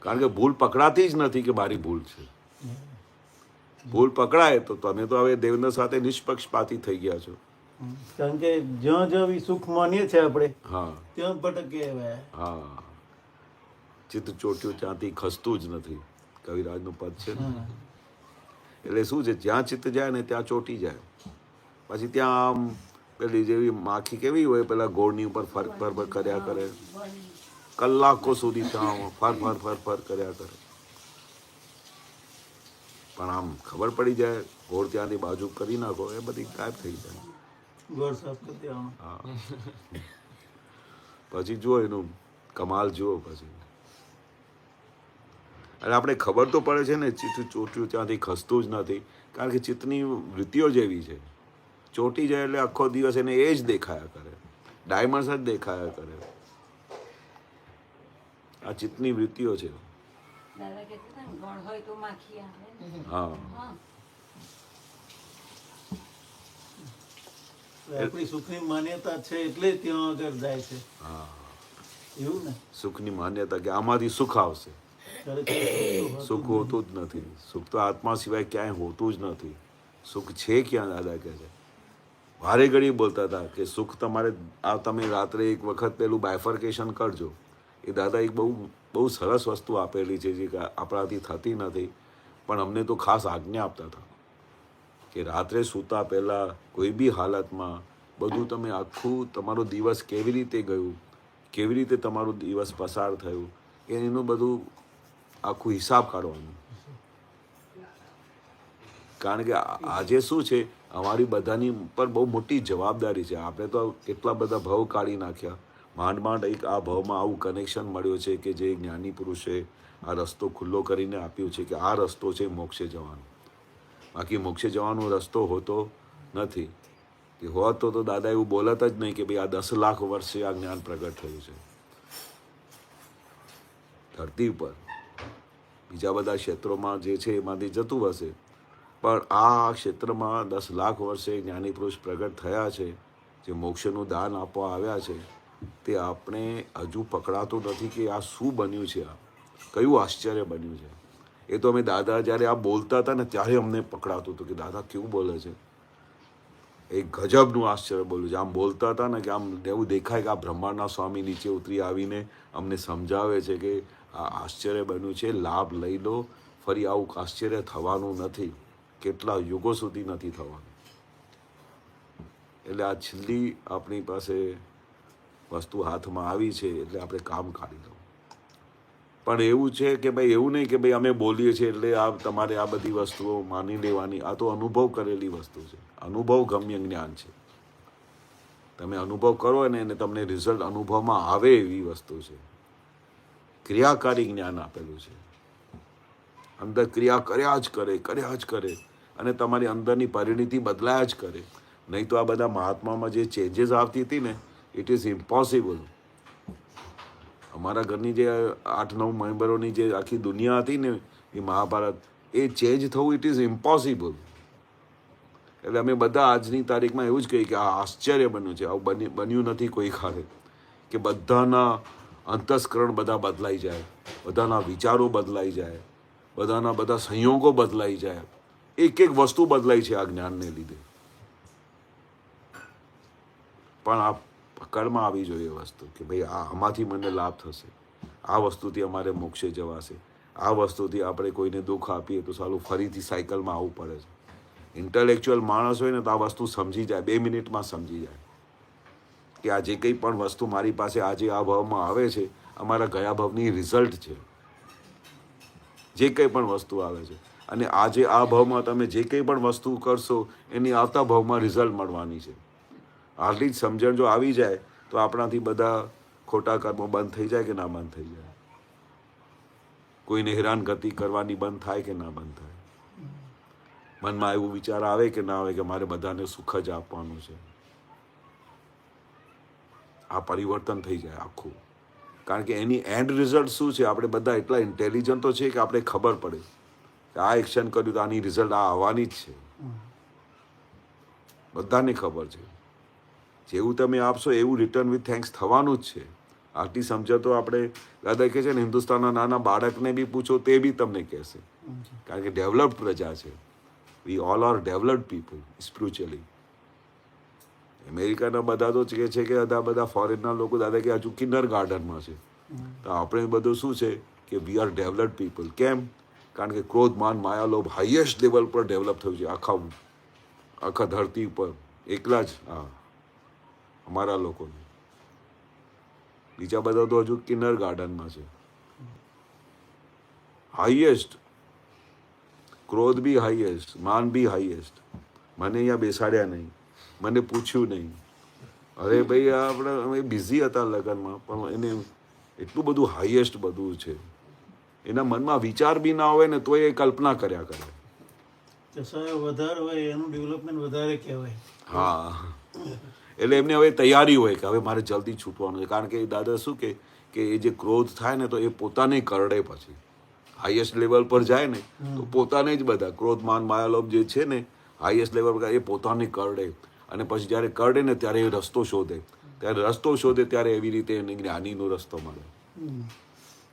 કારણ કે ભૂલ પકડાતી જ નથી કે મારી ભૂલ છે. ભૂલ પકડાય તો તમે તો હવે દેવેન્દ્ર સાથે નિષ્પક્ષપાતી થઈ ગયા છો. કારણ કે જ્યાં જ્યાં સુખ માનીએ છીએ આપણે, હા ત્યાં ભટકે હવે. હા, ચિત્ત ચોટ્યું ત્યાંથી ખસતું જ નથી, કવિરાજનું પદ છે ને. એટલે શું છે, જ્યાં ચિત્ત જાય ને ત્યાં ચોટી જાય. પછી ત્યાં આમ પેલી જેવી માખી કેવી હોય, પેલા ગોળની ઉપર ફર કર્યા કરે, કલાકો સુધી ત્યાં ફર કર્યા કરે. પણ આમ ખબર પડી જાય, ગોળ ત્યાંથી બાજુ કરી નાખો, એ બધી ગાયબ થઈ જાય. ગોળ સાફ કરી દેવાનું. હા, પછી જુઓ એનું કમાલ જુઓ પછી. અને આપણે ખબર તો પડે છે ને, ચિત્ત ચોટ્યું ત્યાંથી ખસતું જ નથી. કારણ કે ચિત્તની વૃત્તિઓ જેવી છે, ચોટી જાય એટલે આખો દિવસ એને એ જ દેખાયા કરે, ડાયમંડ્સ જ દેખાયા કરે. આ ચિત્તની વૃત્તિઓ છે. દાદા કહેતા હતા ને, ગોળ હોય તો માખી આવે. હા, હા. આપણી સુખની માન્યતા છે એટલે ત્યાં આગળ જાય છે. હા, એવું ને? સુખની માન્યતા કે આમાંથી સુખ આવશે. ખરેખર સુખ હોતું જ નથી. સુખ તો આત્મા સિવાય ક્યાંય હોતું જ નથી. સુખ છે ક્યાં? દાદા કહે છે. વારે ઘડી બોલતા હતા કે સુખ તમારે આ તમે રાત્રે એક વખત પેલું બાયફર્કેશન કરજો. એ દાદા એક બહુ બહુ સરસ વસ્તુ આપેલી છે જે આપણાથી થતી નથી, પણ અમને તો ખાસ આજ્ઞા આપતા હતા કે રાત્રે સૂતા પહેલાં કોઈ બી હાલતમાં બધું તમે આખું તમારો દિવસ કેવી રીતે ગયું, કેવી રીતે તમારો દિવસ પસાર થયું, એનું બધું આખું હિસાબ કાઢવાનું. કારણ કે આજે શું છે, અમારી બધાની પર બહુ મોટી જવાબદારી છે. આપણે તો કેટલા બધા ભવ કાઢી નાખ્યા. માંડ એક આ ભાવમાં આવું કનેક્શન મળ્યો છે કે જે જ્ઞાની પુરુષે આ રસ્તો ખુલ્લો કરીને આપ્યો છે કે આ રસ્તો છે મોક્ષે જવાનો. બાકી મોક્ષે જવાનો રસ્તો હોતો નથી. કે હોત તો દાદા એવું બોલત જ નહીં કે ભાઈ આ 10 લાખ વર્ષે આ જ્ઞાન પ્રગટ થયું છે ધરતી પર. બીજા બધા ક્ષેત્રોમાં જે છે એમાંથી જતું હશે, પણ આ ક્ષેત્રમાં 10 લાખ વર્ષે જ્ઞાની પુરુષ પ્રગટ થયા છે, જે મોક્ષનું દાન આપવા આવ્યા છે, તે આપણે હજુ પકડાતું નથી કે આ શું બન્યું છે, આ કયું આશ્ચર્ય બન્યું છે. એ તો અમે દાદા જ્યારે આ બોલતા હતા ને ત્યારે અમને પકડાતું હતું કે દાદા કેવું બોલે છે, એક ગજબનું આશ્ચર્ય બોલ્યું છે. આમ બોલતા હતા ને કે આમ એવું દેખાય કે આ બ્રહ્માંડના સ્વામી નીચે ઉતરી આવીને અમને સમજાવે છે કે આ આશ્ચર્ય બન્યું છે, લાભ લઈ લો, ફરી આવું આશ્ચર્ય થવાનું નથી, કેટલા યુગો સુધી નથી થવાનું. એટલે આ છેલ્લી આપણી પાસે વસ્તુ હાથમાં આવી છે, એટલે આપણે કામ કાઢી દઉં. પણ એવું છે કે ભાઈ એવું નહીં કે ભાઈ અમે બોલીએ છીએ એટલે આ તમારે આ બધી વસ્તુઓ માની લેવાની. આ તો અનુભવ કરેલી વસ્તુ છે, અનુભવ ગમ્ય જ્ઞાન છે. તમે અનુભવ કરો ને એને તમને રિઝલ્ટ અનુભવમાં આવે એવી વસ્તુ છે. ક્રિયાકારી જ્ઞાન આપેલું છે. અંદર ક્રિયા કર્યા જ કરે અને તમારી અંદરની પરિણીતિ બદલાયા જ કરે. નહીં તો આ બધા મહાત્મામાં જે ચેન્જીસ આવતી હતી ને, ઇટ ઇઝ ઇમ્પોસિબલ. અમારા ઘરની જે 8-9 મેમ્બરોની જે આખી દુનિયા હતી ને એ મહાભારત, એ ચેન્જ થવું ઇટ ઇઝ ઇમ્પોસિબલ. એટલે અમે બધા આજની તારીખમાં એવું જ કહીએ કે આ આશ્ચર્ય બન્યું છે. આવું બન્યું નથી કોઈ ખાતે કે બધાના અંતસ્કરણ બધા બદલાઈ જાય, બધાના વિચારો બદલાઈ જાય, બધા સંયોગો બદલાઈ જાય, એક વસ્તુ બદલાઈ છે આ જ્ઞાનને લીધે. પણ આ પકડમાં આવી જોઈએ વસ્તુ કે ભાઈ આમાંથી મને લાભ થશે, આ વસ્તુથી અમારે મોક્ષે જવાશે, આ વસ્તુથી આપણે કોઈને દુઃખ આપીએ તો સાલું ફરીથી સાયકલમાં આવવું પડે છે. ઇન્ટેલેક્ચ્યુઅલ માણસ હોય ને તો આ વસ્તુ સમજી જાય, 2 મિનિટમાં સમજી જાય કે આ જે કંઈ પણ વસ્તુ મારી પાસે આજે આ ભાવમાં આવે છે, અમારા ગયા ભાવની રિઝલ્ટ છે. જે કંઈ પણ વસ્તુ આવે છે અને આજે આ ભાવમાં તમે જે કંઈ પણ વસ્તુ કરશો એની આવતા ભાવમાં રિઝલ્ટ મળવાની છે. આટલી જ સમજણ જો આવી જાય તો આપણાથી બધા ખોટા કર્મો બંધ થઈ જાય કે ના બંધ થઈ જાય. કોઈને હેરાનગતિ કરવાની બંધ થાય કે ના બંધ થાય. મનમાં એવું વિચાર આવે કે ના આવે કે મારે બધાને સુખ જ આપવાનું છે. આ પરિવર્તન થઈ જાય આખું. કારણ કે એની એન્ડ રિઝલ્ટ શું છે, આપણે બધા એટલા ઇન્ટેલિજન્ટ તો છે કે આપણે ખબર પડે કે આ એક્શન કર્યું તો આની રિઝલ્ટ આ આવવાની જ છે. બધાને ખબર છે. જેવું તમે આપશો એવું રિટર્ન વિથ થેન્ક્સ થવાનું જ છે. આટલી સમજણ તો આપણે દાદા કહે છે ને, હિન્દુસ્તાનના નાના બાળકને બી પૂછો તે બી તમને કહેશે. કારણ કે ડેવલપ્ડ પ્રજા છે. We all are developed people spiritually. અમેરિકાના બધા તો કહે છે કે બધા ફોરેનના લોકો દાદા કે હજુ કિન્ડર ગાર્ડનમાં છે. તો આપણે બધું શું છે કે વી આર ડેવલપ્ડ પીપલ. કેમ? કારણ કે ક્રોધ, માન, માયા, લોભ હાઈએસ્ટ લેવલ પર ડેવલપ થયું છે આખા ધરતી પર. એકલા જ અમારા લોકોને. બીજા બધા તો હજુ કિન્ડર ગાર્ડનમાં છે. હાઈએસ્ટ ક્રોધ બી હાઈએસ્ટ, માન બી હાઈએસ્ટ. મને અહીંયા બેસાડ્યા નહીં, મને પૂછ્યું નહીં. અરે ભાઈ આપણે અમે બિઝી હતા લગ્નમાં, પણ એને એટલું બધું હાઈએસ્ટ બધું છે. એના મનમાં વિચાર બી ના હોય ને તોય એ કલ્પના કર્યા કરે. જસાયો વધારે હોય એનું ડેવલપમેન્ટ વધારે કહેવાય. હા, એટલે એમને હવે તૈયારી હોય કે હવે મારે જલ્દી છૂટવાનું છે. કારણ કે દાદા શું કે એ જે ક્રોધ થાય ને તો એ પોતાને કરડે. પછી હાઈએસ્ટ લેવલ પર જાય ને તો પોતાને જ બધા ક્રોધ, માન, માયાલોભ જે છે ને હાઈએસ્ટ લેવલ પર એ પોતાને કરડે. અને પછી જ્યારે કરડે ને ત્યારે એ રસ્તો શોધે. ત્યારે રસ્તો શોધે ત્યારે એવી રીતે એને જ્ઞાનીનો રસ્તો મળે.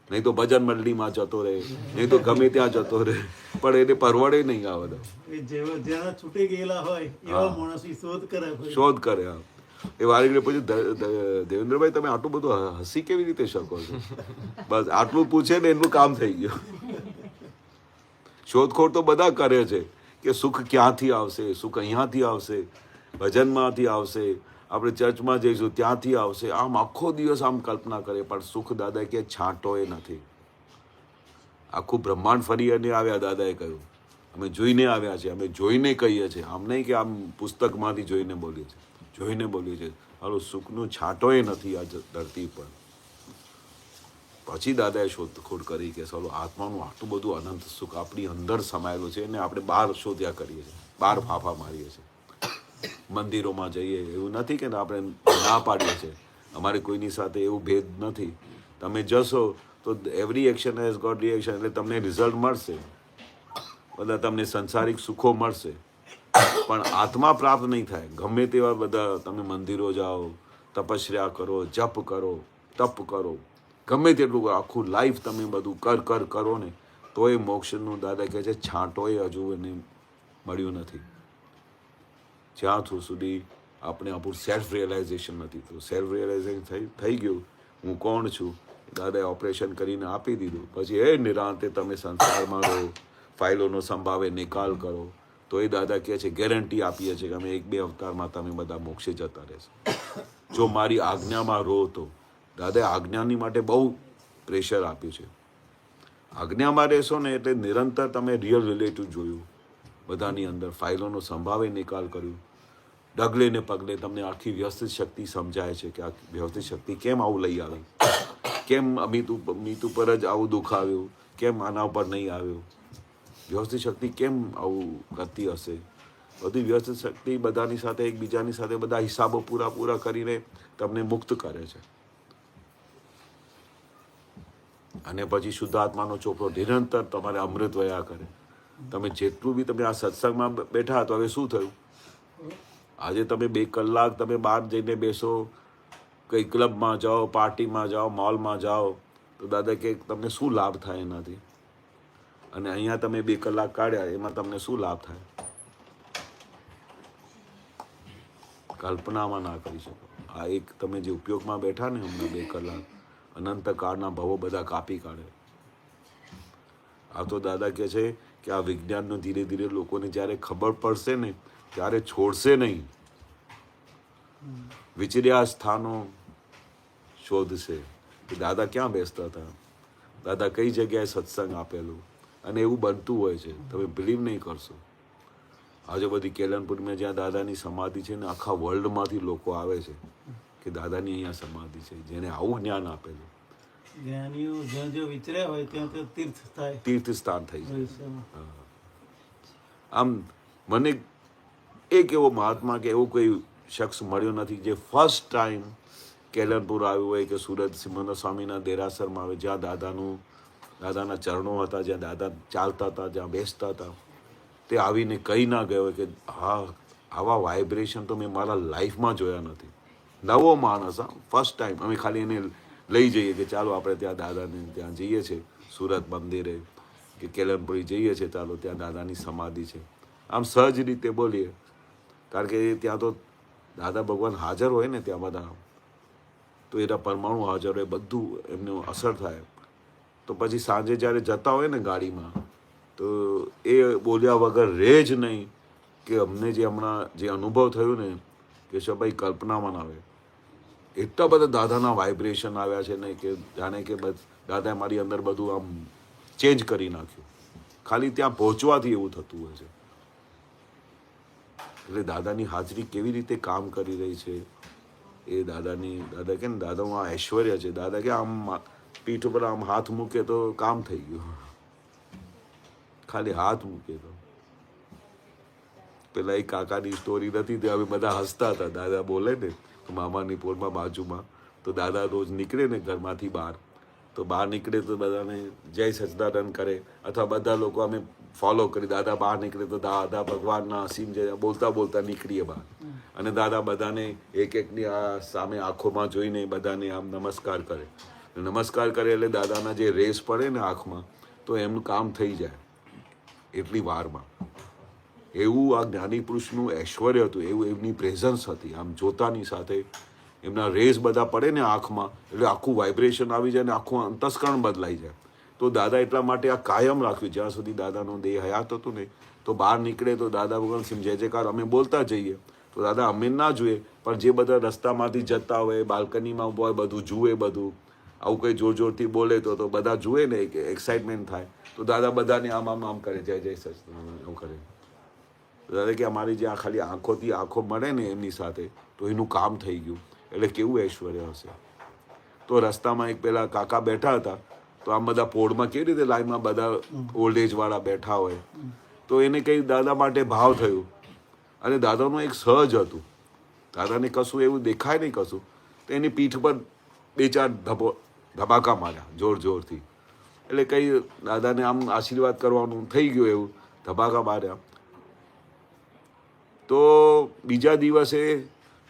નહીં તો ભજન મંડળીમાં જતો રહે, નહીં તો ગમે ત્યાં જતો રહે, પણ એને પરવડે નહીં આ બધા. એ જેના છૂટી ગયેલા હોય એવા માણસની શોધ કરે ભાઈ. શોધ કરે. હા, એ વારી ઘડી પૂછ્યું, દેવેન્દ્રભાઈ તમે આટલું બધું હસી કેવી રીતે શકો છો? બસ આટલું પૂછે ને એનું કામ થઈ ગયું. શોધખોળ તો બધા કરે છે કે સુખ ક્યાંથી આવશે, સુખ અહીંયાથી આવશે, ભજનમાંથી આવશે, આપણે ચર્ચમાં જઈશું ત્યાંથી આવશે. આમ આખો દિવસ આમ કલ્પના કરે, પણ સુખ દાદા કે છાંટો એ નથી. આખું બ્રહ્માંડ ફરી અને આવ્યા. દાદાએ કહ્યું અમે જોઈને આવ્યા છે, અમે જોઈને કહીએ છીએ, આમ નહીં કે આમ પુસ્તકમાંથી જોઈને બોલીએ છીએ, જોઈને બોલીએ છીએ. હાલો સુખનું છાંટો એ નથી આ ધરતી પર. પછી દાદાએ શોધખોળ કરી કે ચાલો આત્માનું આટલું બધું અનંત સુખ આપણી અંદર સમાયેલું છે અને આપણે બહાર શોધ્યા કરીએ છીએ, બહાર ફાફા મારીએ છીએ. મંદિરોમાં જઈએ એવું નથી કે આપણે ના પાડીએ છીએ, અમારે કોઈની સાથે એવું ભેદ નથી. તમે જશો તો every action has got reaction, એટલે તમને રિઝલ્ટ મળશે, બધા તમને સંસારિક સુખો મળશે, પણ આત્મા પ્રાપ્ત નહીં થાય. ગમે તેવા બધા તમે મંદિરો જાઓ, તપસ્યા કરો, જપ કરો, તપ કરો, ગમે તેટલું કરો, આખું લાઈફ તમે બધું કરો ને તો એ મોક્ષનું દાદા કહે છે છાંટો એ હજુ એને મળ્યું નથી. જ્યાં સુધી આપણે આપણું સેલ્ફ રિયલાઇઝેશન નથી. તો સેલ્ફ રિયલાઇઝેશન થઈ ગયું, હું કોણ છું, દાદાએ ઓપરેશન કરીને આપી દીધું. પછી એ નિરાંતે તમે સંસારમાં રહો, ફાઇલોનો સંભાવે નિકાલ કરો, તો એ દાદા કહે છે ગેરંટી આપીએ છીએ કે અમે 1-2 અવતારમાં તમે બધા મોક્ષે જતા રહેશો જો મારી આજ્ઞામાં રહો તો. દાદાએ આજ્ઞાની માટે બહુ પ્રેશર આપ્યું છે. આજ્ઞામાં રહેશો ને એટલે નિરંતર તમે રિયલ રિલેટિવ જોયું, બધાની અંદર ફાઇલોનો સંભાવે નિકાલ કર્યું. ડગલે ને પગલે તમને આખી વ્યવસ્થિત શક્તિ સમજાય છે કે આ વ્યવસ્થિત શક્તિ કેમ આવું લઈ આવી, કેમ અમિત ઉપર જ આવું દુઃખ આવ્યું, કેમ આના ઉપર નહીં આવ્યું, વ્યવસ્થિત શક્તિ કેમ આવું કરતી હશે. બધી વ્યવસ્થિત શક્તિ બધાની સાથે એકબીજાની સાથે બધા હિસાબો પૂરા કરીને તમને મુક્ત કરે છે. અને પછી શુદ્ધાત્માનો ચોપડો નિરંતર તમારે અમૃત વયા કરે. તમે જેટલું બી તમે આ સત્સંગમાં બેઠા તો હવે શું થયું, આજે તમે 2 કલાક તમે બહાર જઈને બેસો, કંઈ ક્લબમાં જાઓ, પાર્ટીમાં જાઓ, મોલમાં જાઓ, તો દાદા કે તમને શું લાભ થાય એનાથી? અને અહીંયા તમે 2 કલાક કાઢ્યા એમાં તમને શું લાભ થાય? કલ્પનામાં ના કરી શકો. આ એક તમે જે ઉપયોગમાં બેઠા ને હમણાં 2 કલાક, અનંતકાળના ભવો બધા કાપી કાઢે. આ તો દાદા કહે છે કે આ વિજ્ઞાનનો ધીરે ધીરે લોકોને જ્યારે ખબર પડશે ને ત્યારે છોડશે નહીં, વિચર્યા સ્થાનો શોધશે કે દાદા ક્યાં બેસતા હતા, દાદા કઈ જગ્યાએ સત્સંગ આપેલું. અને એવું બનતું હોય છે, તમે બિલીવ નહીં કરશો. આજે બધી કેલનપુરમાં જ્યાં દાદાની સમાધિ છે ને આખા વર્લ્ડમાંથી લોકો આવે છે કે દાદાની અહીંયા સમાધિ છે, જેને આવું જ્ઞાન આપેલું. જ્ઞાનીઓ જ્યાં જ્યાં વિચર્યા હોય ત્યાં ત્યાં તીર્થ થાય, તીર્થ સ્થાન થઈ જાય. ભવિષ્યમાં. આમ મને એક એવો મહાત્મા કે એવો કોઈ શખ્સ મળ્યો નથી જે ફર્સ્ટ ટાઈમ કેલનપુર આવ્યું હોય કે સુરત સિમંદર સ્વામીના દેરાસરમાં આવે, જ્યાં દાદાના ચરણો હતા, જ્યાં દાદા ચાલતા હતા, જ્યાં બેસતા હતા, તે આવીને કહી ના ગયો કે હા આવા વાઇબ્રેશન તો મેં મારા લાઈફમાં જોયા નથી. નવો માણસ, હા, ફર્સ્ટ ટાઈમ. અમે ખાલી એને લઈ જઈએ કે ચાલો આપણે ત્યાં દાદાને ત્યાં જઈએ છીએ, સુરત મંદિરે કે કેલનપુરી જઈએ છીએ, ચાલો ત્યાં દાદાની સમાધિ છે. આમ સહજ રીતે બોલીએ, કારણ કે ત્યાં તો દાદા ભગવાન હાજર હોય ને ત્યાં બધા, તો એના પરમાણુ હાજર હોય, બધું એમને અસર થાય. તો પછી સાંજે જ્યારે જતા હોય ને ગાડીમાં, તો એ બોલ્યા વગર રહે જ નહીં કે અમને જે હમણાં જે અનુભવ થયું ને કે ભાઈ કલ્પનામાં ના આવે, એટલા બધા દાદાના વાઇબ્રેશન આવ્યા છે ને કે જાણે કે બસ દાદાએ મારી અંદર બધું આમ ચેન્જ કરી નાખ્યું. ખાલી ત્યાં પહોંચવાથી એવું થતું હોય છે. એટલે દાદાની હાજરી કેવી રીતે કામ કરી રહી છે એ દાદા કે ને દાદામાં ઐશ્વર્ય છે. દાદા કે આમ પીઠ ઉપર આમ હાથ મૂકે તો કામ થઈ ગયું, ખાલી હાથ મૂકે તો. પેલા એક કાકાની સ્ટોરી નથી તે હવે બધા હસતા હતા. દાદા બોલે ને મામાની પોળમાં બાજુમાં, તો દાદા રોજ નીકળે ને ઘરમાંથી બહાર, તો બહાર નીકળે તો બધાને જય સચદાનંદ કરે, અથવા બધા લોકો અમે ફોલો કરી. દાદા બહાર નીકળે તો દાદા ભગવાનના અસીમ જય બોલતા બોલતા નીકળીએ બહાર, અને દાદા બધાને એક એકની આ સામે આંખોમાં જોઈને બધાને આમ નમસ્કાર કરે. નમસ્કાર કરે એટલે દાદાના જે રેસ પડે ને આંખમાં તો એમનું કામ થઈ જાય એટલી વારમાં. એવું આ જ્ઞાની પુરુષનું ઐશ્વર્ય હતું, એવું એમની પ્રેઝન્સ હતી. આમ જોતાની સાથે એમના રેસ બધા પડે ને આંખમાં એટલે આખું વાઇબ્રેશન આવી જાય ને આખું અંતસ્કરણ બદલાઈ જાય. તો દાદા એટલા માટે આ કાયમ રાખ્યું. જ્યાં સુધી દાદાનો દેહ હયાત હતું ને તો બહાર નીકળે તો દાદા ભગવાન સિંહ જય જયકાર અમે બોલતા જઈએ તો દાદા અમે ના જોઈએ, પણ જે બધા રસ્તામાંથી જતા હોય, બાલ્કનીમાં હોય, બધું જુએ, બધું આવું કંઈ જોર જોરથી બોલે તો બધા જુએ ને કે એક્સાઇટમેન્ટ થાય તો દાદા બધાને આમ આમ આમ કરે, જય જય સચિદાનંદ આમ કરે. દાદા કે અમારી જે આ ખાલી આંખોથી આંખો મળે ને એમની સાથે તો એનું કામ થઈ ગયું. એટલે કેવું ઐશ્વર્ય હશે. તો રસ્તામાં એક પેલા કાકા બેઠા હતા તો આમ બધા પોળમાં કેવી રીતે લાઈનમાં બધા ઓલ્ડ એજ વાળા બેઠા હોય તો એને કંઈ દાદા માટે ભાવ થયું અને દાદાનું એક સહજ હતું. દાદાને કશું એવું દેખાય નહીં કશું તો એની પીઠ પર 2-4 ધબાકા માર્યા જોર જોરથી. એટલે કંઈ દાદાને આમ આશીર્વાદ કરવાનું થઈ ગયું, એવું ધબાકા માર્યા. તો બીજા દિવસે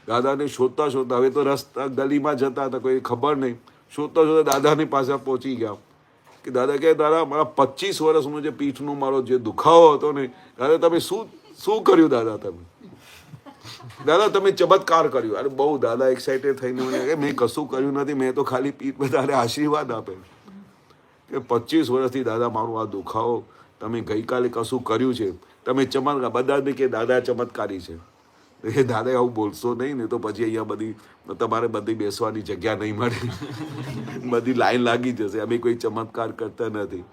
દાદાને શોધતા શોધતા, હવે તો રસ્તા ગલીમાં જતા હતા, કોઈ ખબર નહીં, શોધતા શોધતા દાદાની પાસે પહોંચી ગયા કે દાદા કહે દાદા મારા 25 વર્ષનો જે પીઠનો મારો જે દુખાવો હતો ને દાદા તમે શું કર્યું દાદા તમે? દાદા તમે ચમત્કાર કર્યું. અરે બહુ દાદા એક્સાઇટેડ થઈને મને કે મેં કશું કર્યું નથી, મેં તો ખાલી પીઠ પર તારે આશીર્વાદ આપે કે 25 વર્ષથી દાદા મારું આ દુખાવો તમે ગઈકાલે કશું કર્યું છે, તમે ચમત્કાર. બધાને કે દાદા ચમત્કારી છે. એ દાદા આવું બોલશો નહીં ને તો પછી અહીંયા બધી તમારે બધી બેસવાની જગ્યા નહીં મળે, બધી લાઈન લાગી જશે. અમે કોઈ ચમત્કાર કરતા નથી.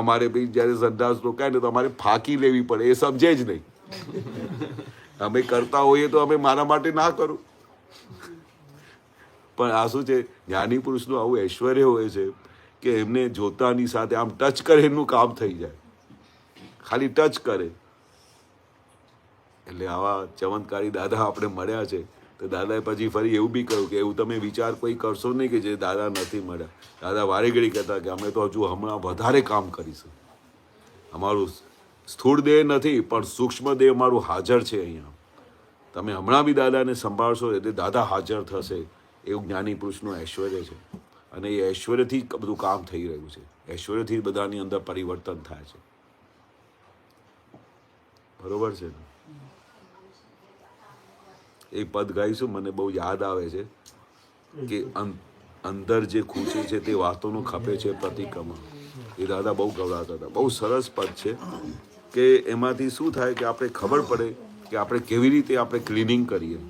અમારે ભાઈ જ્યારે સંડાસ રોકાય ને તો અમારે ફાંકી લેવી પડે, એ સમજે જ નહીં. અમે કરતા હોઈએ તો અમે મારા માટે ના કરું. પણ આ શું છે, જ્ઞાની પુરુષનું આવું ઐશ્વર્ય હોય છે કે એમને જોતાની સાથે આમ ટચ કરે એનું કામ થઈ જાય. ખાલી ટચ કરે એટલે આવા ચમત્કારી દાદા આપણે મળ્યા છે. તો દાદાએ પછી ફરી એવું બી કહ્યું કે એવું તમે વિચાર કોઈ કરશો નહીં કે જે દાદા નથી મળ્યા. દાદા વારે ઘડી કહેતા કે અમે તો હજુ હમણાં વધારે કામ કરીશું. અમારું સ્થૂળ દેહ નથી પણ સૂક્ષ્મ દેહ અમારું હાજર છે અહીંયા. તમે હમણાં બી દાદાને સંભાળશો એટલે દાદા હાજર થશે. એવું જ્ઞાની પુરુષનું ઐશ્વર્ય છે અને એ ઐશ્વર્યથી જ બધું કામ થઈ રહ્યું છે. ઐશ્વર્યથી બધાની અંદર પરિવર્તન થાય છે. બરોબર છે ને? એક પદ ગાઈશું, મને બહુ યાદ આવે છે કે અંદર જે ખૂંચે છે તે વાતોનો ખપે છે પ્રતિક્રમણ. એ દાદા બહુ ગવડાવતા હતા. બહુ સરસ પદ છે કે એમાંથી શું થાય કે આપણે ખબર પડે કે આપણે કેવી રીતે આપણે ક્લિનિંગ કરીએ.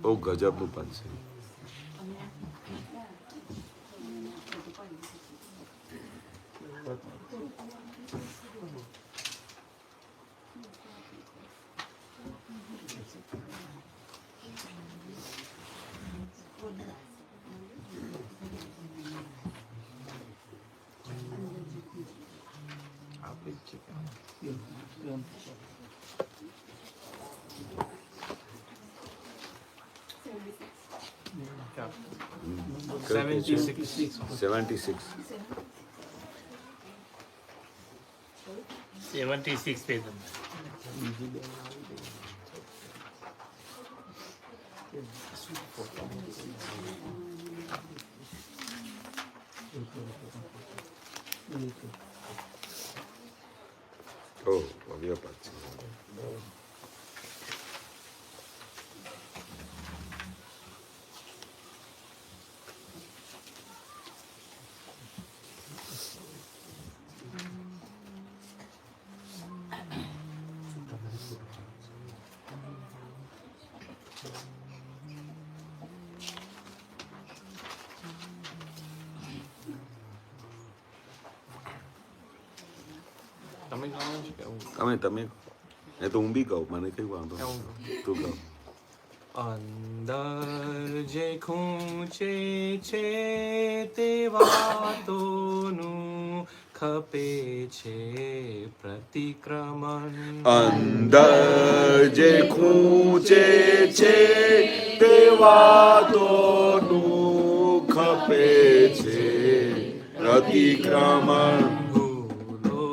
બહુ ગજબનું પદ છે. $76 પેજ નંબર. Oh, ભવ્ય પદ છે. તમે ગાવાનું છે કે હું? તમે એ તો હું બી કહું, મને કઈ વાંધો નહીં. તું કહું. અંદર જે ખૂંચે છે તે વાતોનું ખપે છે પ્રતિક્રમણ. અંદર જે ખૂંચે છે તે વાતોનું ખપે છે પ્રતિક્રમણ. ભૂલો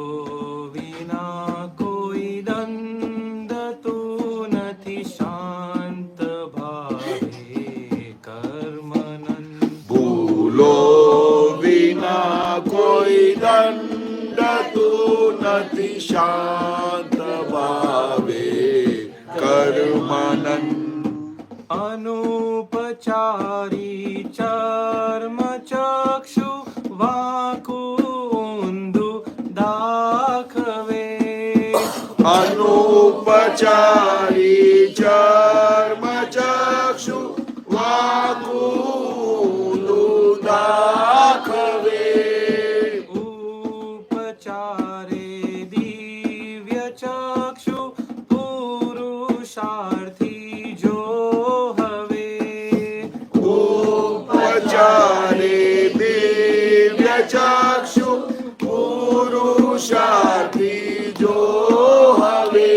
વિના કોઈ દંડ તું નથી, શાંત ભાવે દંડતું નથી શાંત ભાવે કર્માનંદ. અનુપચારી ચર્મ ચક્ષુ વાકુંદુ દાખવે. અનુપચારી ચર્મ ચક્ષુ વાકુંદુ દાખવે. ઉપચારે દિવ્ય ચક્ષુ પુરુષાર્થી જો હવે. ઉપચારે દિવ્ય ચક્ષુ પુરુષાર્થી જો હવે.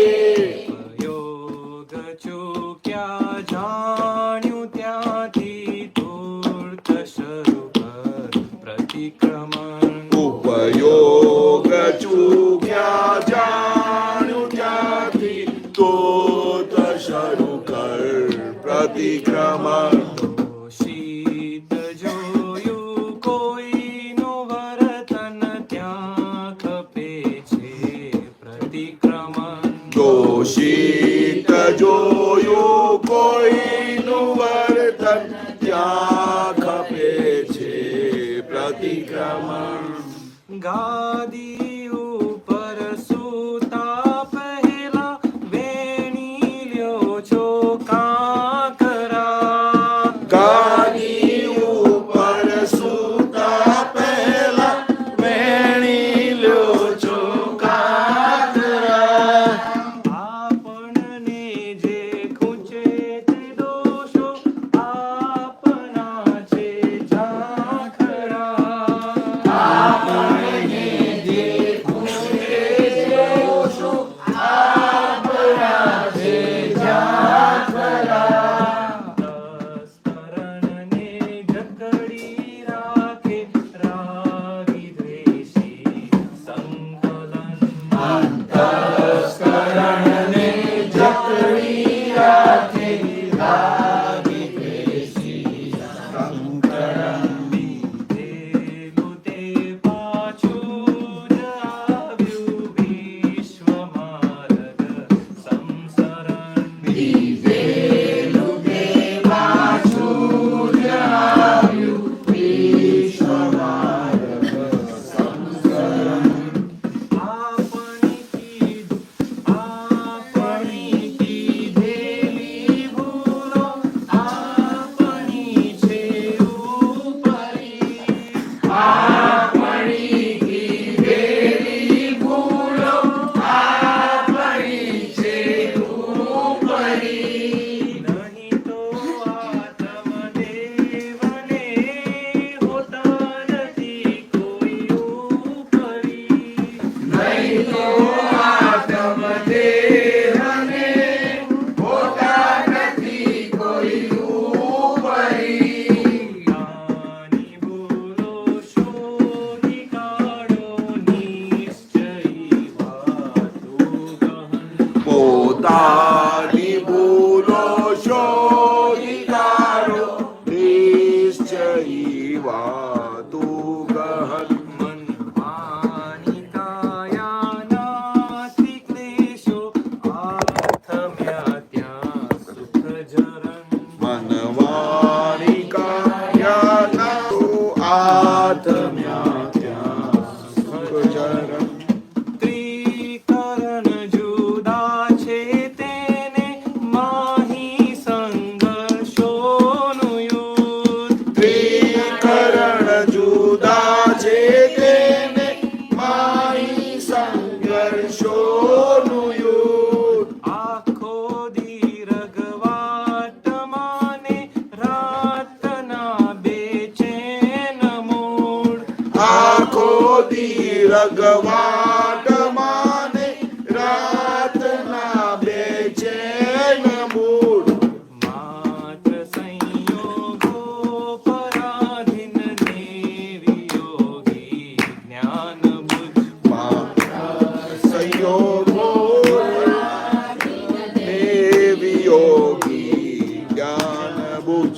યોગ ચૂક્યા જાણ્યું ત્યાંથી તુર્ત શરૂ કર પ્રતિક્રમણ. ઉપયોગ ચૂક્યા જાણ્યું ત્યાંથી તો શરૂ કર પ્રતિક્રમણ. શીત જોયું કોઈનું વર્તન ત્યાં ખપે છે પ્રતિક્રમણ. દોષિત જોયું કોઈનું વર્તન ત્યાં ખપે છે પ્રતિક્રમણ. ગાદી ઉપર સૂતા પહેલા વેણી લ્યો છો કાંકરા. ગાદી ઉપર સૂતા પહેલા વેણી લ્યો છો કાતરા. આપણને જે ખૂંચે તે દોષો આપના છે ઝાંખરા. તસ્કરણને જકડી રાખે રાગી દ્વેષી સંકલન. તસ્કરણને જકડી રાખે રાગી દ્વેષી સંકરણ. લીધેલું તે પાછું જ આવ્યું વિશ્વમાર્ગ સંસરણ. લીધેલું તે પાછું જ આવ્યું વિશ્વમાર્ગ સંસરણ. આપણી કીધેલી ભૂલો આપણી છે ઉપરી. આપણી કીધેલી ભૂલો આપણી છે ઉપરી. નહીં તો આત્મદેવને હોતા નથી કોઈ ઉપરી. નહીં તો આત્મદેવને હોતા નથી કોઈ ઉપરી. નાની ભૂલો શોધી કાઢો નિશ્ચયી વાતું ગહન. પોતાની ભૂલો શોધી કાઢો નિશ્ચયી વાતું ગહન. મન માની કાયાનાથી ક્લેશો આથમ્યા ત્યાં સુખ જરણ. મનવાણી કાયાના આત્મ્યા ત્યાં સુખ ચરણ. ત્રિકરણ જુદા છે તેને માહી સંઘર્ષોનું યુદ્ધ. ત્રિકરણ જુદા છે તેને માહી સંઘર્ષોનું યુદ્ધ. આખો દીર્ઘવાટ માને રાતના બેચેન મૂળ. આખો દીર્ઘવાટ માને રાતના બેચેન મૂળ. માત્ર સંયોગો પરાધીન ને વિયોગી જ્ઞાન બુદ્ધ. સંયોગો વિયોગી જ્ઞાન બુજ.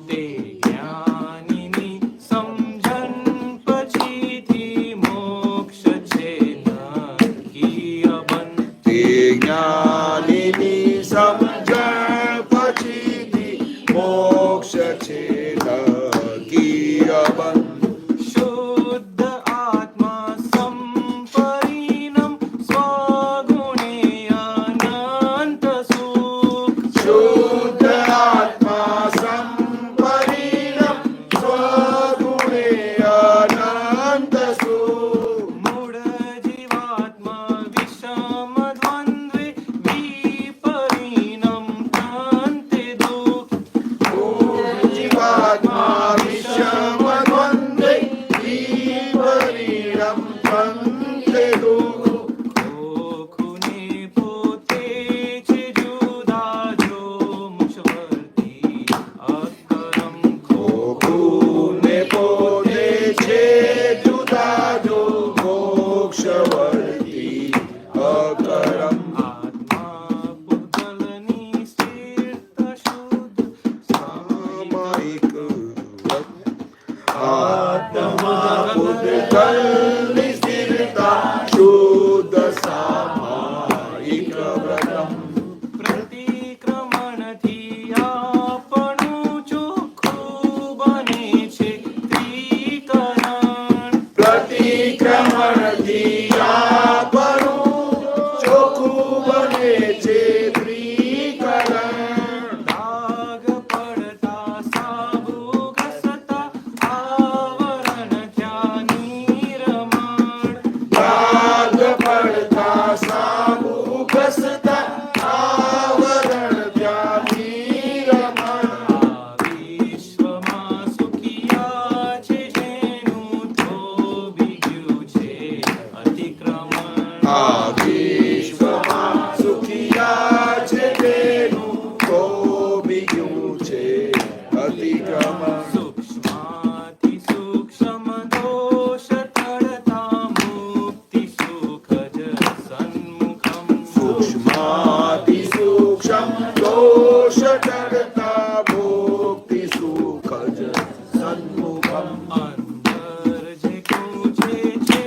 તે જ્ઞાનીની સમજણ પછીથી મોહ અતિક્રમણથી આપણું ચોખ્ખું બને છે ત્રિકરણ. દાગ પડતા સાબુ ઘસતા આવરણ ત્યાં નિર્માણ. દાગ પડતા સાબુ ઘસતા આવરણ ત્યાં નિરમણ. આ વિશ્વમાં સુખિયા છે જેનું થોભી ગયું છે અતિક્રમણ. આ વિશ્વમાં સુખિયા છે તેનું થોભી ગયું છે અતિક્રમણ. સૂક્ષ્માતિ સૂક્ષ્મ દોષ તળતા મુક્તિ સુખ જ સન્મુખમ. સૂક્ષ્માતિ સૂક્ષ્મ દોષ ટળતા મુક્તિ સુખ જ સન્મુખમ. અંદર જે કૂચે છે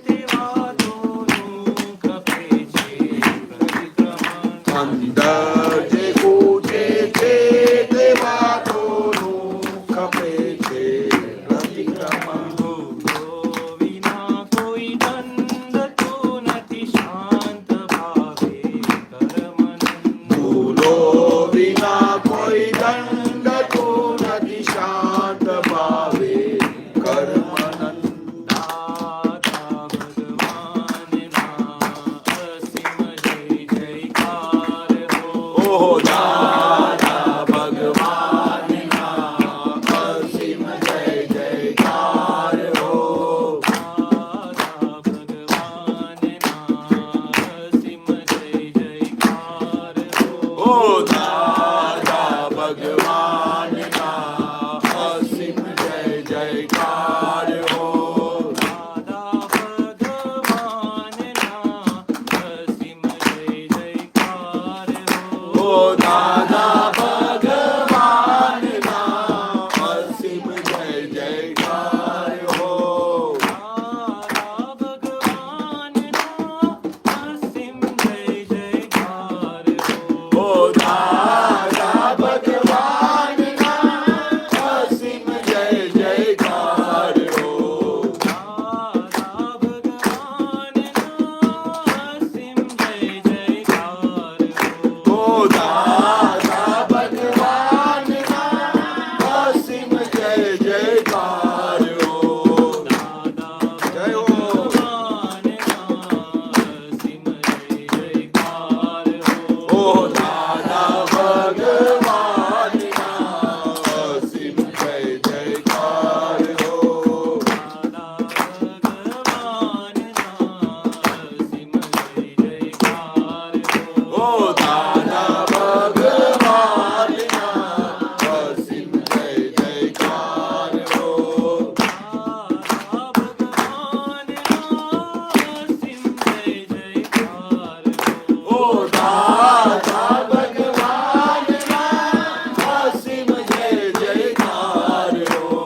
તે વાતોનું કપે છે પ્રતિક્રમણ. અંદર જે કૂચે છે તે વાતોનું ખપે છે પ્રતિક્રમણ. ભૂલો વિના કોઈ દંડ તો નથી શાંત ભાવે કર્મનંદ. ભૂલો વિના કોઈ દંડ તો નથી શાંત ભાવે કર્મનંદ. દાતા ભગવાનના અસીમ જય જયકાર હો. ઓહો દાદા ભગવાનના અસીમ જય જયકાર હો. દાતા ભગવાનના અસીમ જય જયકાર હો. ઓ દાદા ભગવાનના અસીમ જય જયકાર હો. દાદા ભગવાનના અસીમ જય જયકાર હો. ઓ દાદા ભગવાનના અસીમ જય જયકાર હો. દાદા ભગવાનના અસીમ જય જયકાર હો. ઓ દાદા ભગવાનના અસીમ જય જયકાર હો. દાદા ભગવાનના અસીમ જય જયકાર હો. ઓ દાદા ભગવાનના અસીમ જય જયકાર હો. દાદા જય હો. ભગવાનના અસીમ જય જયકાર હો. ઓ દાદા ભગવાનના અસીમ જય જયકાર હો. દાદા ભગવાનના અસીમ જય જયકાર હો. ઓ દાદા ભગવાનના અસીમ જય જયકાર હો. દાદા ભગવાનના અસીમ જય જયકાર હો.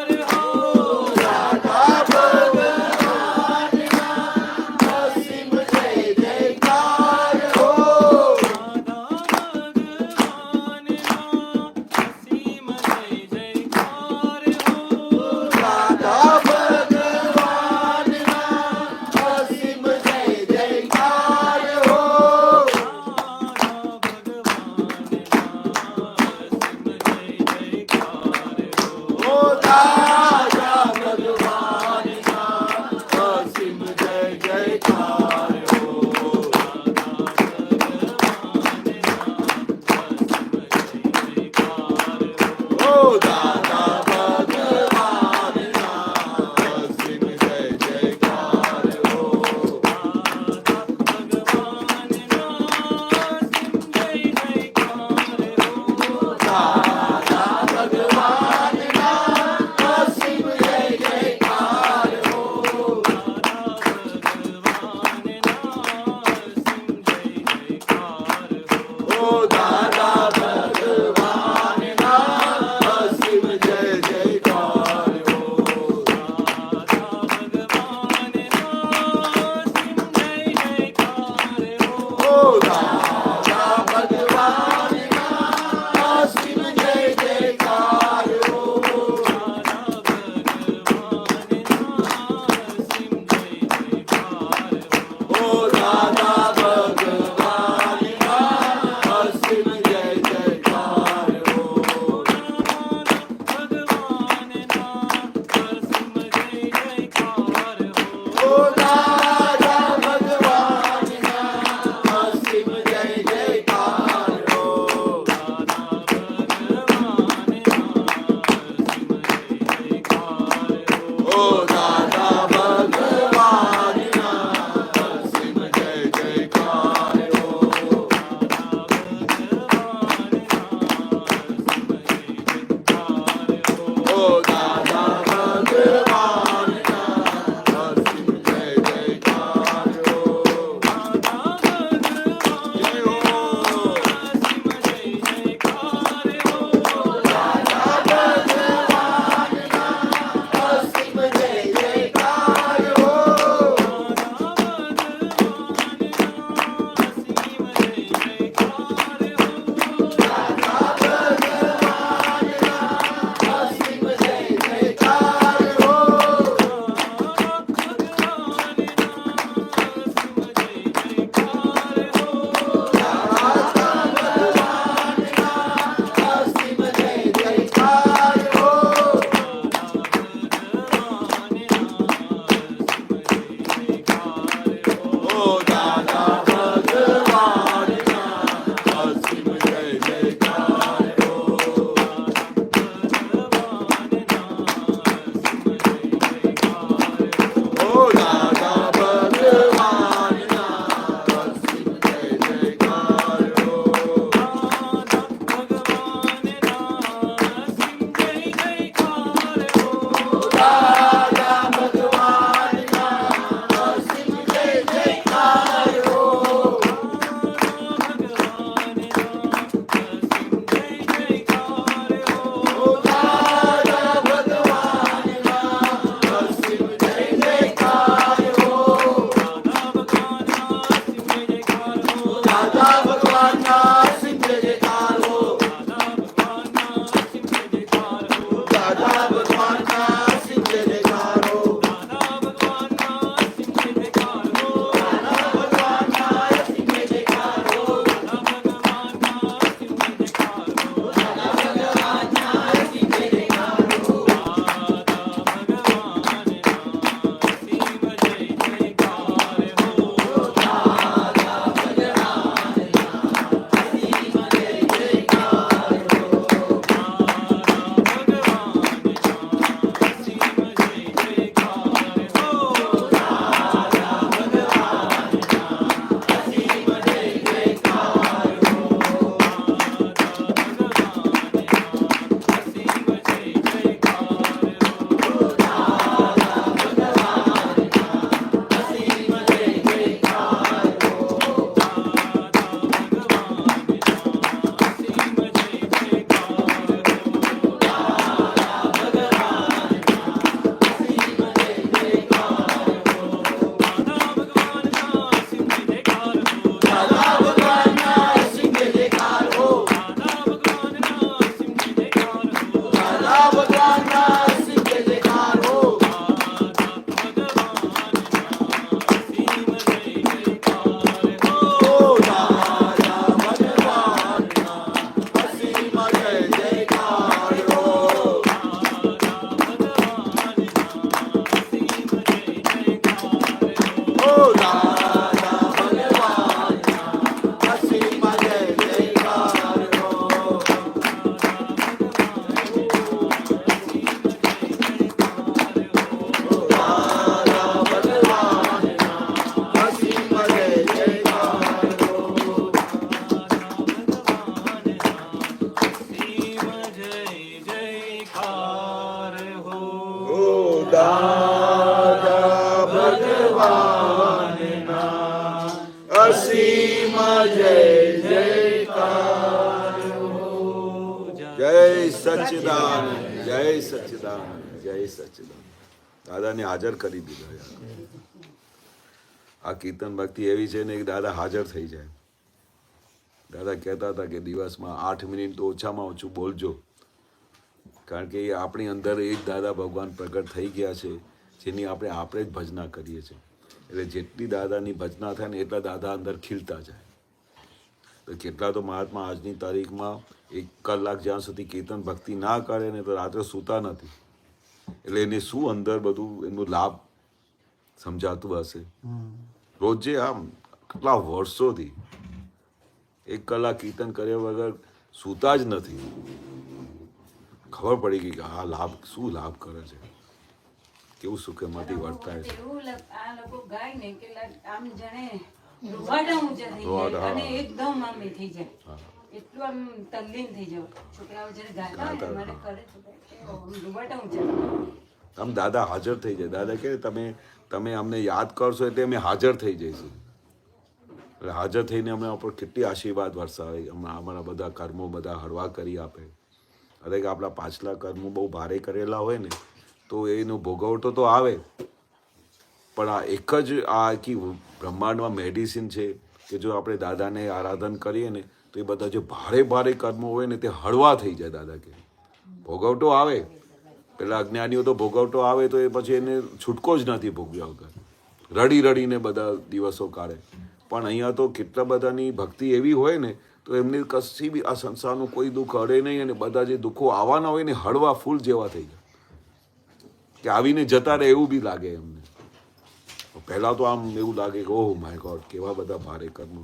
ઓ દાદા ભગવાનના અસીમ જય જયકાર હો. જય હો. દાદા ભગવાનના અસીમ જય જયકાર હો. દાદા ભગવાનના અસીમ જય જયકાર હો. ઓ દાદા ભગવાનના અસીમ જય જયકાર હો. ઓ દાદા ભગવાનના અસીમ જય જયકાર હો. દાદા ભગવાનના અસીમ જય જયકાર હો. ઓ દાદા ભગવાનના અસીમ અસીમ જય જયકાર જય સચ્ચિદાનંદ જય સચ્ચિદાનંદ જય સચ્ચિદાનંદ. દાદાને હાજર કરી દીધા યાર. આ કીર્તન ભક્તિ એવી છે ને કે દાદા હાજર થઈ જાય. દાદા કહેતા હતા કે દિવસમાં 8 મિનિટ તો ઓછામાં ઓછું બોલજો, કારણ કે એ આપણી અંદર એ જ દાદા ભગવાન પ્રગટ થઈ ગયા છે જેની આપણે જ ભજના કરીએ છીએ. એટલે જેટલી દાદાની ભજના થાય ને એટલા દાદા અંદર ખીલતા જાય. તો કેટલા તો મહાત્મા આજની તારીખમાં 1 કલાક જ્યાં સુધી કીર્તન ભક્તિ ના કરે ને તો રાત્રે સૂતા નથી. એટલે એને શું અંદર બધું એનું લાભ સમજાતું હશે. રોજે આમ કેટલા વર્ષોથી 1 કલાક કીર્તન કર્યા વગર સૂતા જ નથી. ખબર પડી ગઈ કે આ લાભ શું લાભ કરે છે, કેવું સુખેમાંથી વર્તાય છે. એવું આ લોકો ગાય ને કે આમ જાણે રૂવાડા ઊંચા થઈ જાય અને એકદમ આમ એ થઈ જાય, એટલું આમ તલ્લીન થઈ જાવ. છોકરાઓ જયારે ગાતા હોય ને મને કરે છે રૂવાડા ઊંચા. આમ દાદા હાજર થઈ જાય. દાદા કે તમે અમને યાદ કરશો એટલે અમે હાજર થઈ જઈશું. એટલે હાજર થઈને અમને ઉપર કેટલી આશીર્વાદ વરસાવે. હમણાં અમારા બધા કર્મો બધા હળવા કરી આપે. એટલે કે આપણા પાછલા કર્મો બહુ ભારે કરેલા હોય ને તો એનો ભોગવટો તો આવે, પણ આ એક જ આ આખી બ્રહ્માંડમાં મેડિસિન છે કે જો આપણે દાદાને આરાધન કરીએ ને તો એ બધા જે ભારે ભારે કર્મો હોય ને તે હળવા થઈ જાય. દાદા કે ભોગવટો આવે, પેલા અજ્ઞાનીઓ તો ભોગવટો આવે તો એ પછી એને છૂટકો જ નથી ભોગવ્યા વગર રડી રડીને બધા દિવસો કાઢે. પણ અહીંયા તો કેટલા બધાની ભક્તિ એવી હોય ને તો એમને કશી બી આ સંસારનું કોઈ દુઃખ અડે નહીં અને બધા જે દુઃખો આવવાના હોય ને હળવા ફૂલ જેવા થઈ જાય કે આવીને જતા રહે એવું બી લાગે એમને. પહેલાં તો આમ એવું લાગે કે ઓહ માય ગોડ કેવા બધા ભારે કર્મો,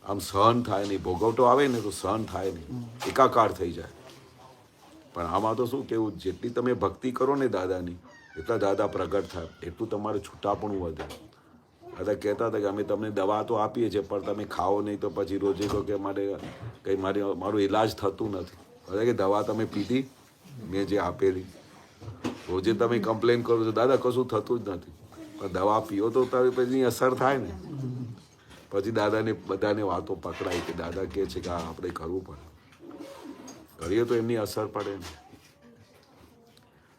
આમ સહન થાય નહીં. ભોગવટો આવે ને તો સહન થાય નહીં, એકાકાર થઈ જાય. પણ આમાં તો શું કેવું, જેટલી તમે ભક્તિ કરો ને દાદાની એટલા દાદા પ્રગટ થાય, એટલું તમારે છૂટાપણું વધે. દાદા કહેતા હતા કે અમે તમને દવા તો આપીએ છીએ પણ તમે ખાઓ નહીં તો પછી રોજે કહો કે મારું ઈલાજ થતું નથી. દાદા કે દવા તમે પીધી મેં જે આપેલી, રોજે તમે કમ્પ્લેન કરો છો દાદા કશું થતું જ નથી, પણ દવા પીઓ તો પછી અસર થાય ને. પછી દાદાને બધાને વાતો પકડાય કે દાદા કહે છે કે આ આપણે કરવું પડે, કરીએ તો એમની અસર પડે ને.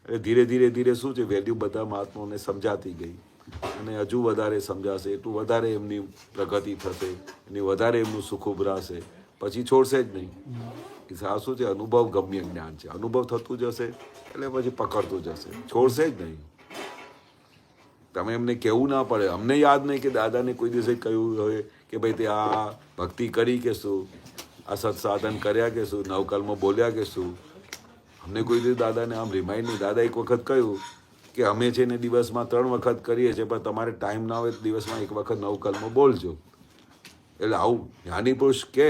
એટલે ધીરે ધીરે ધીરે શું છે વેલ્યુ બધા મહાત્માઓને સમજાતી ગઈ અને હજુ વધારે સમજાશે એટલું વધારે એમની પ્રગતિ થશે, એની વધારે એમનું સુખ ઉભરાશે, પછી છોડશે જ નહીં. આ શું છે અનુભવ ગમ્ય જ્ઞાન છે. અનુભવ થતું જશે એટલે પછી પકડતું જશે, છોડશે જ નહીં. તમે એમને કહેવું ના પડે. અમને યાદ નહીં કે દાદાને કોઈ દિવસે કહ્યું હોય કે ભાઈ તે આ ભક્તિ કરી કે શું, આ સત્સાધન કર્યા કે શું, નવકલ્મ બોલ્યા કે શું. અમને કોઈ દિવસ દાદાને આમ રિમાઇન્ડ નહીં. દાદા એક વખત કહ્યું કે અમે છે ને દિવસમાં 3 વખત કરીએ છીએ પણ તમારે ટાઈમ ના હોય દિવસમાં 1 વખત નવકલ્મ બોલજો. એટલે આવું જ્ઞાની પુરુષ કહે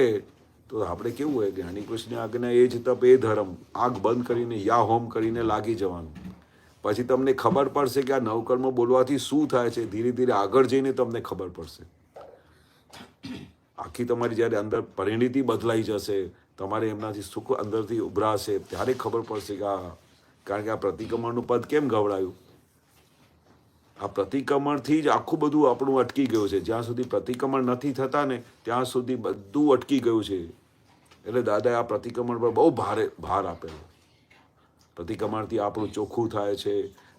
તો આપણે કેવું હોય, જ્ઞાની પુરુષની આજ્ઞા એ જ તપ એ ધર્મ, આંખ બંધ કરીને યા હોમ કરીને લાગી જવાનું. પછી તમને ખબર પડશે કે આ નવકર્મ બોલવાથી શું થાય છે. ધીરે ધીરે આગળ જઈને તમને ખબર પડશે. આખી તમારી જ્યારે અંદર પરિણીતિ બદલાઈ જશે, તમારે એમનાથી સુખ અંદરથી ઉભરાશે, ત્યારે ખબર પડશે કે આ, કારણ કે આ પ્રતિક્રમણનું પદ કેમ ગવડાયું, આ પ્રતિક્રમણથી જ આખું બધું આપણું અટકી ગયું છે. જ્યાં સુધી પ્રતિક્રમણ નથી થતા ને ત્યાં સુધી બધું અટકી ગયું છે. એટલે દાદાએ આ પ્રતિક્રમણ પર બહુ ભાર આપેલો. પ્રતિક્રમણથી આપણું ચોખ્ખું થાય છે,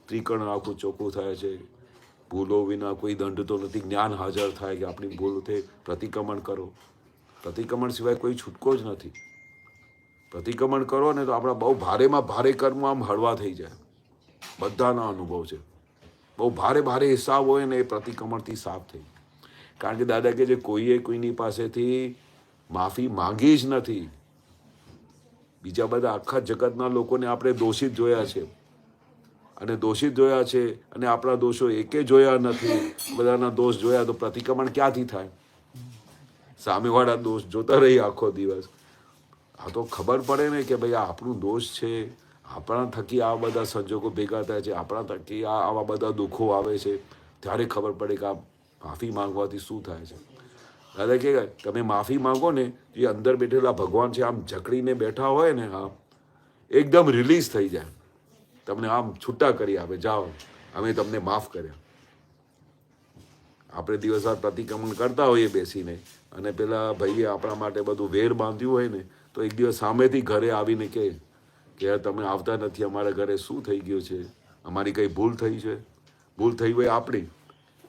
ત્રિકરણ આખું ચોખ્ખું થાય છે. ભૂલો વિના કોઈ દંડ તો નથી, જ્ઞાન હાજર થાય કે આપણી ભૂલ થઈ. પ્રતિક્રમણ કરો, પ્રતિક્રમણ સિવાય કોઈ છૂટકો જ નથી. પ્રતિક્રમણ કરો ને તો આપણા બહુ ભારેમાં ભારે કર્મ આમ હળવા થઈ જાય. બધાના અનુભવ છે. બહુ ભારે ભારે હિસાબ હોય ને એ પ્રતિક્રમણથી સાફ થઈ. કારણ કે દાદા કે જે કોઈએ કોઈની પાસેથી માફી માંગી જ નથી. બીજા બધા આખા જગતના લોકોને આપણે દોષિત જોયા છે અને આપણા દોષો એકે જોયા નથી. બધાના દોષ જોયા તો પ્રતિક્રમણ ક્યાંથી થાય? સામેવાળા દોષ જોતા રહી આખો દિવસ. આ તો ખબર પડે ને કે ભાઈ આ આપણું દોષ છે, આપણા થકી આ બધા સંજોગો ભેગા થાય છે, આપણા થકી આવા બધા દુઃખો આવે છે. ત્યારે ખબર પડે કે આ માફી માંગવાથી શું થાય છે. દાદા કે તમે માફી માંગો ને, જે અંદર બેઠેલા ભગવાન છે આમ જકડીને બેઠા હોય ને, આમ એકદમ રિલીઝ થઈ જાય, તમને આમ છૂટા કરી આપે, જાઓ અમે તમને માફ કર્યા. આપણે દિવસ રાત પ્રતિક્રમણ કરતા હોઈએ બેસીને, અને પેલા ભાઈએ આપણા માટે બધું વેર બાંધ્યું હોય ને, તો એક દિવસ સામેથી ઘરે આવીને કે યાર તમે આવતા નથી અમારા ઘરે, શું થઈ ગયું છે? અમારી કંઈ ભૂલ થઈ છે? ભૂલ થઈ હોય આપણી,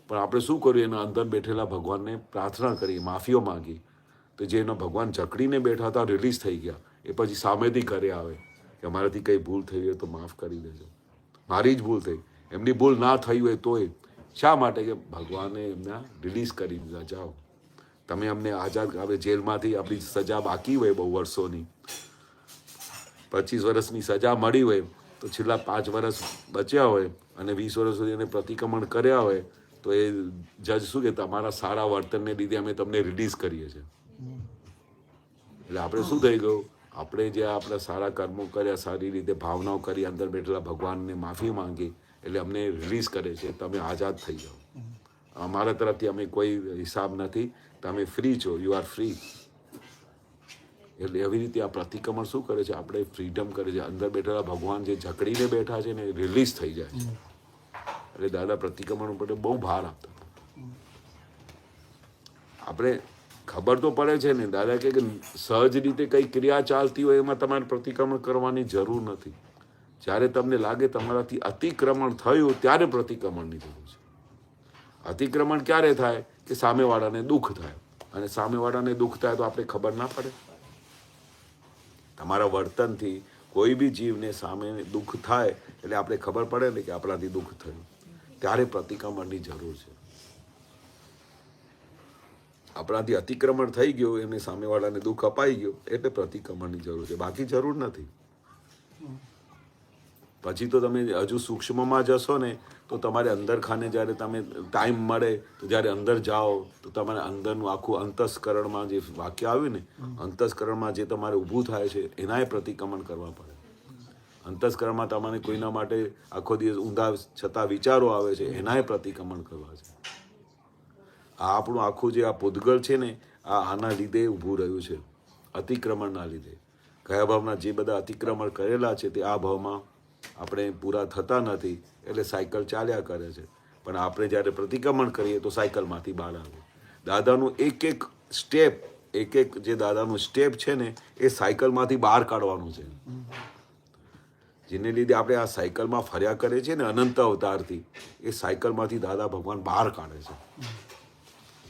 પણ આપણે શું કર્યું? એના અંદર બેઠેલા ભગવાનને પ્રાર્થના કરી, માફીઓ માંગી, તો જે એના ભગવાન જકડીને બેઠા હતા રિલીઝ થઈ ગયા. એ પછી સામેથી ઘરે આવે કે અમારાથી કંઈ ભૂલ થઈ હોય તો માફ કરી દેજો, મારી જ ભૂલ થઈ. એમની ભૂલ ના થઈ હોય તોય શા માટે? કે ભગવાને એમના રિલીઝ કરી દીધા. જાઓ તમે અમને આઝાદ. હવે જેલમાંથી આપણી સજા બાકી હોય બહુ વર્ષોની, 25 વર્ષની સજા મળી હોય, તો છેલ્લા 5 વર્ષ બચ્યા હોય અને 20 વર્ષ સુધી એને પ્રતિક્રમણ કર્યા હોય, તો એ જજ શું કે તમારા સારા વર્તનને લીધે અમે તમને રિલીઝ કરીએ છીએ. એટલે આપણે શું થઈ ગયું? આપણે જે આપણા સારા કર્મો કર્યા, સારી રીતે ભાવનાઓ કરી, અંદર બેઠેલા ભગવાનને માફી માંગી, એટલે અમને રિલીઝ કરે છે, તમે આઝાદ થઈ જાઓ. અમારા તરફથી અમે કોઈ હિસાબ નથી, તમે ફ્રી છો, યુ આર ફ્રી. એટલે એવી રીતે આ પ્રતિક્રમણ શું કરે છે? આપણે ફ્રીડમ કરે છે. અંદર બેઠેલા ભગવાન જે જકડીને બેઠા છે ને, રિલીઝ થઈ જાય છે. એટલે દાદા પ્રતિક્રમણ ઉપર બહુ ભાર આપતા હતા. આપણે ખબર તો પડે છે ને, દાદા કે સહજ રીતે કઈ ક્રિયા ચાલતી હોય એમાં તમારે પ્રતિક્રમણ કરવાની જરૂર નથી. જ્યારે તમને લાગે તમારાથી અતિક્રમણ થયું, ત્યારે પ્રતિક્રમણની જરૂર છે. અતિક્રમણ ક્યારે થાય? કે સામેવાળાને દુઃખ થાય, અને સામેવાળાને દુઃખ થાય તો આપણે ખબર ના પડે. તમારા વર્તનથી કોઈ બી જીવને સામે દુઃખ થાય એટલે આપણે ખબર પડે ને કે આપણાથી દુઃખ થયું, ત્યારે પ્રતિક્રમણની જરૂર છે. આપણાથી અતિક્રમણ થઈ ગયું, એમને સામેવાળાને દુઃખ અપાઈ ગયું, એટલે પ્રતિક્રમણની જરૂર છે, બાકી જરૂર નથી. પછી તો તમે હજુ સૂક્ષ્મમાં જશો ને, તો તમારે અંદર ખાને જ્યારે તમે ટાઈમ મળે તો જ્યારે અંદર જાઓ, તો તમારે અંદરનું આખું અંતસ્કરણમાં જે વાક્ય આવ્યું ને, અંતસ્કરણમાં જે તમારે ઊભું થાય છે એનાય પ્રતિક્રમણ કરવા પડે. અંતસ્કરણમાં તમારે કોઈના માટે આખો દિવસ ઊંધા છતાં વિચારો આવે છે, એનાય પ્રતિક્રમણ કરવા છે. આ આપણું આખું જે આ પૂતગલ છે ને, આના લીધે ઊભું રહ્યું છે, અતિક્રમણના લીધે. કયા ભાવના જે બધા અતિક્રમણ કરેલા છે તે આ ભાવમાં આપણે પૂરા થતા નથી, એટલે સાયકલ ચાલ્યા કરે છે. પણ આપણે જ્યારે પ્રતિક્રમણ કરીએ તો સાયકલમાંથી બહાર આવે. દાદાનું એક એક સ્ટેપ, જે દાદાનું સ્ટેપ છે ને, એ સાયકલમાંથી બહાર કાઢવાનું છે. જેને લીધે આપણે આ સાયકલમાં ફર્યા કરીએ છીએ ને અનંત અવતારથી, એ સાયકલમાંથી દાદા ભગવાન બહાર કાઢે છે.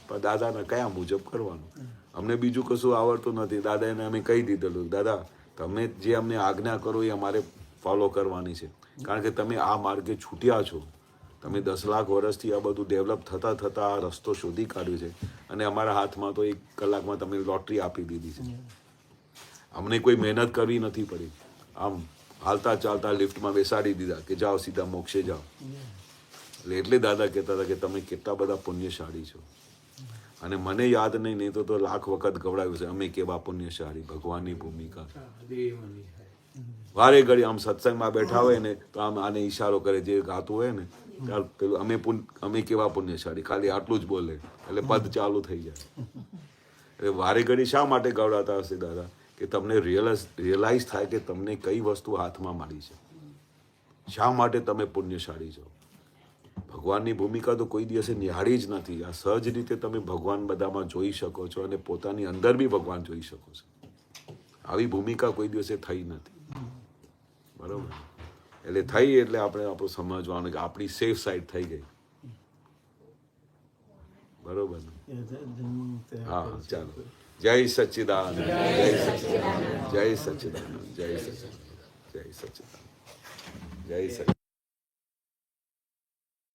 પણ દાદાને કયા મુજબ કરવાનું? અમને બીજું કશું આવડતું નથી. દાદાને અમે કહી દીધેલું, દાદા તમે જે અમને આજ્ઞા કરો એ અમારે ફોલો કરવાની છે. કારણ કે તમે આ માર્ગે છૂટ્યા છો, તમે 10 લાખ વર્ષથી આ બધું ડેવલપ થતાં થતાં આ રસ્તો શોધી કાઢ્યો છે, અને અમારા હાથમાં તો 1 કલાકમાં તમે લોટરી આપી દીધી છે. અમને કોઈ મહેનત કરવી નથી પડી. આમ હાલતા ચાલતા લિફ્ટમાં બેસાડી દીધા કે જાઓ સીધા મોક્ષે જાઓ. એટલે દાદા કહેતા હતા કે તમે કેટલા બધા પુણ્યશાળી છો. અને મને યાદ નહીં તો લાખ વખત ગવડાવ્યું છે, અમે કેવા પુણ્યશાળી, ભગવાનની ભૂમિકા. વારે ઘડી આમ સત્સંગમાં બેઠા હોય ને તો આમ આને ઈશારો કરે, જે ગાતું હોય ને પેલું અમે કેવા પુણ્યશાળી, ખાલી આટલું જ બોલે એટલે પદ ચાલુ થઈ જાય. એટલે વારે ઘડી શા માટે ગવડાવતા હશે દાદા? કે તમને રિયલાઇઝ થાય કે તમને કઈ વસ્તુ હાથમાં મળી છે, શા માટે તમે પુણ્યશાળી છો. ભગવાનની ભૂમિકા તો કોઈ દિવસે નિહાળી જ નથી. આ સહજ રીતે તમે ભગવાન બધામાં જોઈ શકો છો, અને પોતાની અંદર બી ભગવાન જોઈ શકો છો. આવી ભૂમિકા કોઈ દિવસે થઈ નથી. બરોબર? એટલે થઈ એટલે આપણે આપણું સમજવાનું કે આપણી સેફ સાઈડ થઈ ગઈ. બરોબર ને? હા ચાલો. જય સચ્ચિદાનંદ જય સચ્ચિદાનંદ જય સચ્ચિદાનંદ જય સચ્ચિદાનંદ જય સચ્ચિદાનંદ જય સચ્ચિદાનંદ